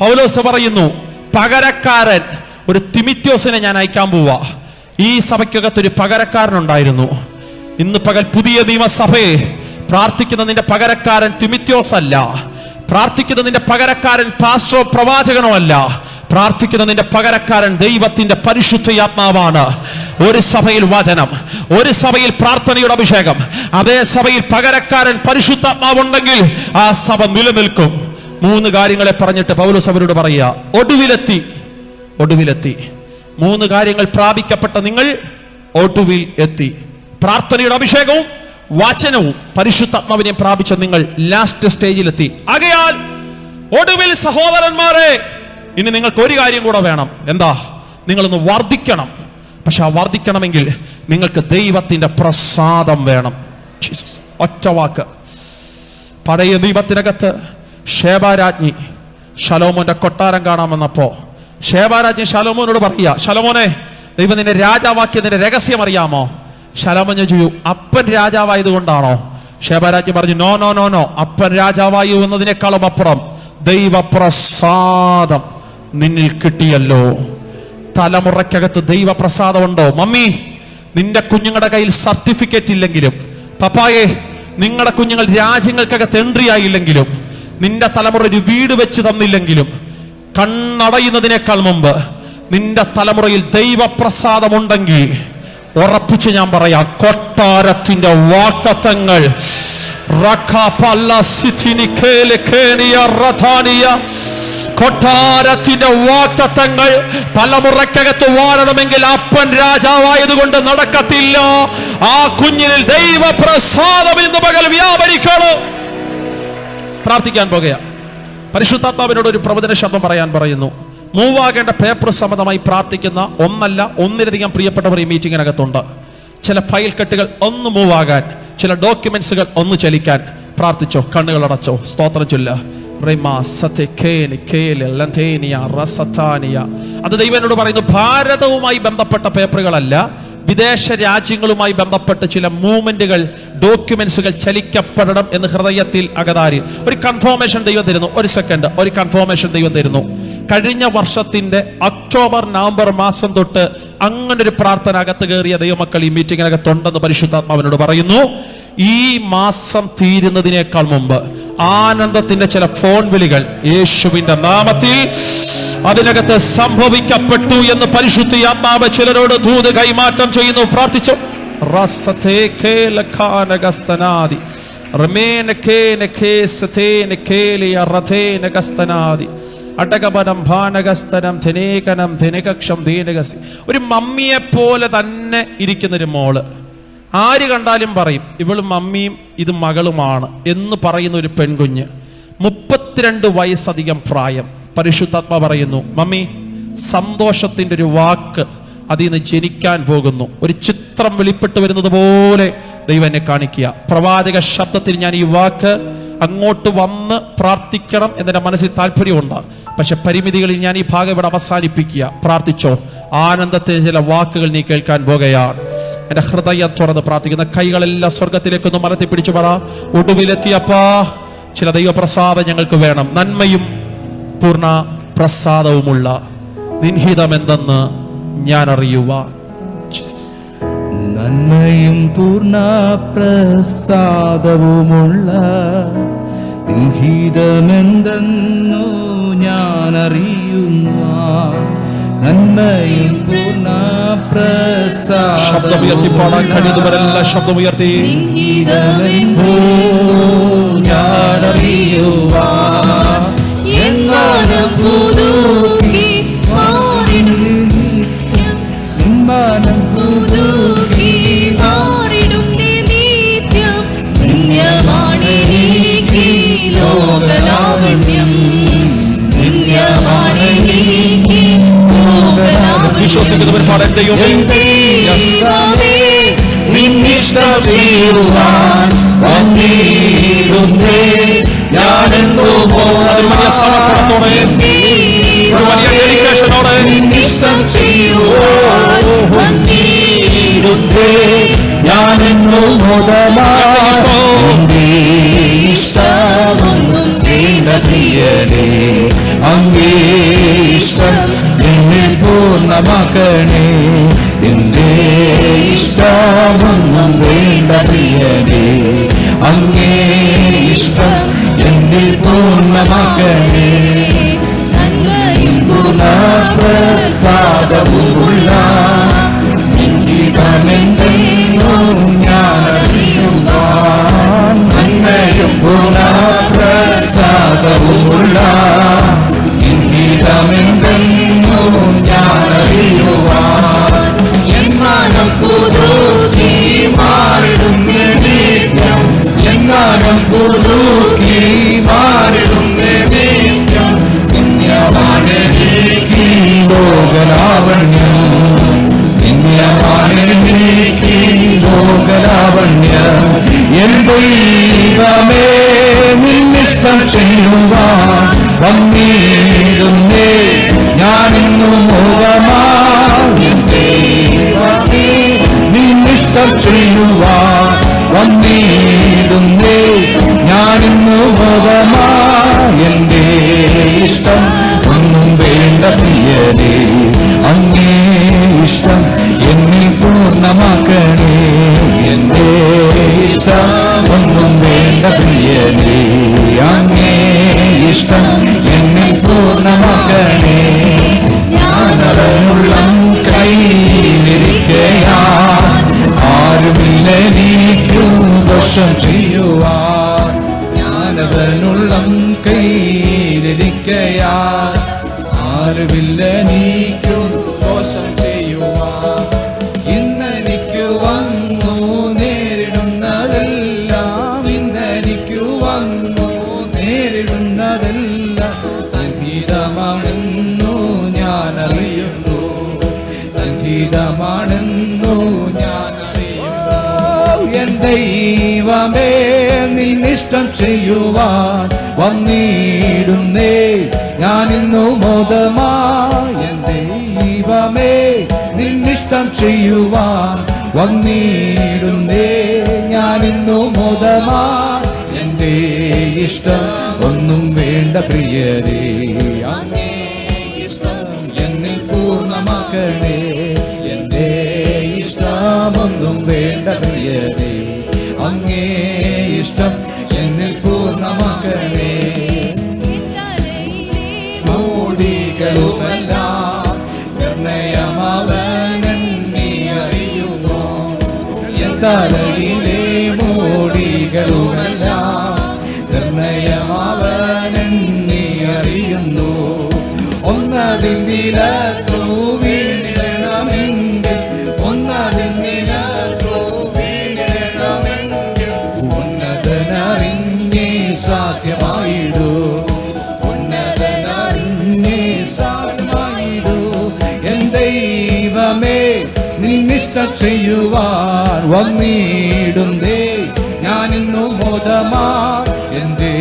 പൗലോസ് പറയുന്നു, പകരക്കാരൻ ഒരു തിമിത്യോസിനെ ഞാൻ അയക്കാൻ പോവാ. ഈ സഭയ്ക്കകത്തൊരു പകരക്കാരനുണ്ടായിരുന്നു. ഇന്ന് പകൽ പുതിയ നിയമസഭയെ പ്രാർത്ഥിക്കുന്ന നിന്റെ പകരക്കാരൻ തിമിത്യോസ് അല്ല. പ്രാർത്ഥിക്കുന്ന നിന്റെ പകരക്കാരൻ പാസ്റ്ററോ പ്രവാചകനോ അല്ല. പ്രാർത്ഥിക്കുന്ന നിന്റെ പകരക്കാരൻ ദൈവത്തിന്റെ പരിശുദ്ധാത്മാവാണ്. ഒരു സഭയിൽ വചനം, ഒരു സഭയിൽ പ്രാർത്ഥനയുടെ അഭിഷേകം, അതേ സഭയിൽ പകരക്കാരൻ പരിശുദ്ധാത്മാവുണ്ടെങ്കിൽ ആ സഭ നിലനിൽക്കും. 3 കാര്യങ്ങളെ പറഞ്ഞിട്ട് പൗലോസ് അവരോട് പറയുക, ഒടുവിലെത്തി. 3 കാര്യങ്ങൾ പ്രാപിക്കപ്പെട്ട നിങ്ങൾ ഒടുവിൽ എത്തി. പ്രാർത്ഥനയുടെ അഭിഷേകവും വചനവും പരിശുദ്ധാത്മാവിനെയും പ്രാപിച്ച നിങ്ങൾ ലാസ്റ്റ് സ്റ്റേജിലെത്തി. ആകയാൽ ഒടുവിൽ സഹോദരന്മാരെ, ഇനി നിങ്ങൾക്ക് ഒരു കാര്യം കൂടെ വേണം. എന്താ? നിങ്ങളൊന്ന് വർദ്ധിക്കണം. പക്ഷെ ആ വർദ്ധിക്കണമെങ്കിൽ നിങ്ങൾക്ക് ദൈവത്തിന്റെ പ്രസാദം വേണം. ഒറ്റ വാക്ക്. പഴയ നിയമത്തിനകത്ത് ശേബാരാജ്ഞി ശലോമോന്റെ കൊട്ടാരം കാണാൻ വന്നപ്പോ ശേബാരാജ്ഞി ശലോമോനോട് പറയുക, ശലോമോനെ, ദൈവം നിന്റെ രാജാവാക്കിയതിന്റെ രഹസ്യം അറിയാമോ? ശലോമോൻ ചോദിച്ചു, അപ്പൻ രാജാവായത് കൊണ്ടാണോ? ശേബാരാജ്ഞി പറഞ്ഞു, നോ നോ നോ നോ, അപ്പൻ രാജാവായി എന്നതിനേക്കാളും അപ്പുറം ദൈവപ്രസാദം നിന്നിൽ കിട്ടിയല്ലോ. തലമുറയ്ക്കകത്ത് ദൈവപ്രസാദമുണ്ടോ? മമ്മി, നിന്റെ കുഞ്ഞുങ്ങളുടെ കയ്യിൽ സർട്ടിഫിക്കറ്റ് ഇല്ലെങ്കിലും, പപ്പായെ നിങ്ങളുടെ കുഞ്ഞുങ്ങൾ രാജ്യങ്ങൾക്കകത്ത് എൻട്രി ആയില്ലെങ്കിലും, നിന്റെ തലമുറ ഒരു വീട് വെച്ച് തന്നില്ലെങ്കിലും, കണ്ണടയുന്നതിനേക്കാൾ മുമ്പ് നിന്റെ തലമുറയിൽ ദൈവപ്രസാദമുണ്ടെങ്കിൽ ഉറപ്പിച്ച് ഞാൻ പറയാം, കൊട്ടാരത്തിന്റെ വാഗ്ദത്തങ്ങൾ കൊട്ടാരത്തിന്റെ വാഗ്ദത്തങ്ങൾ തലമുറയ്ക്കകത്ത് വാഴണമെങ്കിൽ അപ്പൻ രാജാവായതുകൊണ്ട് നടക്കത്തില്ല. ആ കുഞ്ഞിൽ ദൈവപ്രസാദം ഇന്ന് പകൽ വ്യാപരിക്കണം. പ്രാർത്ഥിക്കാൻ പോകുക. പരിശുദ്ധാത്മാവിനോട് ഒരു പ്രവചന ശബ്ദം പറയാൻ പറയുന്നു. മൂവാകേണ്ട പേപ്പർ സംബന്ധമായി പ്രാർത്ഥിക്കുന്ന ഒന്നിലധികം പ്രിയപ്പെട്ടവർ ഈ മീറ്റിങ്ങിനകത്തുണ്ട്. ചില ഫയൽ കെട്ടുകൾ ഒന്ന് മൂവാകാൻ, ചില ഡോക്യുമെന്റ്സുകൾ ഒന്ന് ചലിക്കാൻ പ്രാർത്ഥിച്ചോ. കണ്ണുകൾ അടച്ചോ. സ്തോത്രം ചൊല്ല. അത് ദൈവനോട് പറയുന്നു, ഭാരതവുമായി ബന്ധപ്പെട്ട പേപ്പറുകളല്ല, വിദേശ രാജ്യങ്ങളുമായി ബന്ധപ്പെട്ട് ചില മൂവ്മെന്റുകൾ, ഡോക്യുമെന്റ്സുകൾ ചലിക്കപ്പെടണം എന്ന് ഹൃദയത്തിൽ അകതാരി ഒരു കൺഫർമേഷൻ ദൈവം തരുന്നു. ഒരു സെക്കൻഡ്, ഒരു കൺഫർമേഷൻ ദൈവം തരുന്നു. കഴിഞ്ഞ വർഷത്തിന്റെ ഒക്ടോബർ നവംബർ മാസം തൊട്ട് അങ്ങനെ ഒരു പ്രാർത്ഥന അകത്ത് കയറിയ ദൈവമക്കൾ ഈ മീറ്റിങ്ങിനകത്തുണ്ടെന്ന് പരിശുദ്ധാത്മാവിനോട് പറയുന്നു. ഈ മാസം തീരുന്നതിനേക്കാൾ മുമ്പ് ആനന്ദത്തിന്റെ ചില ഫോൺ വിളികൾ യേശുവിന്റെ നാമത്തിൽ അതിനകത്ത് സംഭവിക്കപ്പെട്ടു എന്ന് പരിശുദ്ധാത്മാവ് ചിലരോട് ദൂത് കൈമാറ്റം ചെയ്യുന്നു. പ്രാർത്ഥിച്ചു. ഒരു മമ്മിയെ പോലെ തന്നെ ഇരിക്കുന്നൊരു മോള്, ആര് കണ്ടാലും പറയും ഇവളും മമ്മിയും ഇത് മകളുമാണ് എന്ന് പറയുന്ന ഒരു പെൺകുഞ്ഞ്, 32 വയസ്സധികം പ്രായം. പരിശുദ്ധാത്മ പറയുന്നു, മമ്മി, സന്തോഷത്തിന്റെ ഒരു വാക്ക് അതിൽ നിന്ന് ജനിക്കാൻ പോകുന്നു. ഒരു ചിത്രം വെളിപ്പെട്ട് വരുന്നത് പോലെ ദൈവം എന്നെ കാണിക്കുക. പ്രവാചക ശബ്ദത്തിൽ ഞാൻ ഈ വാക്ക് അങ്ങോട്ട് വന്ന് പ്രാർത്ഥിക്കണം എന്നെ മനസ്സിൽ താല്പര്യമുണ്ട്. പക്ഷെ പരിമിതികളിൽ ഞാൻ ഈ ഭാഗം ഇവിടെ അവസാനിപ്പിക്കുക. പ്രാർത്ഥിച്ചോ. ആനന്ദത്തിന്റെ ചില വാക്കുകൾ നീ കേൾക്കാൻ പോകുകയാണ്. എന്റെ ഹൃദയം തുറന്ന് പ്രാർത്ഥിക്കുന്ന കൈകളെല്ലാം സ്വർഗത്തിലേക്കൊന്ന് മലത്തി പിടിച്ചു പറ, ഒടുവിലെത്തിയപ്പാ ചില ദൈവപ്രസാദം ഞങ്ങൾക്ക് വേണം. നന്മയും പൂർണ്ണ പ്രസാദവുമുള്ള നിൻഹിതം എന്തെന്ന് ഞാൻ അറിയുവാൻ. നന്മയും പൂർണ്ണ പ്രസാദവുമുള്ള നിൻഹിതമെന്തെന്നു ഞാൻ അറിയുവാൻ. നന്മയും പൂർണ്ണ പ്രസാദം. ശബ്ദമുയർത്തിപ്പാടാൻ കഴിയുന്നവരെല്ലാം ശബ്ദമുയർത്തി. നിൻഹിതമെന്തെന്നു ഞാൻ അറിയുവാൻ. എന്നാലും പുതുക്കി മാറിടും നിത്യം നിത്യമാണെനിക്ക് ലോകലാവണ്യം. നിത്യമാണെനിക്ക് ലോകലാവണ്യം. വിശ്വസിക്കുന്നവർ പാടാൻ ദൈവമേ നിന്നിഷ്ടം ചെയ്യുവാൻ വന്നിടുന്നേ ഞാനെന്തോ സമർപ്പണത്തോടെ നിന്നിഷ്ടം ചെയ്യുവാൻ വന്നിടുന്നേ ഞാനെന്തോ മുതലാ ഇഷ്ടമൊന്നും വേണ്ട പ്രിയനേ അങ്ങേ ഇഷ്ടം എന്നെ പൂർണ്ണമാക്കണേ. എന്റെ ഇഷ്ടമൊന്നും വേണ്ട പ്രിയനേ അങ്ങേ ഇഷ്ടം എന്നിൽ പൂർണ്ണമാക്കണേ. നന്മയും പ്രസാദവുമുള്ള ിതമെന്തെന്നും ഞാൻ അറിയുവാൻ. നന്മയും പ്രസാദവുമുള്ള ിതമെന്തെന്നും ഞാൻ അറിയുവാൻ. എന്നാലും പുതുക്കി മാറിടുന്ന നിത്യം, എന്നാലും പുതുക്കി മാറിടുന്ന നിത്യം. പുണ്യവാണെനിക്ക് ലോകലാവണ്യം, പുണ്യവാണെനിക്ക് ലോകലാവണ്യം. എൻ ദൈവമേ നിന്നിഷ്ടം ചെയ്യുവാൻ വന്നിടുന്നേ ഞാനിന്നു മോഹമായി. എൻ ദൈവമേ നിന്നിഷ്ടം ചെയ്യുവാൻ വന്നിടുന്നേ ഞാനിന്നു മോഹമായി. എന്റെ ഇഷ്ടം ഒന്നും വേണ്ട പ്രിയനേ, അങ്ങേ ഇഷ്ടം എന്നിൽ പൂർണ്ണമാക്കണേ. എന്റെ ഇഷ്ടം ഒന്നും വേണ്ട പ്രിയനേ, അങ്ങേ ഇഷ്ടം എന്നിൽ പൂർണ്ണമാക്കണേ. ഞാനവനുള്ളം കൈയിലിരിക്കയാൽ ആരുമില്ല എനിക്കും ദോഷം ചെയ്യുവാൻ. ഞാനവനുള്ളം കൈയിലിരിക്കയാൽ ആരുമില്ല എനിക്കും ദോഷം ചെയ്യുവാൻ. ഇന്നെനിക്ക് വന്നു നേരിടുന്നതെല്ലാം, ഇന്നെനിക്ക് വന്നു നേരിടുന്നതെല്ലാം സംഗീതമാണെന്നു ഞാൻ അറിയുന്നു, സംഗീതമാണെന്നു ഞാൻ അറിയുന്നു. എൻ ദൈവമേ നിന്നിഷ്ടം ചെയ്യുവാൻ വന്നിടുന്നേ ഞാനിന്നു മോദമായി. എൻ ദൈവമേ നിന്നിഷ്ടം ചെയ്യുവാൻ വന്നിടുന്നേ ഞാനിന്നു മോദമായി. എന്റെ ഇഷ്ടം ഒന്നും വേണ്ട പ്രിയരേ, അങ്ങേ ഇഷ്ടം എന്നിൽ പൂർണ്ണമാക്കണേ. എന്റെ ഇഷ്ടമൊന്നും വേണ്ട പ്രിയരേ, അങ്ങേ ഇഷ്ടം എന്നിൽ പൂർണ്ണമാക്കണേ. മോടികളുമെല്ലാം നിർണയമവനെന്നെ അറിയുന്നു. എൻ തലയിലെ മോടികളുമെല്ലാം നിർണയമവനെന്നെ അറിയുന്നു. ഒന്നതിൽ നിലത്തു വീണിടണമെങ്കിൽ, ഒന്നതിൽ നിലത്തു വീണിടണമെങ്കിൽ ഉന്നതനറിഞ്ഞേ സാധ്യമായിടൂ, ഉന്നതനറിഞ്ഞേ സാധ്യമായിടൂ. എൻ ദൈവമേ നിന്നിഷ്ടം ചെയ്യുവാൻ വന്നിടുന്നേ ഞാനിന്നു മോദമായി. എന്റെ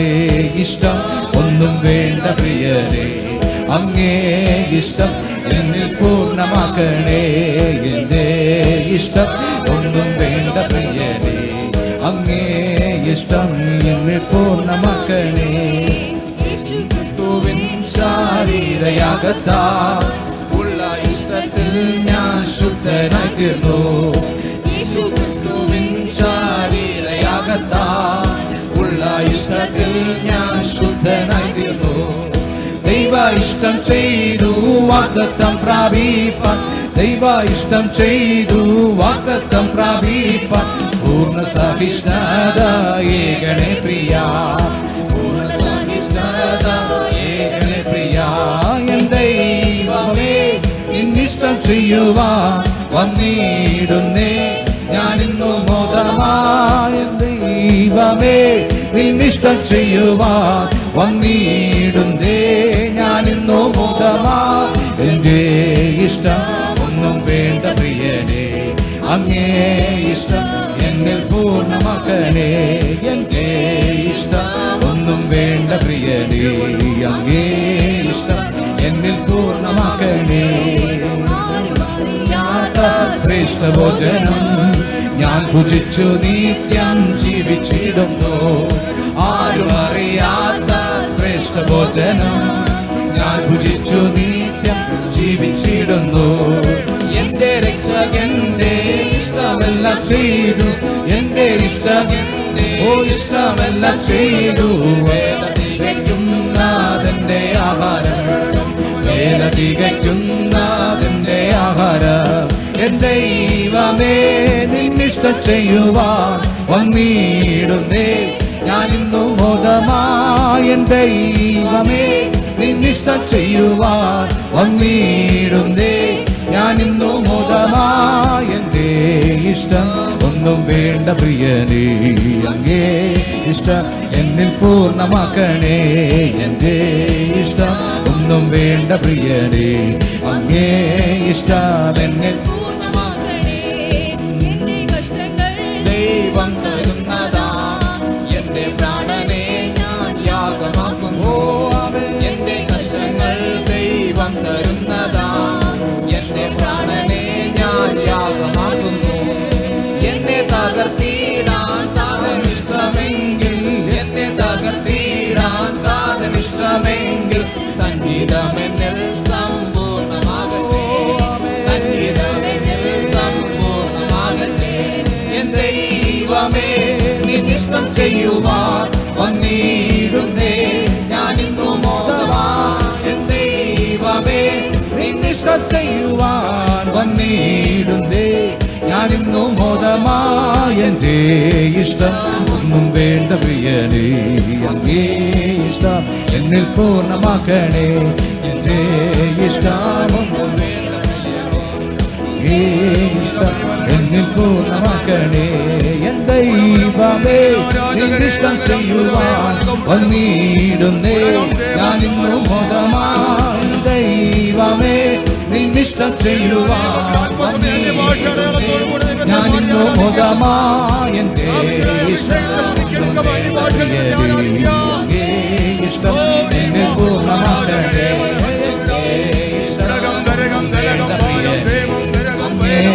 ഇഷ്ടം ഒന്നും വേണ്ട പ്രിയരേ, അങ്ങേ ഇഷ്ടം എന്നിൽ പൂർണ്ണമാക്കണേ. എന്റെ ഇഷ്ടം ഒന്നും വേണ്ട പ്രിയരേ, അങ്ങേ ഇഷ്ടം എന്നിൽ പൂർണ്ണമാക്കണേ. യേശുക്രിസ്തുവിൻ ശരീരയാഗത്താ ഉള്ള ഇഷ്ടത്തിൽ ഞാൻ ശുദ്ധനായി തീർന്നു. യേശുക്രിസ്തുവിൻ ശരീരയാഗത്താ ഉള്ള ഇഷ്ടത്തിൽ ഞാൻ ശുദ്ധനായി തീർന്നു. ദൈവ ഇഷ്ടം ചെയ്തു വാഗ്ദത്തം പ്രാപിപ്പാൻ, ദൈവ ഇഷ്ടം ചെയ്തു വാഗ്ദത്തം പ്രാപിപ്പാൻ പൂർണ്ണ സഹിഷ്ണുത ഏകണേ പ്രിയ, പൂർണ്ണ സഹിഷ്ണുത ഏകണേ പ്രിയ. എൻ ദൈവമേ നിന്നിഷ്ടം ചെയ്യുവാൻ വന്നിടുന്നേ ഞാനിന്നു മോദമായി. എൻ ദൈവമേ നിന്നിഷ്ടം ചെയ്യുവാൻ വന്നിടുന്നേ ഞാനിന്നു മോദമായി. എന്റെ ഇഷ്ടം ഒന്നും വേണ്ട പ്രിയനേ, അങ്ങേ ഇഷ്ടം എന്നിൽ പൂർണ്ണമാക്കണേ. എന്റെ ഇഷ്ടം ഒന്നും വേണ്ട പ്രിയനേ, അങ്ങേ ഇഷ്ടം എന്നിൽ പൂർണ്ണമാക്കണേ. ശ്രേഷ്ഠ ഭോജനം ഞാൻ ഭുജിച്ചു നിത്യം ജീവിച്ചിടുന്നു. ആരും അറിയാത്ത ശ്രേഷ്ഠ ഭോജനം ഞാൻ ഭുജിച്ചു നിത്യം ജീവിച്ചിടുന്നു. എന്റെ രക്ഷകന്റെ ഇഷ്ടമെല്ലാം ചെയ്തു, എന്റെ രക്ഷകൻ ഓ ഇഷ്ടമെല്ലാം ചെയ്തു വേല തികയ്ക്കുന്നതിന്റെ ആഹാരം വേല തികയ്ക്കുന്നതിന്റെ ആഹാരം എന്റെ ദൈവമേ നിന്നിഷ്ടം ചെയ്യുവാൻ വന്നിടുന്നേ ഞാൻ ഇന്നു മോദമായി എന്റെ ദൈവമേ നിന്നിഷ്ടം ചെയ്യുവാൻ വന്നിടുന്നേ ഞാൻ ഇന്നു മോദമായി എന്റെ ഇഷ്ടം ഒന്നും വേണ്ട പ്രിയനേ അങ്ങേ ഇഷ്ടം എന്നിൽ പൂർണ്ണമാക്കണേ എന്റെ ഇഷ്ടം ഒന്നും വേണ്ട പ്രിയനേ അങ്ങേ ഇഷ്ടം എന്നിൽ പൂർണ്ണമാക്കണേ എന്റെ കഷ്ടങ്ങൾ ദൈവം തരുന്നതാ എന്റെ പ്രാണനെ ഞാൻ യാഗമാക്കുന്നു എന്റെ കഷ്ടങ്ങൾ ദൈവം തരുന്നതാ എന്റെ പ്രാണനെ ഞാൻ യാഗമാക്കുന്നു എന്നെ തകർത്തിടാൻ താതനിഷ്ടമെങ്കിൽ എന്നെ തകർത്തിടാൻ താതനിഷ്ടമെങ്കിൽ സംഗീതമെന്നിൽ സമ്പൂർണ്ണമാകട്ടെ സംഗീതമെന്നിൽ സമ്പൂർണ്ണമാകട്ടെ എന്റെ ദൈവമേ നിന്നിഷ്ടം ചെയ്യുവാൻ വന്നിടുന്നേ ഞാൻ ഇന്നു മോദവാൻ എന്റെ ദൈവമേ നിന്നിഷ്ടം ചെയ്യുവാൻ വന്നിടുന്നേ ഞാൻ ഇന്നു മോദമായ എന്റെ ഇഷ്ടം ഒന്നും വേണ്ട പ്രിയനേ അങ്ങേ ഇഷ്ടം എന്നിൽ പൂർണ്ണമാക്കണേ എന്റെ ഇഷ്ടം ഒന്നും വേണ്ട അങ്ങേ ഇഷ്ടം എന്നിൽ പൂർണ്ണമാക്കണേ എൻ ദൈവമേ നിന്നിഷ്ടം ചെയ്യുവാൻ വന്നിടുന്നേ ഞാൻ ഇന്നു മോദമായ ദൈവമേ നിന്നിഷ്ടം ചെയ്യുവാൻ വന്നിടുന്നേ ഞാൻ ഇന്നു മോദമായ എന്റെ ഇഷ്ടം എന്നിൽ പൂർണ്ണമാക്കട്ടെ